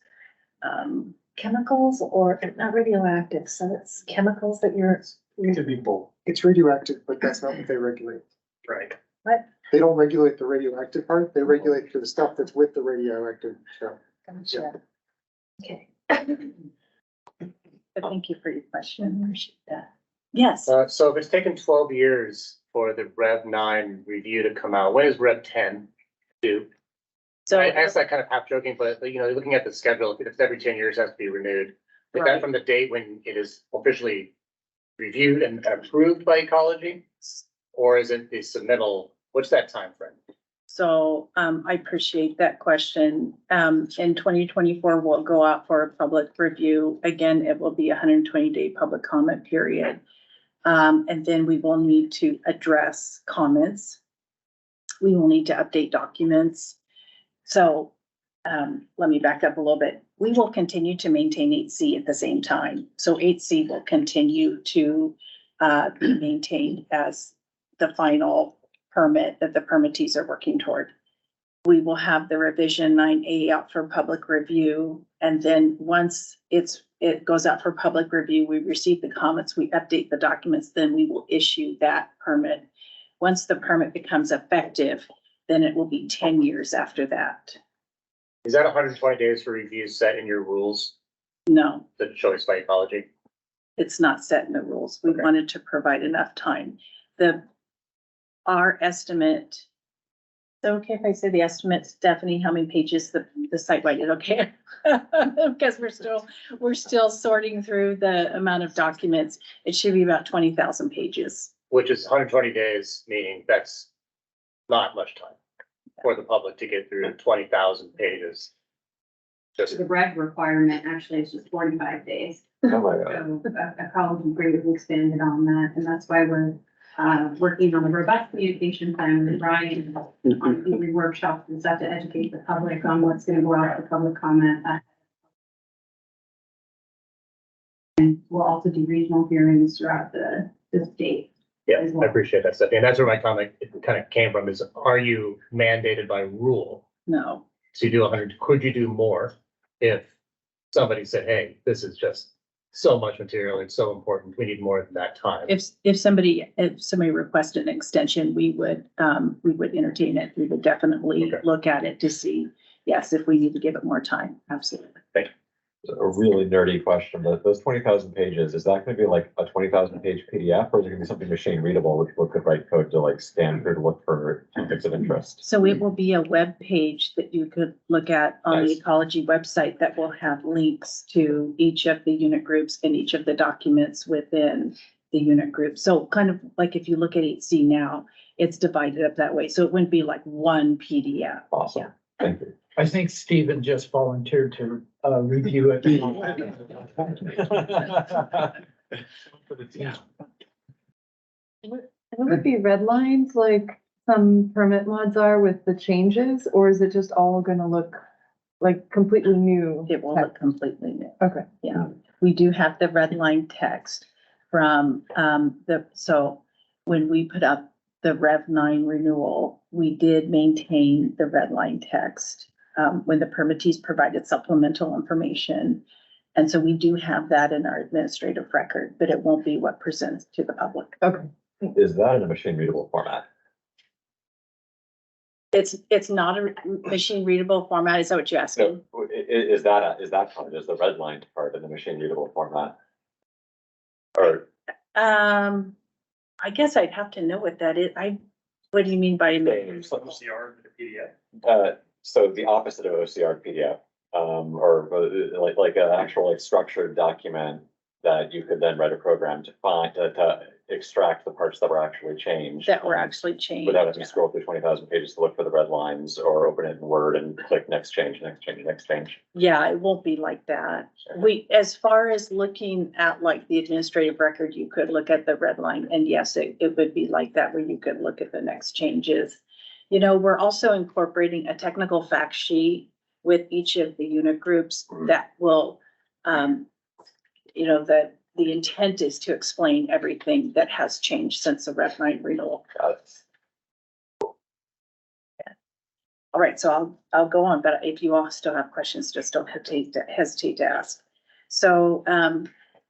Chemicals or not radioactive, so it's chemicals that you're. It could be both. It's radioactive, but that's not what they regulate. Right. What? They don't regulate the radioactive part, they regulate for the stuff that's with the radioactive stuff. Gotcha. Okay. But thank you for your question. I appreciate that. Yes. So if it's taken 12 years for the Rev 9 review to come out, when is Rev 10 due? So I asked that kind of half joking, but you know, looking at the schedule, if it's every 10 years, it has to be renewed. Is Right. that from the date when it is officially reviewed and approved by ecology? Or is it the submittal? What's that time frame? So I appreciate that question. In 2024, we'll go out for a public review. Again, it will be a 120-day public comment period. And then we will need to address comments. We will need to update documents. So let me back up a little bit. We will continue to maintain 8C at the same time. So 8C will continue to be maintained as the final permit that the permittees are working toward. We will have the revision 9A out for public review. And then once it goes out for public review, we receive the comments, we update the documents, then we will issue that permit. Once the permit becomes effective, then it will be 10 years after that. Is that 120 days for review set in your rules? No, The choice by ecology? it's not set in the rules. We wanted to provide enough time. Our estimate, is it okay if I say the estimate, Stephanie, how many pages the site wide is okay? Because we're still sorting through the amount of documents. It should be about 20,000 pages. Which is 120 days, meaning that's not much time for the public to get through 20,000 pages. The rec requirement actually is just 45 days. Oh my God. So a college would greatly expanded on that, and that's why we're working on a robust communication plan with Brian on weekly workshops and stuff to educate the public on what's gonna go out for public comment. And we'll also do regional hearings throughout the state. Yeah, as I well. appreciate that stuff. And that's where my comment kind of came from is, are you mandated by rule? No. So you do 100, could you do more if somebody said, hey, this is just so much material, it's so important, we need more than that time? If somebody requested an extension, we would entertain it. We would definitely look at it to see, yes, if we need to give it more time. Absolutely. Thank you. A really nerdy question, but those 20,000 pages, is that gonna be like a 20,000 page PDF, or is it gonna be something machine readable, which people could write code to like scan through to look for topics of interest? So it will be a web page that you could look at on the ecology website that will have links to each of the unit groups and each of the documents within the unit group. So kind of like if you look at 8C now, it's divided up that way. So it wouldn't be like one PDF. Awesome. Yeah. Thank you. I think Stephen just volunteered to review it. And will it be red lines like some permit mods are with the changes, or is it just all gonna look like completely new? It will look completely new. Okay. Yeah, we do have the red line text from so when we put up the Rev 9 renewal, we did maintain the red line text when the permittees provided supplemental information. And so we do have that in our administrative record, but it won't be what presents to the public. Okay. Is that in a machine readable format? It's not a machine readable format. Is that what you're asking? No, is that part, is the red line part in the machine readable format? Or, I guess I'd have to know what that is. What do you mean by? OCR, the PDF? So the opposite of OCR PDF, or like an actual like structured document that you could then write a program to find, to extract the parts that were actually changed. That were actually changed. Without having to scroll through 20,000 pages to look for the red lines, or open it in Word and click next change, next change, next change. Yeah, it won't be like that. As far as looking at like the administrative record, you could look at the red line, and yes, it would be like that where you could look at the next changes. You know, we're also incorporating a technical fact sheet with each of the unit groups that will, you know, that the intent is to explain everything that has changed since the Rev 9 renewal. All right, so I'll go on, but if you all still have questions, just don't hesitate to ask. So,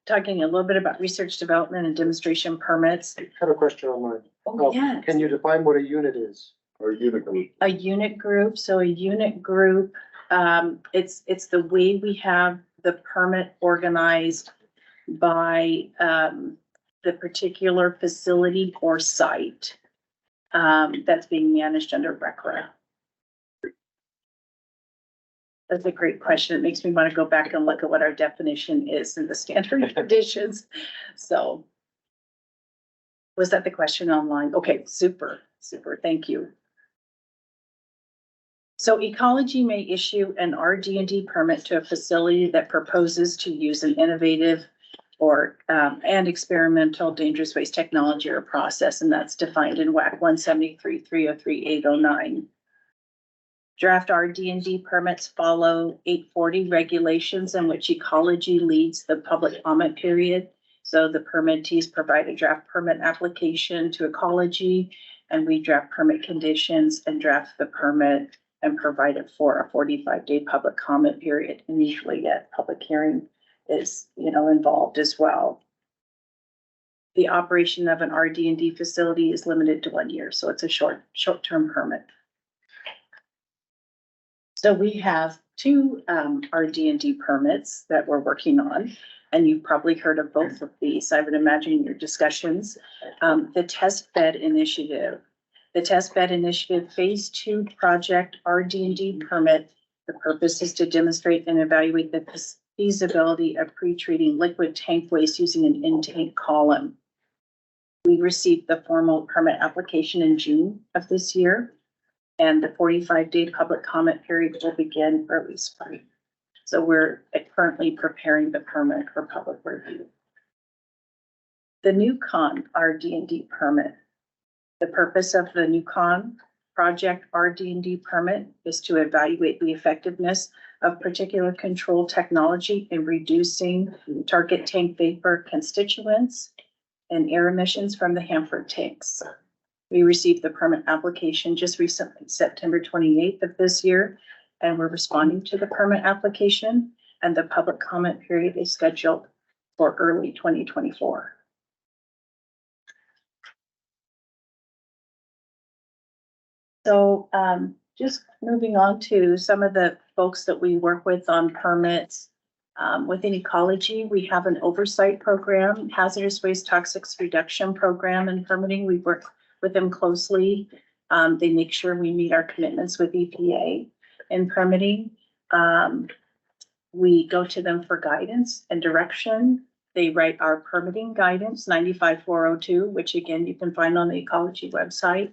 talking a little bit about research development and demonstration permits. I have a question on mine. Oh, yes. Can you define what a unit is? Or a unit group? A unit group, so a unit group, it's the way we have the permit organized by the particular facility or site that's being managed under RCRA. That's a great question. It makes me want to go back and look at what our definition is in the standard conditions. So was that the question online? Okay, super, thank you. So Ecology may issue an RD&D permit to a facility that proposes to use an innovative or and experimental dangerous waste technology or process, and that's defined in WAC 173.303.809. Draft RD&D permits follow 840 regulations in which Ecology leads the public comment period. So the permittees provide a draft permit application to Ecology, and we draft permit conditions and draft the permit and provide it for a 45-day public comment period. And usually a public hearing is, you know, involved as well. The operation of an RD&D facility is limited to 1 year, so it's a short-term permit. So we have two RD&D permits that we're working on, and you've probably heard of both of these, I would imagine, in your discussions. The Test Bed Initiative. The Test Bed Initiative Phase 2 Project RD&D permit. The purpose is to demonstrate and evaluate the feasibility of pre-treating liquid tank waste using an intake column. We received the formal permit application in June of this year, and the 45-day public comment period will begin early spring. So we're currently preparing the permit for public review. The NewCon RD&D permit. The purpose of the NewCon project RD&D permit is to evaluate the effectiveness of particular control technology in reducing target tank vapor constituents and air emissions from the Hanford tanks. We received the permit application just recently, September 28th of this year, and we're responding to the permit application, and the public comment period is scheduled for early 2024. So just moving on to some of the folks that we work with on permits. Within ecology, we have an oversight program, hazardous waste toxics reduction program and permitting. We work with them closely. They make sure we meet our commitments with EPA in permitting. We go to them for guidance and direction. They write our permitting guidance, 95402, which again, you can find on the ecology website.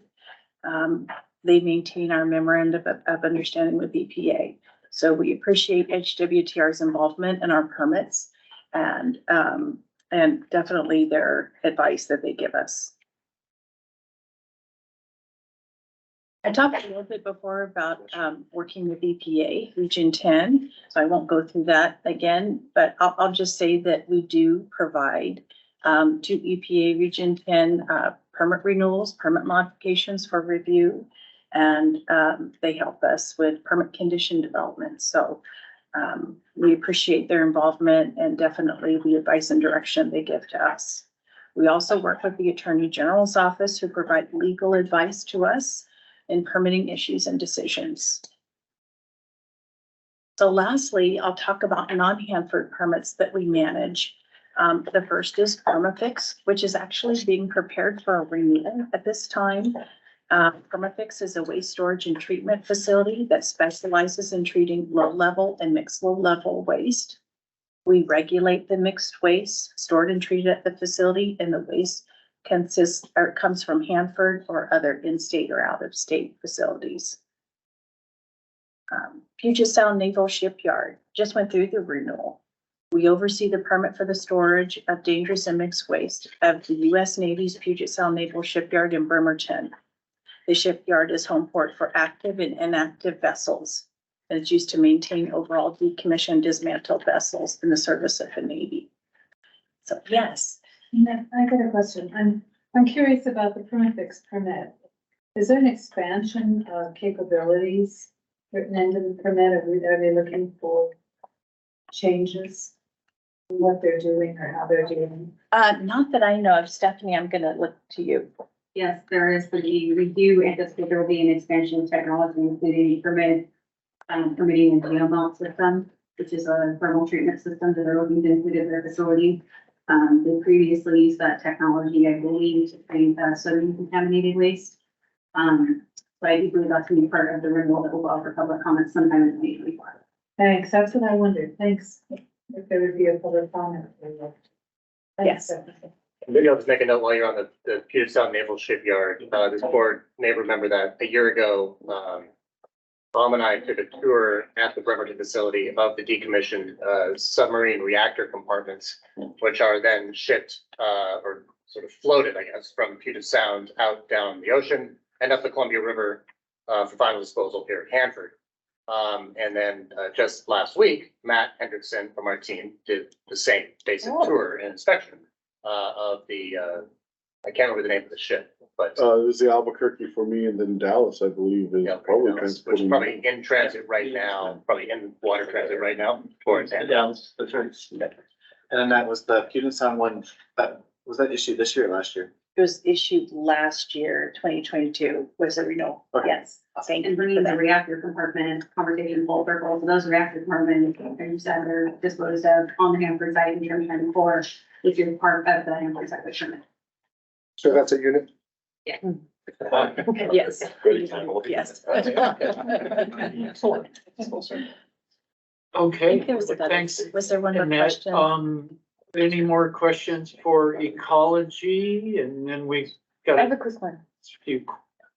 They maintain our memorandum of understanding with EPA. So we appreciate HWTR's involvement in our permits and definitely their advice that they give us. I talked a little bit before about working with EPA, Region 10, so I won't go through that again, but I'll just say that we do provide to EPA Region 10 permit renewals, permit modifications for review, and they help us with permit condition development. So we appreciate their involvement and definitely the advice and direction they give to us. We also work with the Attorney General's office, who provide legal advice to us in permitting issues and decisions. So lastly, I'll talk about non-Hanford permits that we manage. The first is Permafix, which is actually being prepared for a renewal at this time. Permafix is a waste storage and treatment facility that specializes in treating low-level and mixed low-level waste. We regulate the mixed waste stored and treated at the facility, and the waste comes from Hanford or other in-state or out-of-state facilities. Puget Sound Naval Shipyard just went through the renewal. We oversee the permit for the storage of dangerous and mixed waste of the U.S. Navy's Puget Sound Naval Shipyard in Bremerton. The shipyard is home port for active and inactive vessels, and it's used to maintain overall decommissioned, dismantled vessels in the service of the Navy. So, yes. I got a question. I'm curious about the Permafix permit. Is there an expansion of capabilities written into the permit? Are they looking for changes in what they're doing or how they're doing? Not that I know of. Stephanie, I'm gonna look to you. Yes, there is. We do anticipate there will be an expansion of technology, including permitting a geomount system, which is a thermal treatment system that they're looking to include in their facility. They previously used that technology, I believe, to treat sodium contaminated waste. So I do believe that's going to be part of the renewal that will go for public comment sometime in 2024. Thanks. That's what I wondered. Thanks. If there would be a public comment. Yes. Maybe I'll just make a note while you're on the Puget Sound Naval Shipyard. This board may remember that a year ago, Tom and I took a tour at the Bremerton facility of the decommissioned submarine reactor compartments, which are then shipped or sort of floated, I guess, from Puget Sound out down the ocean and up the Columbia River for final disposal here at Hanford. And then just last week, Matt Hendrickson from our team did the same basic tour and inspection of the, I can't remember the name of the ship, but. It was the Albuquerque for me, and then Dallas, I believe, is probably Which is transporting. probably in transit right now, probably in water transit right now towards Hanford. Dallas, that's right. And then that was the Puget Sound one, was that issued this year or last year? It was issued last year, 2022, was a renewal. Okay. Yes. Thank you And for bringing the that. reactor compartment conversation full circle. So those reactor compartments, as you said, they're disposed of on the Hanford site in terms of core, which is part of the Hanford site of permit. So that's a unit? Yeah. Yes. Good example. Yes. Okay, There was another- thanks. Was there one more Annette. question? Any more questions for ecology? And then we got I have a quick one. a few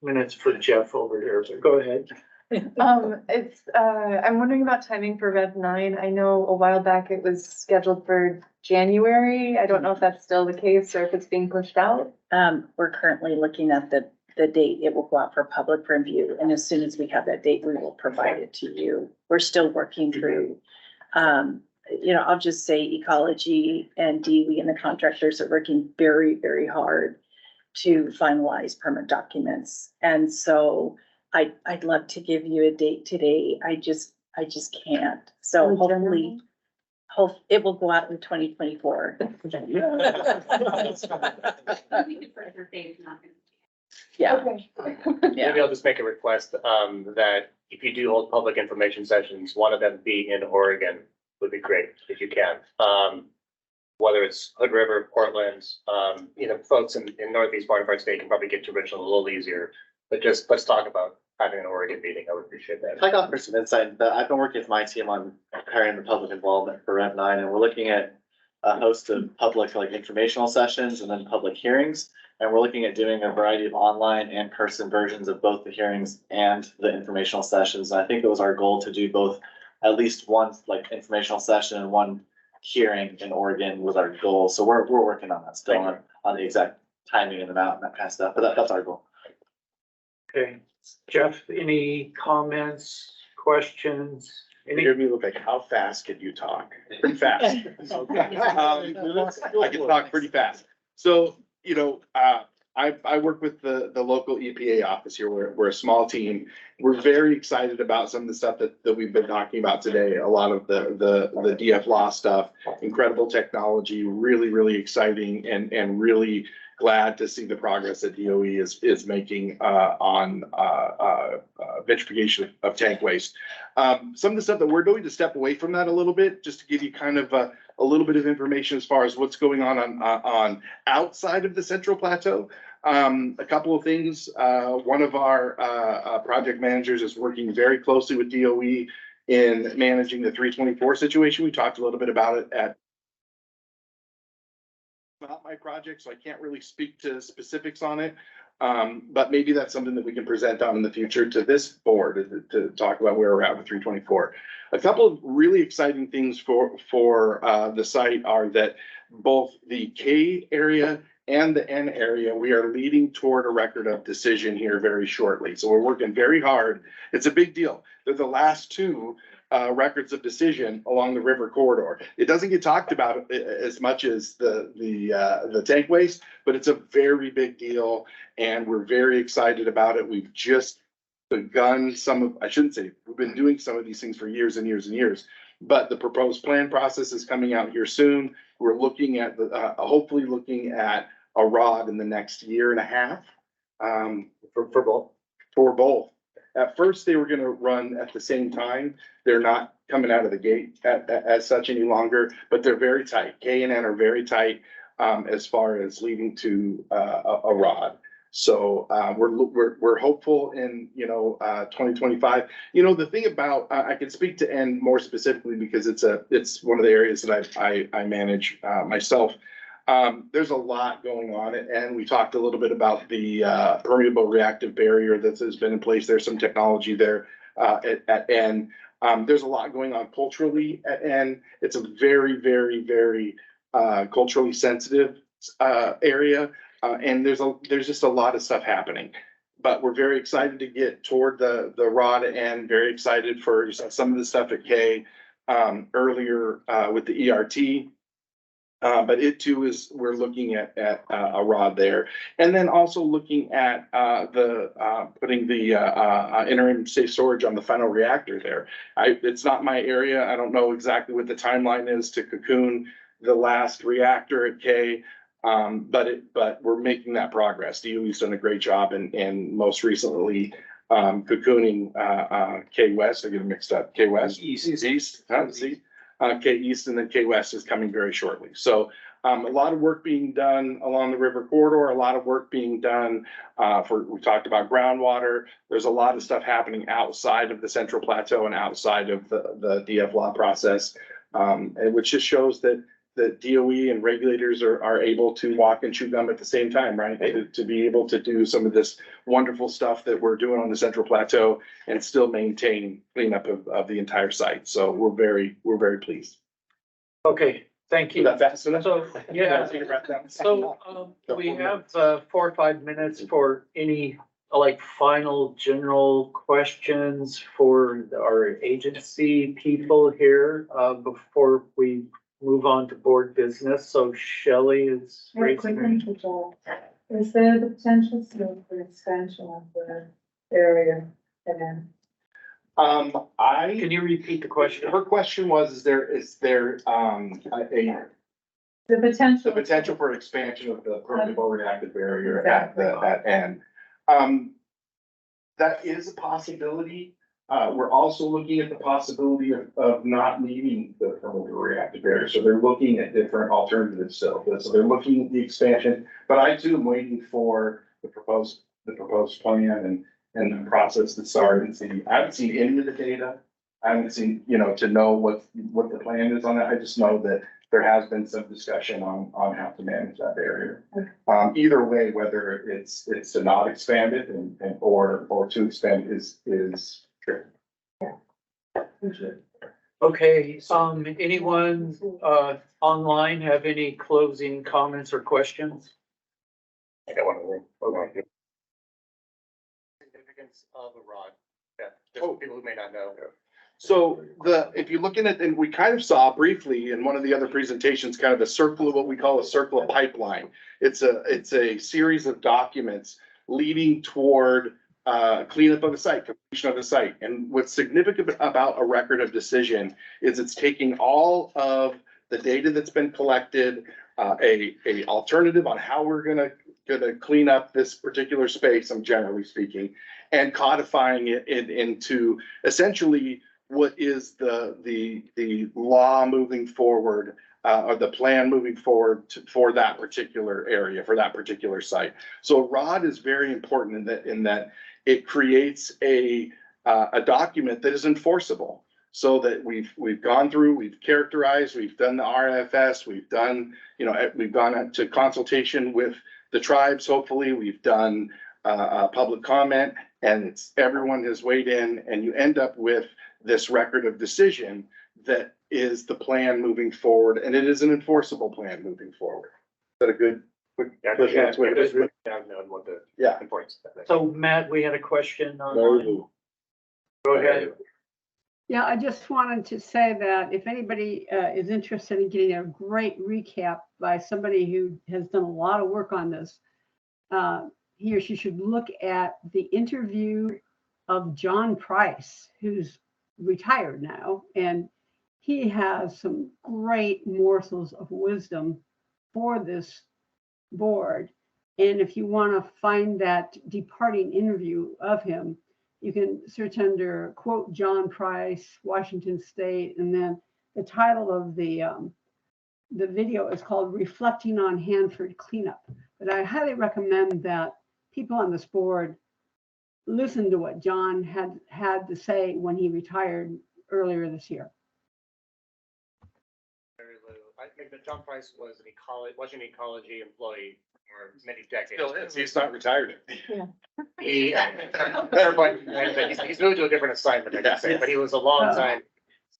minutes for Jeff over here, so go ahead. I'm wondering about timing for Rev 9. I know a while back it was scheduled for January. I don't know if that's still the case or if it's being pushed out. We're currently looking at the date it will go out for public review, and as soon as we have that date, we will provide it to you. We're still working through, I'll just say ecology and DWE and the contractors are working very, very hard to finalize permit documents. And so I'd love to give you a date today. I just can't. So hopefully, it will go out in 2024. Yeah. Okay. Maybe I'll just make a request, that if you do hold public information sessions, one of them be in Oregon would be great, if you can. Whether it's Hood River, Portland, folks in northeast part of our state can probably get to Richland a little easier. But just, let's talk about having an Oregon meeting. I would appreciate that. I got for some insight, but I've been working with my team on preparing the public involvement for Rev 9, and we're looking at a host of public, like, informational sessions and then public hearings. And we're looking at doing a variety of online and person versions of both the hearings and the informational sessions. And I think it was our goal to do both, at least one, like, informational session and one hearing in Oregon was our goal. So we're working on that still, on the exact timing and amount and that kind of stuff, but that's our goal. Okay, Jeff, any comments, questions? You hear me look like, how fast can you talk? Pretty fast. I can talk pretty fast. So, I work with the local EPA office here. We're a small team. We're very excited about some of the stuff that we've been talking about today. A lot of the DF law stuff, incredible technology, really, really exciting, and really glad to see the progress that DOE is making on vitrification of tank waste. Some of the stuff that we're doing to step away from that a little bit, just to give you kind of a little bit of information as far as what's going on outside of the Central Plateau. A couple of things. One of our project managers is working very closely with DOE in managing the 324 situation. We talked a little bit about it about my project, so I can't really speak to specifics on it. But maybe that's something that we can present on in the future to this board to talk about where we're at with 324. A couple of really exciting things for the site are that both the K area and the N area, we are leading toward a record of decision here very shortly. So we're working very hard. It's a big deal. They're the last two records of decision along the river corridor. It doesn't get talked about as much as the tank waste, but it's a very big deal, and we're very excited about it. We've just begun we've been doing some of these things for years and years and years, but the proposed plan process is coming out here soon. We're looking at hopefully looking at a ROD in the next year and a half for both. At first, they were going to run at the same time. They're not coming out of the gate as such any longer, but they're very tight. K and N are very tight as far as leading to a ROD. So we're hopeful in 2025. The thing about I can speak to N more specifically because it's one of the areas that I manage myself. There's a lot going on, and we talked a little bit about the permeable reactive barrier that has been in place. There's some technology there at N. There's a lot going on culturally at N. It's a very, very, very culturally sensitive area, and there's just a lot of stuff happening. But we're very excited to get toward the ROD and very excited for some of the stuff at K earlier with the ERT. But it too we're looking at a ROD there, and then also looking at putting the interim safe storage on the final reactor there. It's not my area. I don't know exactly what the timeline is to cocoon the last reactor at K, but we're making that progress. DOE's done a great job, and most recently cocooning K West. I get it mixed up. K West East. K East, and then K West is coming very shortly. So a lot of work being done along the river corridor, a lot of work being done we talked about groundwater. There's a lot of stuff happening outside of the Central Plateau and outside of the DF law process, and which just shows that that DOE and regulators are able to walk and chew gum at the same time, right? To be able to do some of this wonderful stuff that we're doing on the Central Plateau and still maintain cleanup of the entire site. So we're very pleased. Okay, thank you. That fast enough? So, yeah, so, we have, 4 or 5 minutes for any, like, final general questions for our agency people here, before we move on to board business. So Shelley is Very quickly, is there the potential still for expansion of the area? And then Can you repeat the question? Her question was, is there the potential for expansion of the permanent overreactive barrier at N? That is a possibility. We're also looking at the possibility of not needing the permanent overreactive barrier. So they're looking at different alternatives. So they're looking at the expansion, but I too am waiting for the proposed plan and the process to start and see. I haven't seen any of the data. I haven't seen, to know what the plan is on it. I just know that there has been some discussion on how to manage that barrier. Either way, whether it's to not expand it or to expand is true. Okay, anyone, online have any closing comments or questions? I got one more. Significance of a rod. Yeah, just for people who may not know. So if you're looking at, and we kind of saw briefly in one of the other presentations, kind of a circle of what we call a circle of pipeline. It's a series of documents leading toward cleanup of the site, completion of the site. And what's significant about a record of decision is it's taking all of the data that's been collected, a alternative on how we're gonna clean up this particular space, I'm generally speaking, and codifying it into essentially what is the law moving forward, or the plan moving forward for that particular area, for that particular site. So ROD is very important in that it creates a document that is enforceable. So that we've gone through, we've characterized, we've done the RFS, we've done, we've gone into consultation with the tribes. Hopefully, we've done public comment, and everyone has weighed in, and you end up with this record of decision that is the plan moving forward, and it is an enforceable plan moving forward. Is that a good? Yeah. So Matt, we had a question on. Go ahead. Yeah, I just wanted to say that if anybody is interested in getting a great recap by somebody who has done a lot of work on this, he or she should look at the interview of John Price, who's retired now, and he has some great morsels of wisdom for this board. And if you want to find that departing interview of him, you can search under quote John Price, Washington State, and then the title of the video is called Reflecting on Hanford Cleanup. But I highly recommend that people on this board listen to what John had to say when he retired earlier this year. I think that John Price was an ecology employee for many decades. Still is. He's not retired. Yeah. He's moved to a different assignment, I can say, but he was a long time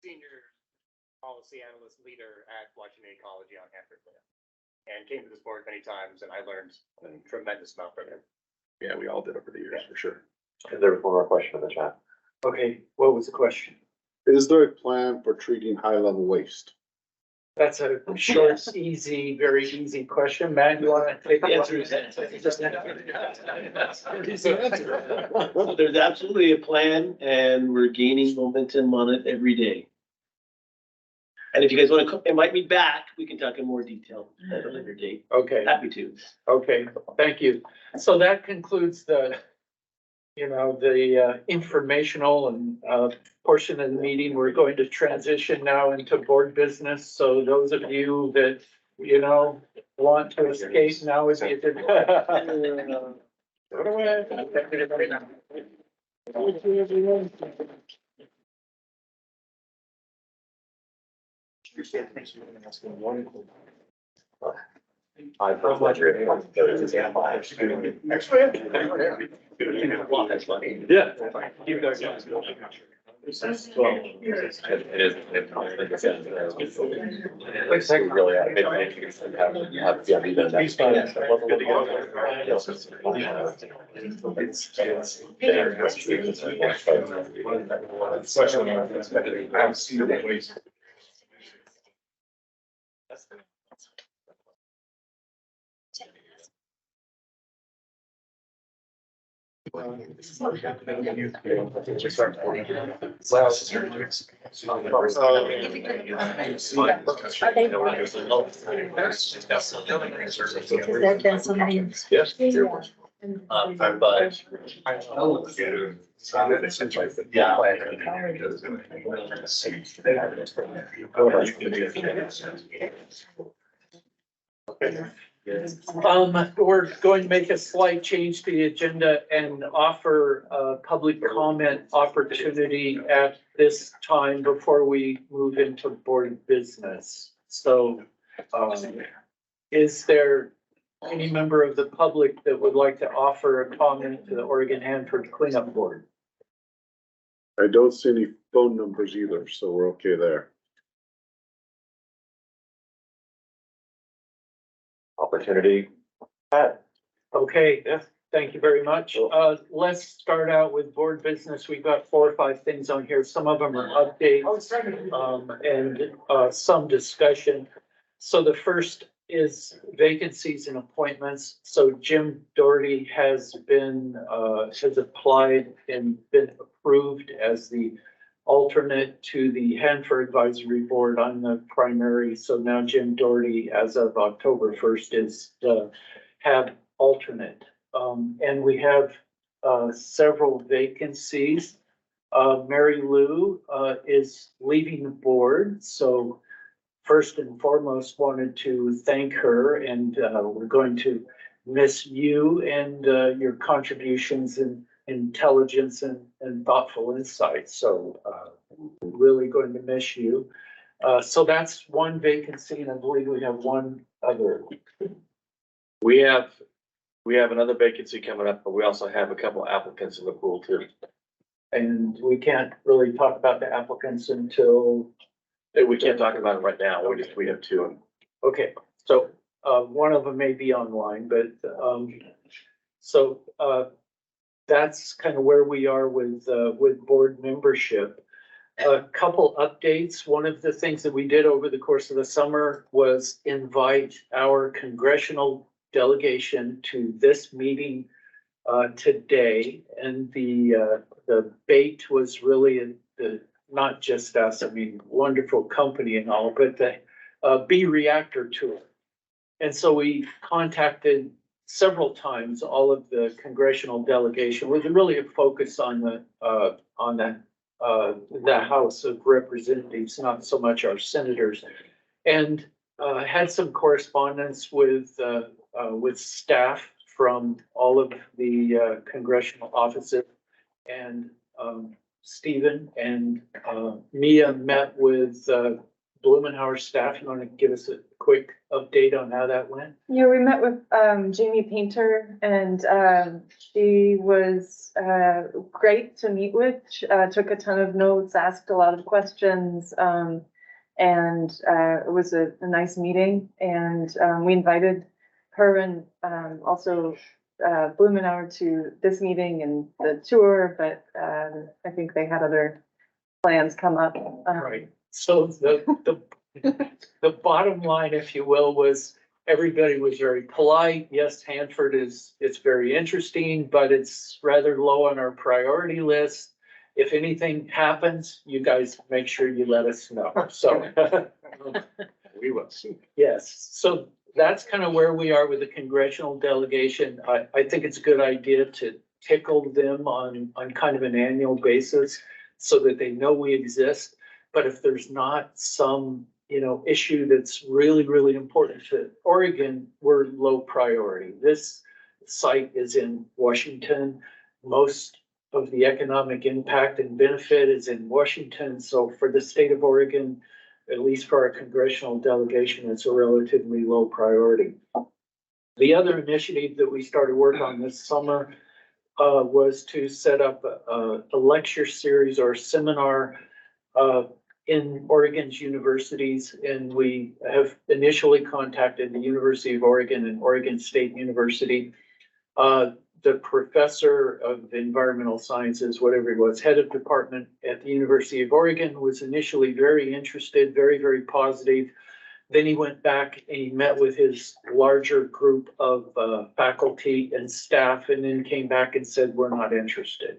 senior policy analyst leader at Washington Ecology on Hanford, and came to this board many times, and I learned a tremendous amount from him. Yeah, we all did over the years, for sure. There was one more question in the chat. Okay, what was the question? Is there a plan for treating high level waste? That's a short, easy, very easy question. Matt, you want to take the answer? There's absolutely a plan, and we're gaining momentum on it every day. And if you guys want to invite me back, we can talk in more detail at a later date. Okay. Happy to. Okay, thank you. So that concludes the informational and portion of the meeting. We're going to transition now into board business. So those of you that, want to escape, now is the I first ledger. Yeah. It is. It's really, We're going to make a slight change to the agenda and offer a public comment opportunity at this time before we move into board business. So, is there any member of the public that would like to offer a comment to the Oregon Hanford Cleanup Board? I don't see any phone numbers either, so we're okay there. Opportunity. Okay, thank you very much. Let's start out with board business. We've got 4 or 5 things on here. Some of them are updates, and some discussion. So the first is vacancies and appointments. So Jim Doherty has applied and been approved as the alternate to the Hanford Advisory Board. I'm the primary, so now Jim Doherty, as of October 1st, is the alternate. And we have several vacancies. Mary Lou is leaving the board, so first and foremost wanted to thank her, and we're going to miss you and your contributions and intelligence and thoughtful insight. So really going to miss you. So that's one vacancy, and I believe we have one other. We have another vacancy coming up, but we also have a couple applicants in the pool too. And we can't really talk about the applicants until. We can't talk about it right now. We have 2. Okay, so one of them may be online, but that's kind of where we are with board membership. A couple updates. One of the things that we did over the course of the summer was invite our congressional delegation to this meeting today, and the bait was really not just us, I mean, wonderful company and all, but the B reactor tour. And so we contacted several times all of the congressional delegation with really a focus on the House of Representatives, not so much our senators, and had some correspondence with staff from all of the congressional offices, and Stephen and Mia met with Blumenauer staff. You want to give us a quick update on how that went? Yeah, we met with Jamie Painter, and she was great to meet with. She, took a ton of notes, asked a lot of questions, and it was a nice meeting. And we invited her and also Blumenauer to this meeting and the tour, but I think they had other plans come up. Right. So the bottom line, if you will, was everybody was very polite. Yes, Hanford it's very interesting, but it's rather low on our priority list. If anything happens, you guys make sure you let us know. So We will. yes, so that's kind of where we are with the congressional delegation. I think it's a good idea to tickle them on kind of an annual basis so that they know we exist. But if there's not some, issue that's really, really important to Oregon, we're low priority. This site is in Washington. Most of the economic impact and benefit is in Washington. So for the state of Oregon, at least for our congressional delegation, it's a relatively low priority. The other initiative that we started work on this summer was to set up a lecture series or seminar in Oregon's universities. And we have initially contacted the University of Oregon and Oregon State University. The professor of environmental sciences, whatever he was, head of department at the University of Oregon, was initially very interested, very, very positive. Then he went back and he met with his larger group of faculty and staff, and then came back and said, we're not interested.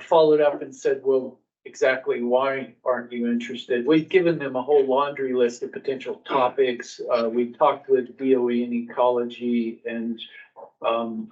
Followed up and said, well, exactly why aren't you interested? We've given them a whole laundry list of potential topics. We've talked with DOE and ecology and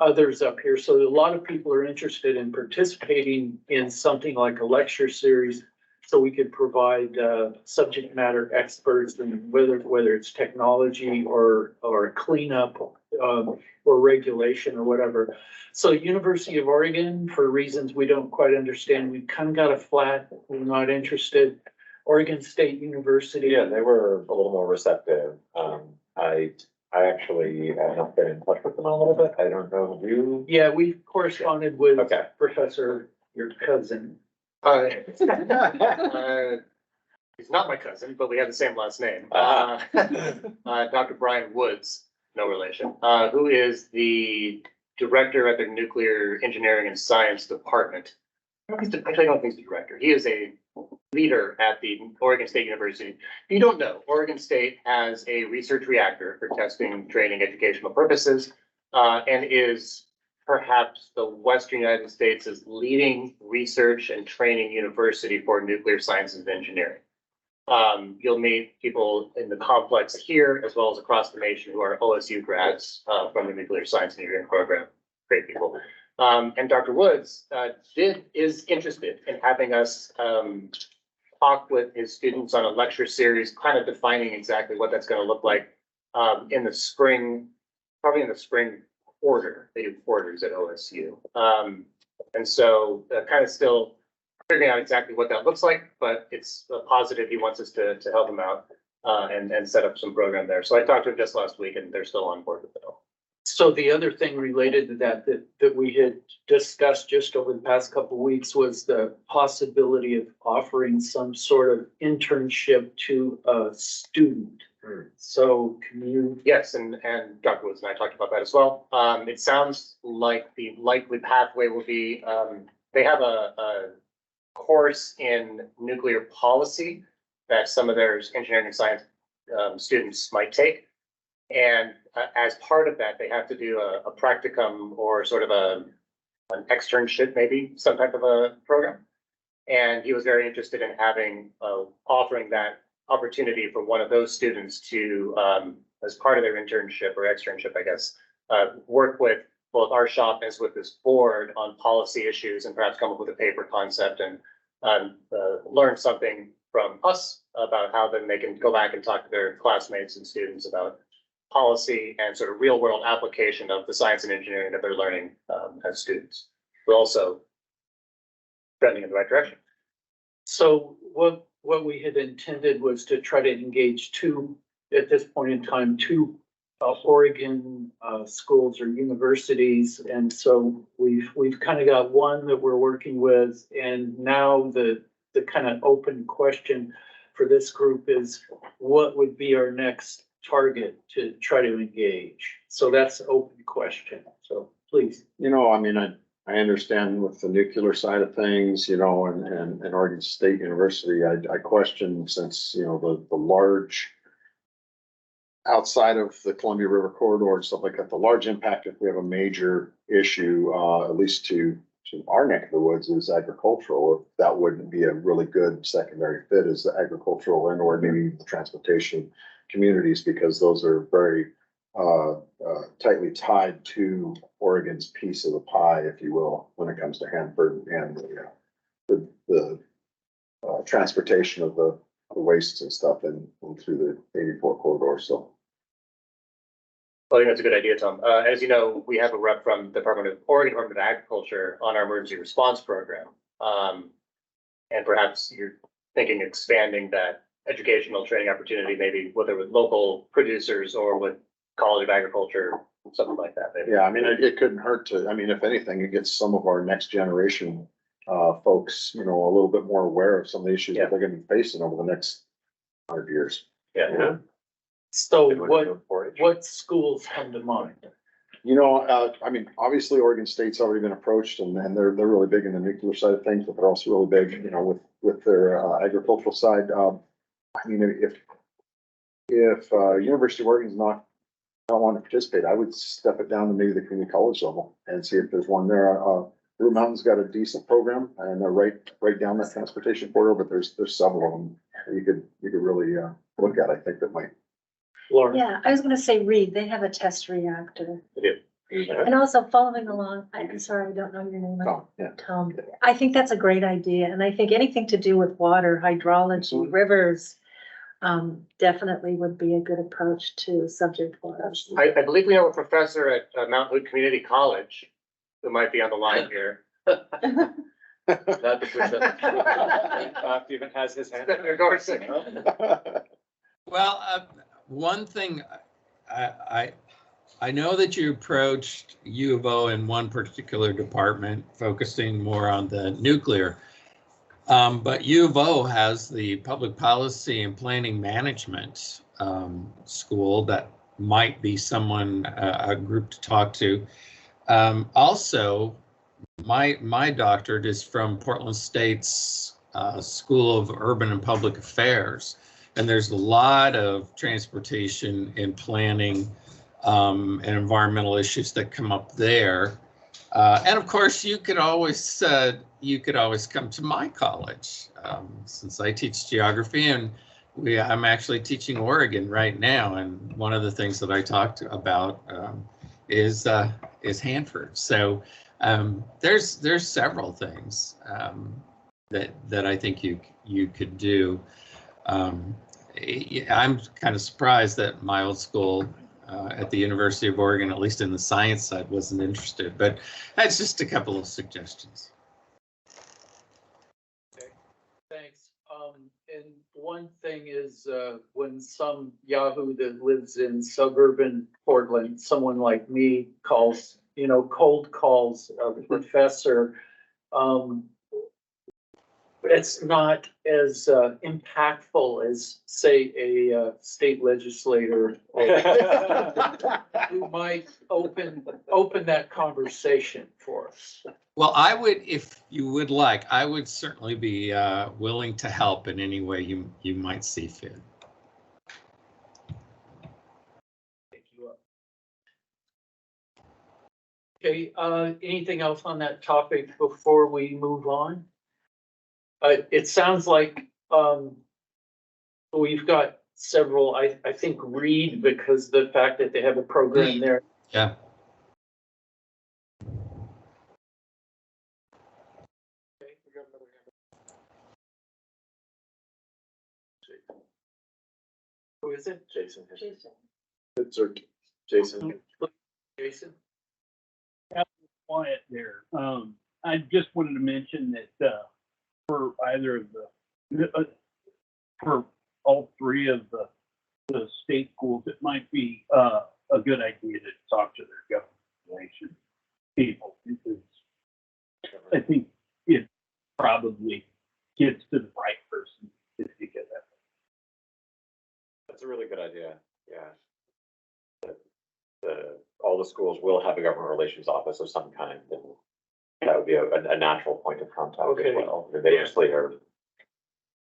others up here. So a lot of people are interested in participating in something like a lecture series, so we could provide subject matter experts, and whether it's technology or cleanup or regulation or whatever. So University of Oregon, for reasons we don't quite understand, we kind of got a flat, we're not interested. Oregon State University. Yeah, they were a little more receptive. I actually have been in touch with them a little bit. I don't know you. Yeah, we corresponded with Okay. Professor, your cousin. He's not my cousin, but we have the same last name. Dr. Brian Woods, no relation, who is the director at the Nuclear Engineering and Science Department. Actually, I don't think he's the director. He is a leader at the Oregon State University. If you don't know, Oregon State has a research reactor for testing, training, educational purposes, and is perhaps the Western United States' leading research and training university for nuclear sciences and engineering. You'll meet people in the complex here as well as across the nation who are OSU grads from the nuclear science and engineering program. Great people. And Dr. Woods is interested in having us talk with his students on a lecture series, kind of defining exactly what that's going to look like in the spring, probably in the spring quarter. They do quarters at OSU. And so kind of still figuring out exactly what that looks like, but it's a positive. He wants us to help him out and set up some program there. So I talked to him just last week, and they're still on board with it all. So the other thing related to that we had discussed just over the past couple of weeks was the possibility of offering some sort of internship to a student. So can you? Yes, and Dr. Woods and I talked about that as well. It sounds like the likely pathway will be, they have a course in nuclear policy that some of their engineering and science students might take. And as part of that, they have to do a practicum or sort of an externship, maybe some type of a program. And he was very interested in having, offering that opportunity for one of those students to, as part of their internship or externship, I guess, work with both our shop as with this board on policy issues and perhaps come up with a paper concept and learn something from us about how then they can go back and talk to their classmates and students about policy and sort of real world application of the science and engineering that they're learning as students. We're also trending in the right direction. So what we had intended was to try to engage at this point in time, two Oregon schools or universities. And so we've kind of got one that we're working with, and now the kind of open question for this group is what would be our next target to try to engage? So that's an open question. So please. I mean, I understand with the nuclear side of things, and Oregon State University, I question since, the large outside of the Columbia River corridor and stuff like that, the large impact if we have a major issue, at least to our neck of the woods is agricultural. If that wouldn't be a really good secondary fit as the agricultural and or maybe the transportation communities, because those are very tightly tied to Oregon's piece of the pie, if you will, when it comes to Hanford and the transportation of the wastes and stuff and through the 84 corridor. So I think that's a good idea, Tom. As you know, we have a rep from the Oregon Department of Agriculture on our emergency response program. And perhaps you're thinking expanding that educational training opportunity, maybe whether with local producers or with College of Agriculture, something like that, maybe. Yeah, I mean, it couldn't hurt to, I mean, if anything, it gets some of our next generation folks, you know, a little bit more aware of some of the issues that they're gonna be facing over the next 100 years. Yeah. So what schools come to mind? You know, I mean, obviously Oregon State's already been approached and they're really big in the nuclear side of things, but they're also really big, you know, with their agricultural side. I mean, if University of Oregon's not want to participate, I would step it down to maybe the community college level and see if there's one there. Blue Mountain's got a decent program and they're right down that transportation corridor, but there's several of them you could really look at, I think that might. Lauren? Yeah, I was gonna say Reed, they have a test reactor. And also following along, I'm sorry, I don't know your name. Tom, yeah. Tom, I think that's a great idea, and I think anything to do with water, hydrology, rivers, definitely would be a good approach to subject for us. I believe we have a professor at Mount Hood Community College who might be on the line here. Even has his hand. Endorsing. Well, one thing, I know that you approached U of O in one particular department, focusing more on the nuclear. But U of O has the public policy and planning management school that might be someone, a group to talk to. Also, my doctorate is from Portland State's School of Urban and Public Affairs. And there's a lot of transportation and planning and environmental issues that come up there. And of course, you could always come to my college, since I teach geography, and I'm actually teaching Oregon right now. And one of the things that I talked about is Hanford. So there's several things that I think you could do. I'm kind of surprised that my old school at the University of Oregon, at least in the science side, wasn't interested, but that's just a couple of suggestions. Okay, thanks. And one thing is when some Yahoo that lives in suburban Portland, someone like me calls, cold calls a professor, it's not as impactful as, say, a state legislator who might open that conversation for us. Well, I would, if you would like, I would certainly be willing to help in any way you might see fit. Take you up. Okay, anything else on that topic before we move on? It sounds like we've got several, I think Reed, because the fact that they have a program there. Yeah. Who is it? Jason. It's Jason. Jason. Quiet there. I just wanted to mention that for either of for all three of the state schools, it might be a good idea to talk to their government relations people, because I think it probably gets to the right person if you get that. That's a really good idea, yeah. All the schools will have a government relations office of some kind, and that would be a natural point of contact as well. They mostly are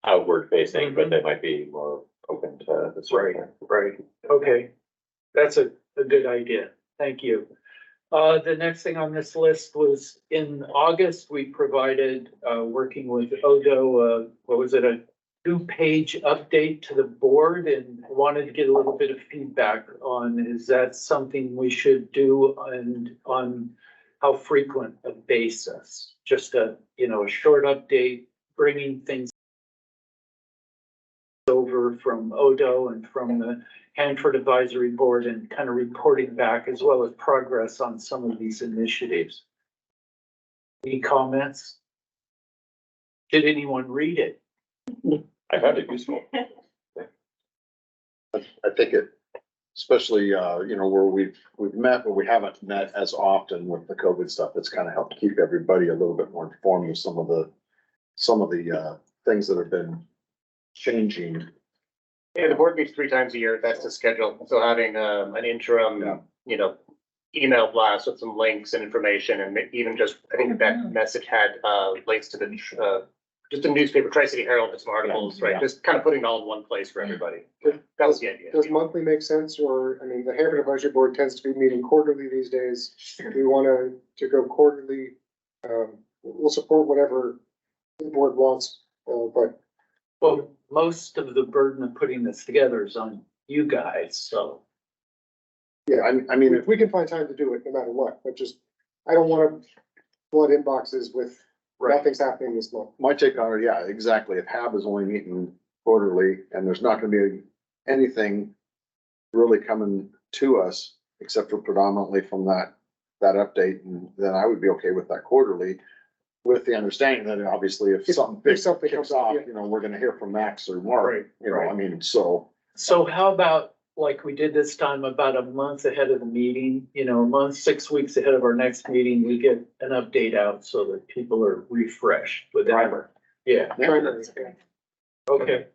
outward facing, but they might be more open to the sort of thing. Right, okay. That's a good idea. Thank you. The next thing on this list was in August, we provided, working with Odo, what was it, a 2-page update to the board, and wanted to get a little bit of feedback on, is that something we should do, and on how frequent a basis? Just a short update, bringing things over from Odo and from the Hanford Advisory Board, and kind of reporting back, as well as progress on some of these initiatives. Any comments? Did anyone read it? I found it useful. think it, especially, where we've met, but we haven't met as often with the COVID stuff. It's kind of helped keep everybody a little bit more informed of some of the things that have been changing. Yeah, the board meets 3 times a year. That's the schedule. So having an interim, email blast with some links and information, and even just, I think that message had links to the just a newspaper, Tri-City Herald, and some articles, right? Just kind of putting it all in one place for everybody. That was the idea. Does monthly make sense, or, I mean, the Hanford Advisory Board tends to be meeting quarterly these days. If we want to go quarterly, we'll support whatever the board wants, but. Well, most of the burden of putting this together is on you guys, so. Yeah, I mean, if we can find time to do it, no matter what, but just, I don't want to flood inboxes with nothing's happening this month. My take on it, yeah, exactly. If HAB is only meeting quarterly and there's not gonna be anything really coming to us except for predominantly from that update, and then I would be okay with that quarterly, with the understanding that obviously if something big kicks off, we're gonna hear from Max or Mark, I mean, so. So how about, like we did this time, about a month ahead of the meeting, a month, 6 weeks ahead of our next meeting, we get an update out so that people are refreshed with that. Yeah. Okay.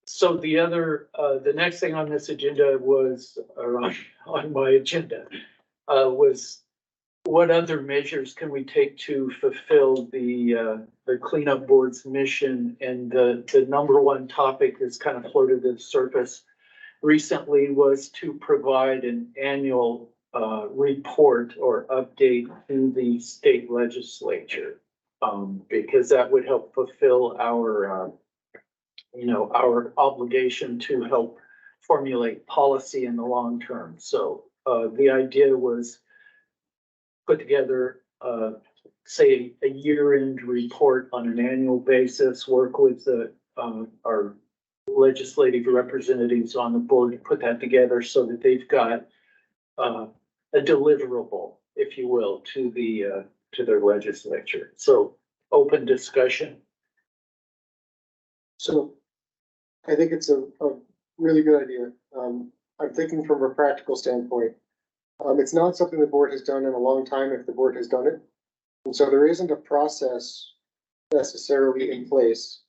So the next thing on this agenda was, or on my agenda, was what other measures can we take to fulfill the cleanup board's mission? And the number one topic that's kind of floated to the surface recently was to provide an annual report or update to the state legislature, because that would help fulfill our obligation to help formulate policy in the long term. So the idea was put together, say, a year-end report on an annual basis, work with our legislative representatives on the board to put that together so that they've got a deliverable, if you will, to their legislature. So open discussion. So I think it's a really good idea. I'm thinking from a practical standpoint. It's not something the board has done in a long time, if the board has done it. And so there isn't a process necessarily in place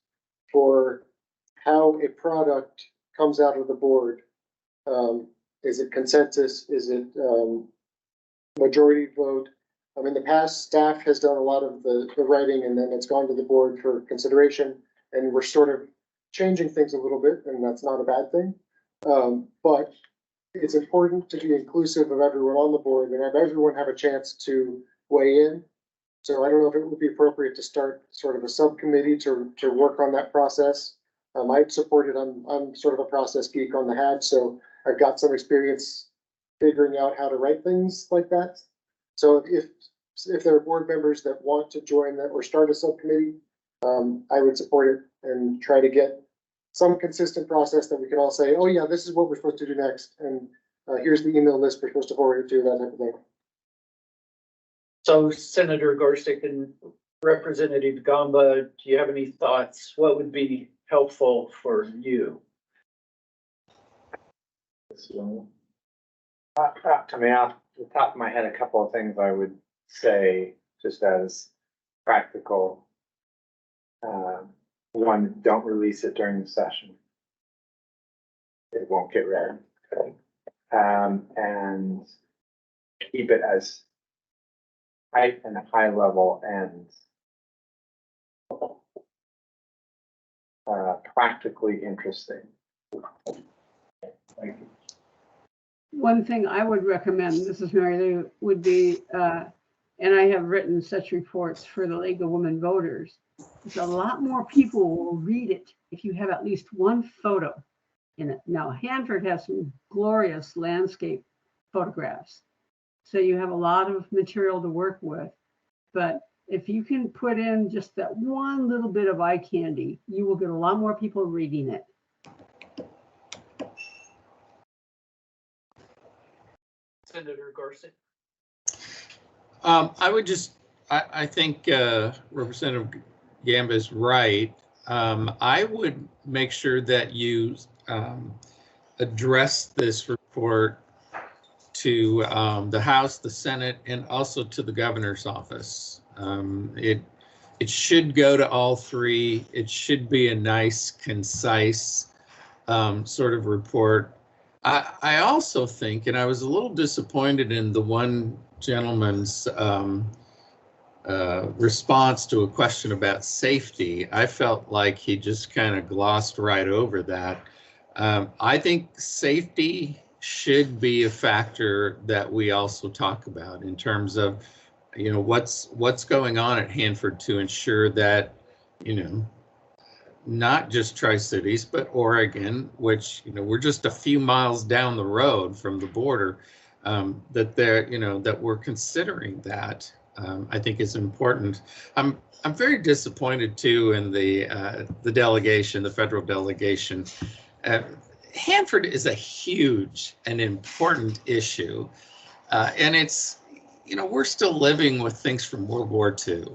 for how a product comes out of the board. Is it consensus? Is it majority vote? In the past, staff has done a lot of the writing, and then it's gone to the board for consideration. And we're sort of changing things a little bit, and that's not a bad thing. But it's important to be inclusive of everyone on the board and have everyone have a chance to weigh in. So I don't know if it would be appropriate to start sort of a subcommittee to work on that process. I'd support it. I'm sort of a process geek on the HAB, so I've got some experience figuring out how to write things like that. So if there are board members that want to join that or start a subcommittee, I would support it and try to get some consistent process that we can all say, oh yeah, this is what we're supposed to do next. And here's the email list we're supposed to forward it to, that type of thing. So Senator Gorsuch and Representative Gamba, do you have any thoughts? What would be helpful for you? Off the top of my head, a couple of things I would say just as practical. One, don't release it during the session. It won't get read. And keep it as tight and high level and practically interesting. Thank you. One thing I would recommend, this is Mary Lou, would be, and I have written such reports for the League of Women Voters, is a lot more people will read it if you have at least one photo in it. Now, Hanford has some glorious landscape photographs, so you have a lot of material to work with. But if you can put in just that one little bit of eye candy, you will get a lot more people reading it. Senator Gorsuch. I think Representative Gamba is right. I would make sure that you addressed this report to the House, the Senate, and also to the governor's office. It should go to all three. It should be a nice, concise sort of report. I also think, and I was a little disappointed in the one gentleman's response to a question about safety. I felt like he just kind of glossed right over that. I think safety should be a factor that we also talk about in terms of, you know, what's going on at Hanford to ensure that, you know, not just Tri-Cities, but Oregon, which, you know, we're just a few miles down the road from the border, that they're, you know, that we're considering that, I think is important. I'm very disappointed too in the delegation, the federal delegation. Hanford is a huge and important issue, and it's, you know, we're still living with things from World War II,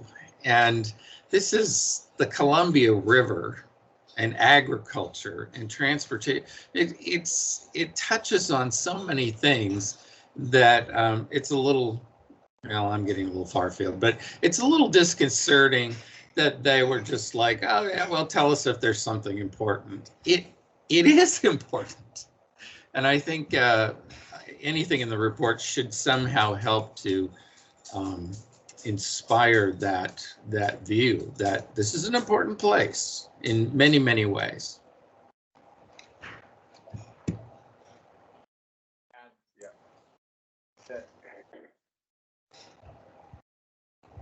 and this is the Columbia River and agriculture and transportation. It touches on so many things that it's a little, well, I'm getting a little far field, but it's a little disconcerting that they were just like, oh yeah, well, tell us if there's something important. It is important. And I think anything in the report should somehow help to inspire that view that this is an important place in many, many ways.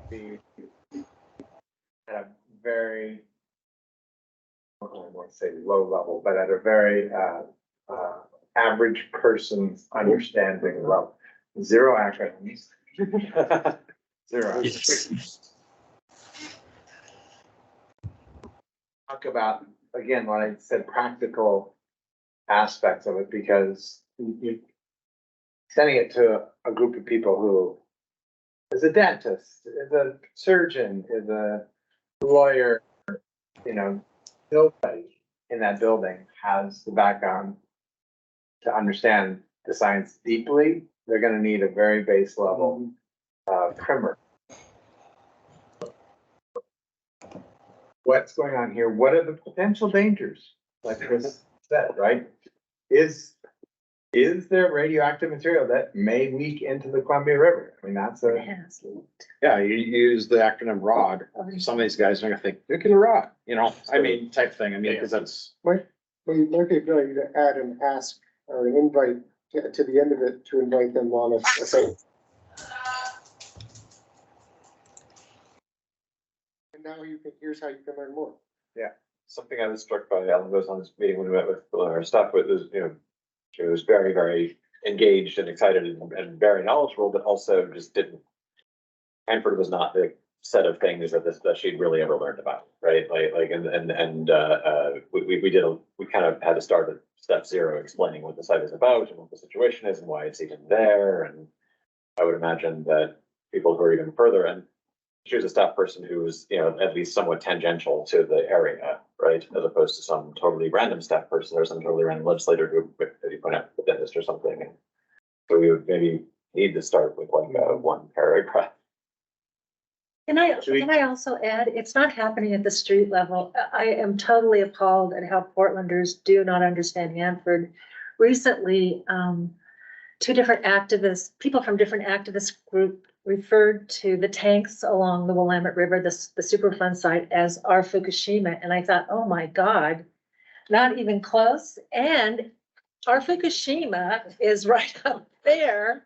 Be at a very, I don't want to say low level, but at a very average person's understanding level. Zero acronyms. Zero. Yes. Talk about, again, when I said practical aspects of it, because you sending it to a group of people who is a dentist, is a surgeon, is a lawyer, you know, nobody in that building has the background to understand the science deeply. They're going to need a very base level primer. What's going on here? What are the potential dangers? Like Chris said, right? Is there radioactive material that may leak into the Columbia River? I mean, that's Yeah, you use the acronym ROD. Some of these guys are gonna think nuclear rod, you know, I mean, type thing. I mean, because that's. Might be ability to add an ask or an invite to the end of it to invite them on a site. And now here's how you can learn more. Yeah, something I was struck by, Alan was on this meeting when we met with our staff, with was, you know, she was very, very engaged and excited and very knowledgeable, but also just didn't, Hanford was not the set of things that she'd really ever learned about, right? We kind of had to start at step zero, explaining what the site is about and what the situation is and why it's even there. And I would imagine that people who are even further, and she was a staff person who was, you know, at least somewhat tangential to the area, right? As opposed to some totally random staff person or some totally random legislator who, as you point out, a dentist or something. And so we would maybe need to start with like one paragraph. Can I also add, it's not happening at the street level. I am totally appalled at how Portlanders do not understand Hanford. Recently, two different activists, people from different activist group referred to the tanks along the Willamette River, the Superfund site, as our Fukushima. And I thought, oh my God, not even close. And our Fukushima is right up there.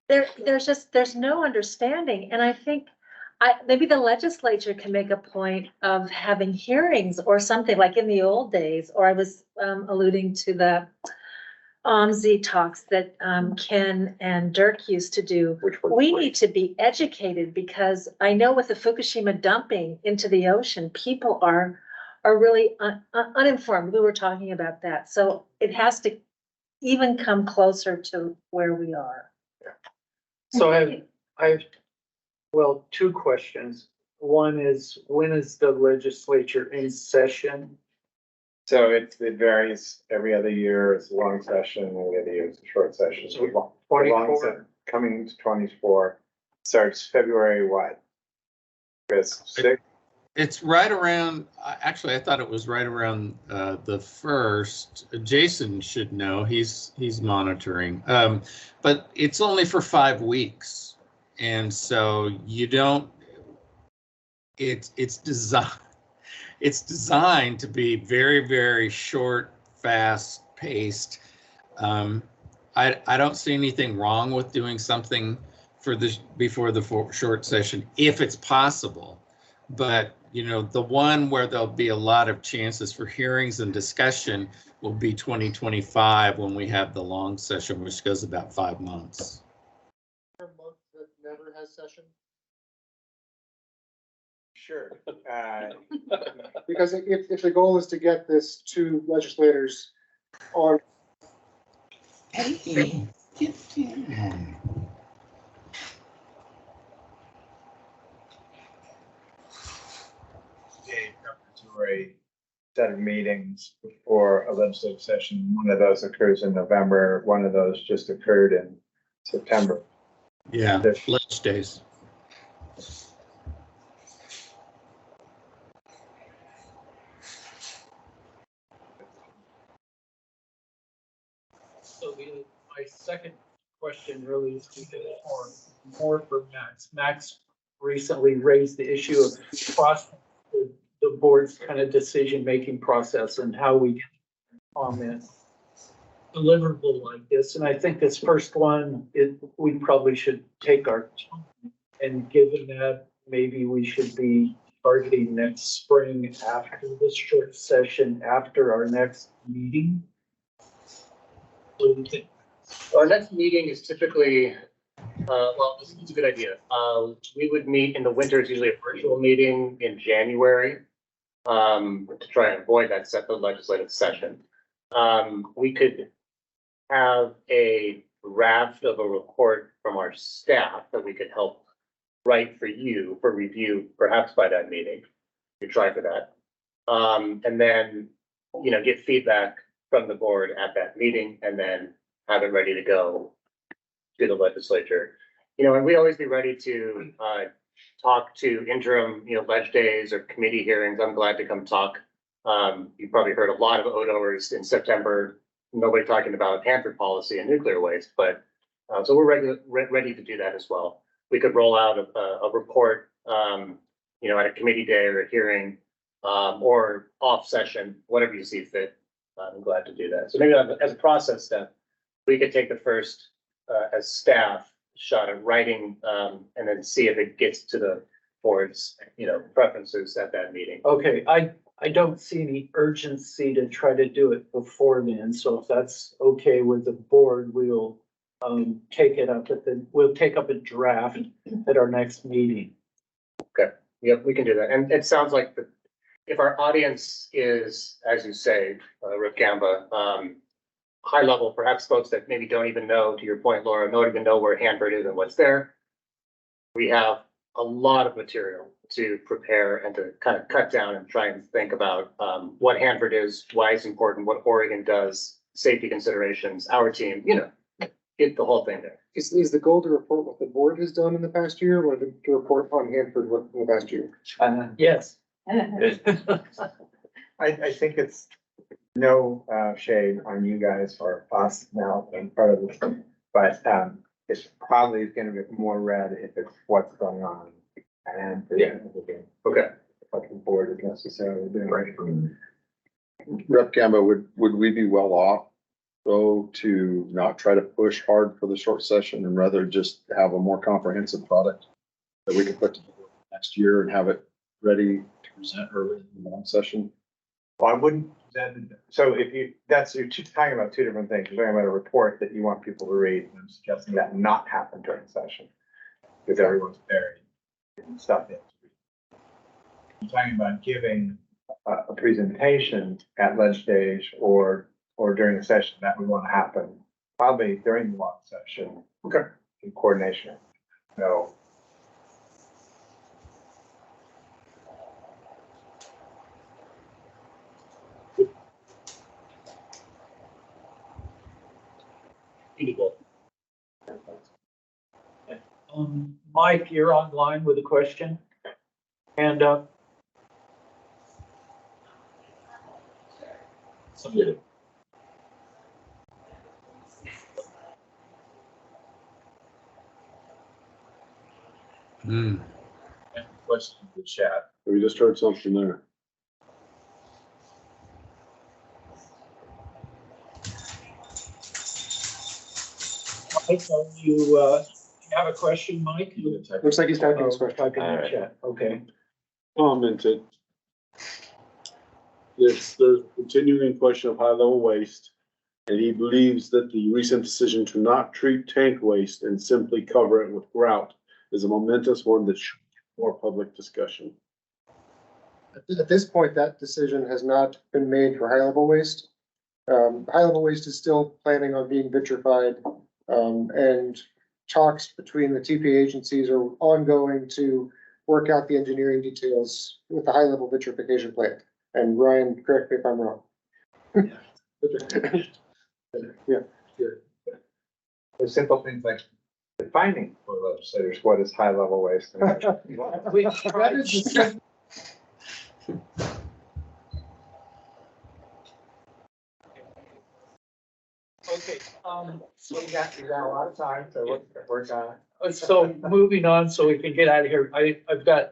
There's no understanding. And I think maybe the legislature can make a point of having hearings or something like in the old days, or I was alluding to the OMSI talks that Ken and Dirk used to do. We need to be educated, because I know with the Fukushima dumping into the ocean, people are really uninformed. We were talking about that. So it has to even come closer to where we are. So I have, well, two questions. One is, when is the legislature in session? So it varies every other year. It's a long session, every other year it's a short session. So long 24. coming to 24 starts February what? Chris, 6th? It's right around, actually, I thought it was right around the first. Jason should know, he's monitoring. But it's only for 5 weeks. And so you don't, it's designed to be very, very short, fast paced. I don't see anything wrong with doing something for this before the short session, if it's possible. But, you know, the one where there'll be a lot of chances for hearings and discussion will be 2025 when we have the long session, which goes about 5 months. Per month that never has session? Sure. Because if the goal is to get this to legislators on. Preparatory set of meetings before a legislative session. One of those occurs in November. One of those just occurred in September. Yeah, lunch days. So my second question really is more for Max. Max recently raised the issue of the board's kind of decision-making process and how we get comment deliverable like this. And I think this first one, we probably should take our time. And given that, maybe we should be targeting next spring after this short session, after our next meeting. What do you think? Our next meeting is typically, well, this is a good idea. We would meet in the winter, it's usually a virtual meeting in January, to try and avoid that separate legislative session. We could have a draft of a report from our staff that we could help write for you for review, perhaps by that meeting. We try for that. And then, you know, get feedback from the board at that meeting and then have it ready to go to the legislature. You know, and we always be ready to talk to interim, you know, ledge days or committee hearings. I'm glad to come talk. You probably heard a lot of odors in September, nobody talking about Hanford policy and nuclear waste, but so we're ready to do that as well. We could roll out a report, you know, at a committee day or a hearing, or off session, whatever you see fit. I'm glad to do that. So maybe as a process step, we could take the first, as staff, shot at writing, and then see if it gets to the board's, you know, preferences at that meeting. Okay, I don't see any urgency to try to do it before then. So if that's okay with the board, we'll take it up we'll take up a draft at our next meeting. Okay, yep, we can do that. And it sounds like if our audience is, as you say, Rip Gamba, high level, perhaps folks that maybe don't even know, to your point, Laura, don't even know where Hanford is and what's there. We have a lot of material to prepare and to kind of cut down and try and think about what Hanford is, why it's important, what Oregon does, safety considerations, our team, you know, get the whole thing there. Is the goal to report what the board has done in the past year, or to report on Hanford what in the past year? Yes. I think it's no shade on you guys or us now and part of this, but it's probably going to be more read if it's what's going on. And Yeah. Okay. What the board is necessarily doing. Right. Rep Gamba, would we be well off though to not try to push hard for the short session and rather just have a more comprehensive product that we can put together next year and have it ready to present early in the long session? Well, I wouldn't, so if you're talking about two different things. You're talking about a report that you want people to read, and I'm suggesting that not happen during session because everyone's buried in stuff. I'm talking about giving a presentation at ledge days or during the session that we want to happen, probably during the long session. Okay. In coordination. So. Mike, you're online with a question? Hand up. Hmm. Question in the chat. We just heard something there. Mike, you have a question, Mike? Looks like he's typing his question. Typing in the chat, okay. Commented. There's continuing question of high-level waste, and he believes that the recent decision to not treat tank waste and simply cover it with grout is a momentous one that should get more public discussion. At this point, that decision has not been made for high-level waste. High-level waste is still planning on being vitrified, and talks between the TPA agencies are ongoing to work out the engineering details with the high-level vitrification plant. And Ryan, correct me if I'm wrong. Yeah. The simple things like defining for legislators, what is high level waste? Okay, So you got a lot of time to work on it. so moving on, so we can get out of here.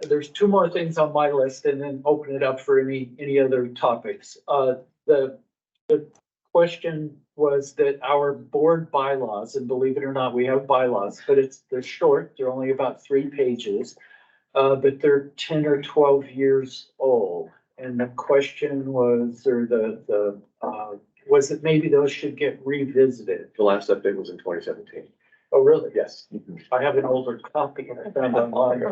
There's two more things on my list and then open it up for any other topics. The question was that our board bylaws, and believe it or not, we have bylaws, but they're short. They're only about 3 pages. But they're 10 or 12 years old. And the question was, was that maybe those should get revisited? The last update was in 2017. Oh, really? Yes. I have an older copy and I found online.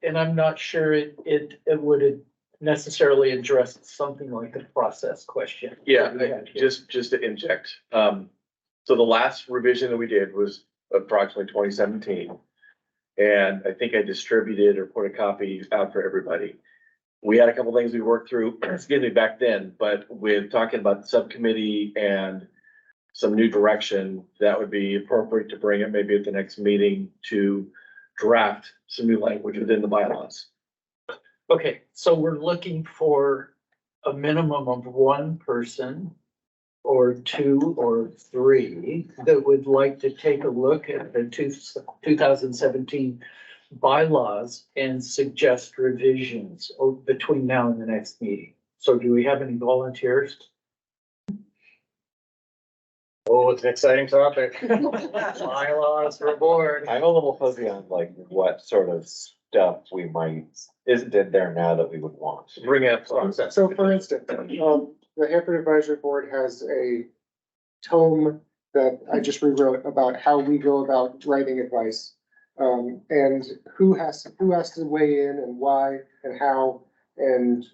And I'm not sure it would necessarily address something like the process question. Yeah, just to inject. So the last revision that we did was approximately 2017. And I think I distributed or put a copy out for everybody. We had a couple things we worked through, excuse me, back then, but with talking about the subcommittee and some new direction, that would be appropriate to bring it maybe at the next meeting to draft some new language within the bylaws. Okay, so we're looking for a minimum of 1 person or 2 or 3 that would like to take a look at the 2017 bylaws and suggest revisions between now and the next meeting. So do we have any volunteers? Oh, it's an exciting topic. Bylaws for a board. I'm a little fuzzy on like what sort of stuff we might, isn't in there now that we would want. Bring up. So for instance, the Hanford Advisory Board has a tome that I just rewrote about how we go about writing advice. And who has to weigh in and why and how, and,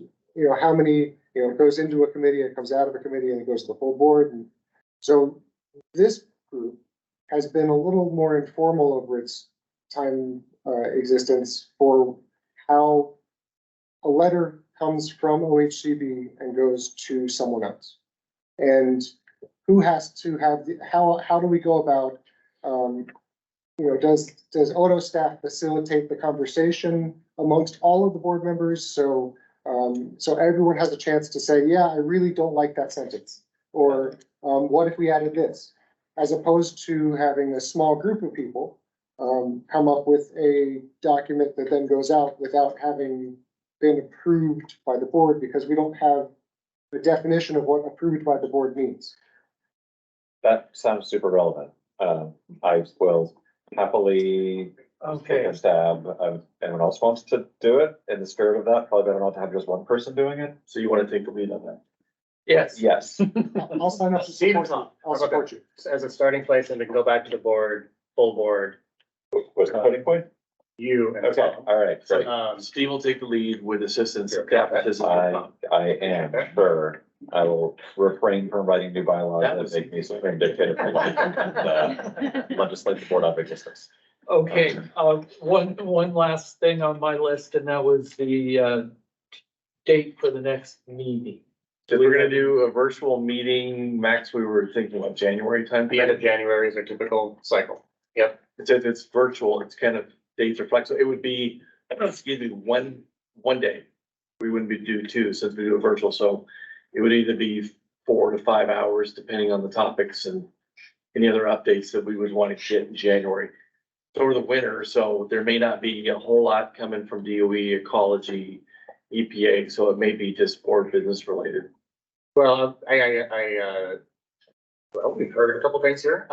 how many, goes into a committee and comes out of a committee and it goes to the full board. And so this group has been a little more informal over its time, existence for how a letter comes from OHCB and goes to someone else. And who has to have how do we go about, does Odo staff facilitate the conversation amongst all of the board members? So everyone has a chance to say, yeah, I really don't like that sentence. Or what if we added this? As opposed to having a small group of people come up with a document that then goes out without having been approved by the board, because we don't have the definition of what approved by the board means. That sounds super relevant. I will happily take a stab. Anyone else wants to do it in the spirit of that? Probably better not to have just one person doing it. So you want to take the lead on that? Yes. Yes. I'll sign up to support you. I'll support you. As a starting place and to go back to the board, full board. What's the starting point? You. And Okay, all right. So Great. Steve will take the lead with assistance. I am sure. I will refrain from writing new bylaws that make me supreme dictator for life and legislative board of existence. Okay, one last thing on my list, and that was the date for the next meeting. So we're gonna do a virtual meeting, Max, we were thinking about January time. The end of January is our typical cycle. Yep. It's virtual, it's kind of, dates are flexible, it would be, excuse me, one day. We wouldn't be do two since we do a virtual, so it would either be 4 to 5 hours, depending on the topics and any other updates that we would want to get in January. It's over the winter, so there may not be a whole lot coming from DOE, ecology, EPA, so it may be just board business related. Well, well, we've heard a couple things here.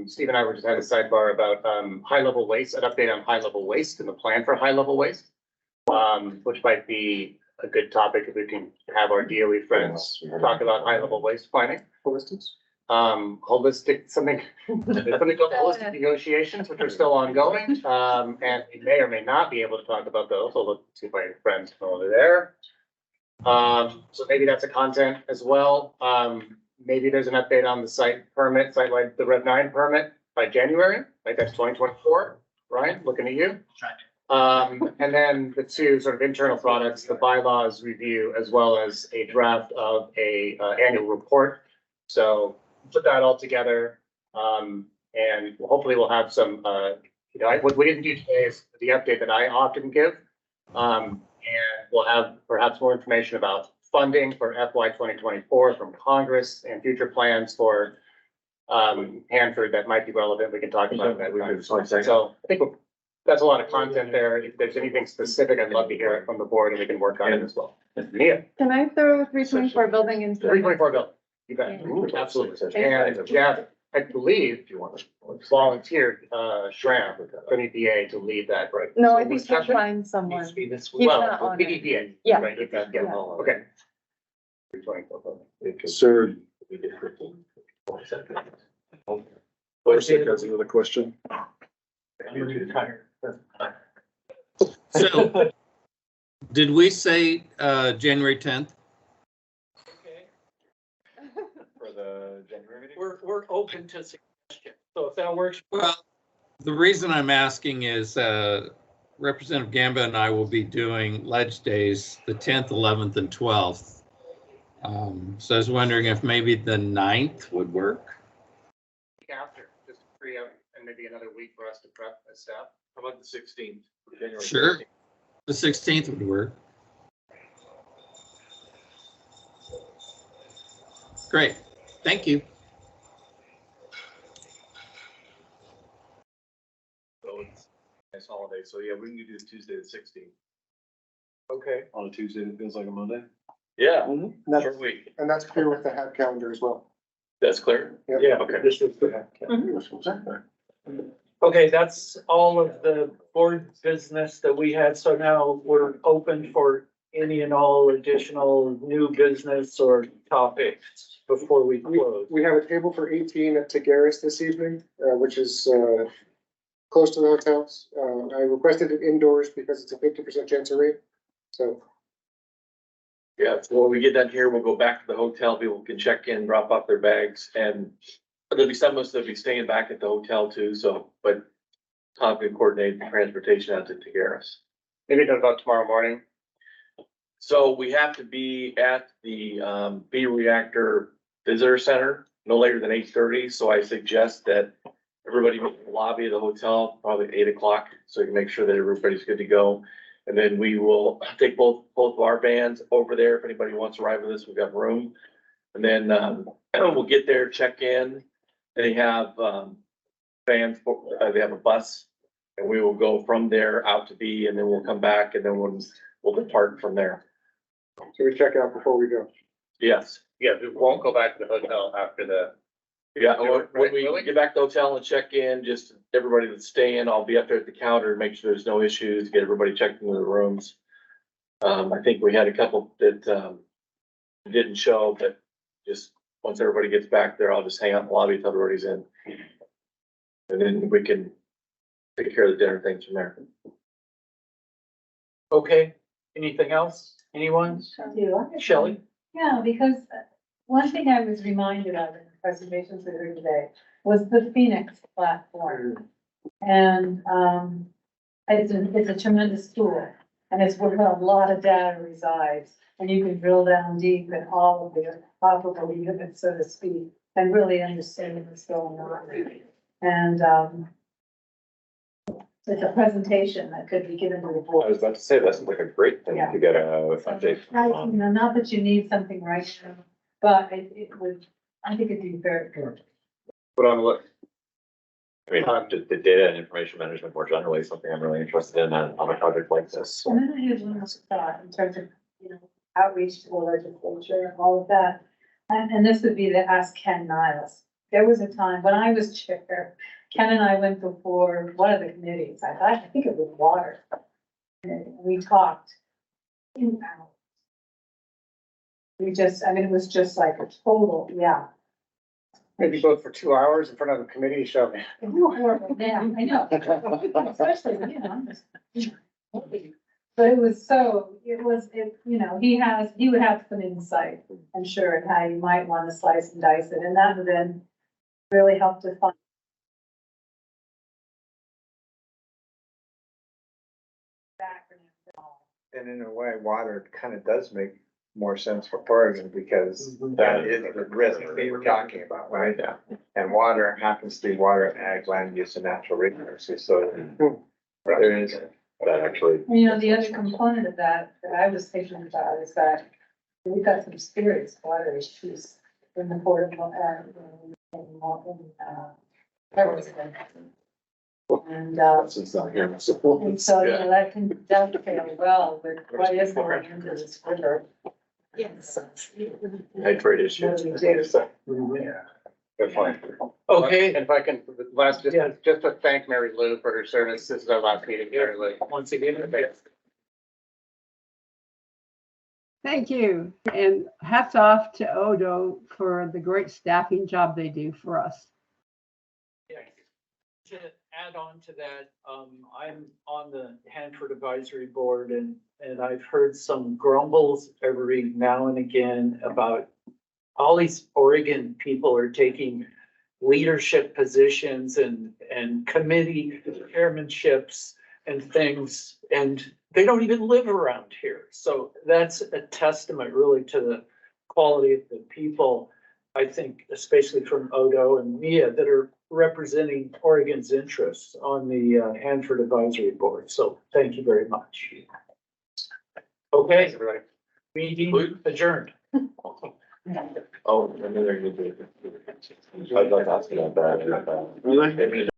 Steve and I were just had a sidebar about, high-level waste, an update on high-level waste and the plan for high-level waste. Which might be a good topic if we can have our DOE friends talk about high-level waste planning, for instance. Holistic, something called holistic negotiations, which are still ongoing. And we may or may not be able to talk about those. I'll look, see if my friends come over there. So maybe that's a content as well. Maybe there's an update on the site permit, site-wide, the Rev 9 permit by January, like that's 2024. Ryan, looking at you. And then the two sort of internal products, the bylaws review, as well as a draft of a annual report. So put that all together. And hopefully we'll have some, what we didn't do today is the update that I often give. And we'll have perhaps more information about funding for FY 2024 from Congress and future plans for Hanford that might be relevant. We can talk about that. So I think that's a lot of content there. If there's anything specific, I'd love to hear it from the board and we can work on it as well. Mia, Can I throw 324 building into? 324 bill. You bet. Absolutely. And Jeff, I believe if you want to volunteer, Shram from EPA to lead that, right? No, I think he'll find someone. He's not on it. EPA. Yeah. Right, okay. 324 building. Sir. What's another question? So, did we say, January 10th? For the January meeting? We're open to suggestions, so if that works. Well, the reason I'm asking is, Representative Gamba and I will be doing ledge days, the 10th, 11th, and 12th. So I was wondering if maybe the 9th would work. After, just free up and maybe another week for us to prep as staff. How about the 16th? January Sure. 16th? The 16th would work. Great, thank you. So it's a nice holiday, so yeah, we can do Tuesday the 16th. Okay. On a Tuesday that feels like a Monday? Yeah, That's, short week. and that's clear with the HAB calendar as well. That's clear? Yeah. Okay. This is the Okay, that's all of the board business that we had. So now we're open for any and all additional new business or topics before we close. We have a table for 18 at Tagaris this evening, which is close to the hotels. I requested it indoors because it's a 50% chance of rain. So Yeah, so when we get done here, we'll go back to the hotel, people can check in, drop off their bags, and there'll be some of us that'll be staying back at the hotel too, so, but Tom can coordinate the transportation out to Tagaris. Maybe talk about tomorrow morning. So we have to be at the B reactor visitor center no later than 8:30, so I suggest that everybody meet in the lobby of the hotel, probably 8 o'clock, so you can make sure that everybody's good to go. And then we will take both of our bands over there. If anybody wants to ride with us, we've got room. And then we'll get there, check in. They have vans, they have a bus, and we will go from there out to B, and then we'll come back, and then we'll depart from there. So we check out before we go. Yes. Yeah, we won't go back to the hotel after the. Yeah, when we get back to the hotel and check in, just everybody that's staying, I'll be up there at the counter, make sure there's no issues, get everybody checked into the rooms. I think we had a couple that didn't show, but just once everybody gets back there, I'll just hang out in the lobby until everybody's in. And then we can take care of the dinner things from there. Okay, anything else? Anyone? Shelley? Yeah, because one thing I was reminded of in the presentations we heard today was the Phoenix platform. And it's a tremendous tool. And it's where a lot of data resides, and you can drill down deep in all of the topical units, so to speak, and really understand what's going on. And, it's a presentation that could be given to the I board. was about to say, that sounds like a great thing to get a update. You know, not that you need something right now, but it would, I think it'd be very good. Put on the list. I mean, the data and information management more generally is something I'm really interested in on a project like this. And then I had one more thought in terms of, you know, outreach to the legislature and all of that. And this would be to ask Ken Niles. There was a time when I was chair, Ken and I went before one of the committees. I think it was water. And we talked in hours. I mean, it was just like a total, yeah. Maybe go for 2 hours in front of a committee show. It was horrible, yeah, I know. Especially, you know, I'm just. But it was, you know, he would have some insight, I'm sure, and how you might want to slice and dice it, and that would then really help define. And in a way, water kind of does make more sense for Oregon because that is the risk we were talking about, right? Yeah. And water happens to be water and ag land use and natural resources, so there is. That actually. You know, the other component of that I was thinking about is that we've got some serious water issues in the port of, and, Since not here. and so, you know, that can dovetail well with what is going into this river. Yes. Hydrate issues. Yeah. Good point. Okay. And if I can, just to thank Mary Lou for her service. This is our last meeting, Mary Lou. Once again. Thank you. And hats off to Odo for the great staffing job they do for us. Yeah. To add on to that, I'm on the Hanford Advisory Board and I've heard some grumbles every now and again about all these Oregon people are taking leadership positions and committee chairmanships and things, and they don't even live around here. So that's a testament really to the quality of the people, I think, especially from Odo and Mia, that are representing Oregon's interests on the Hanford Advisory Board. So thank you very much. Okay, meeting adjourned. Oh, I knew they were gonna do it. I was about to ask you about that. Really?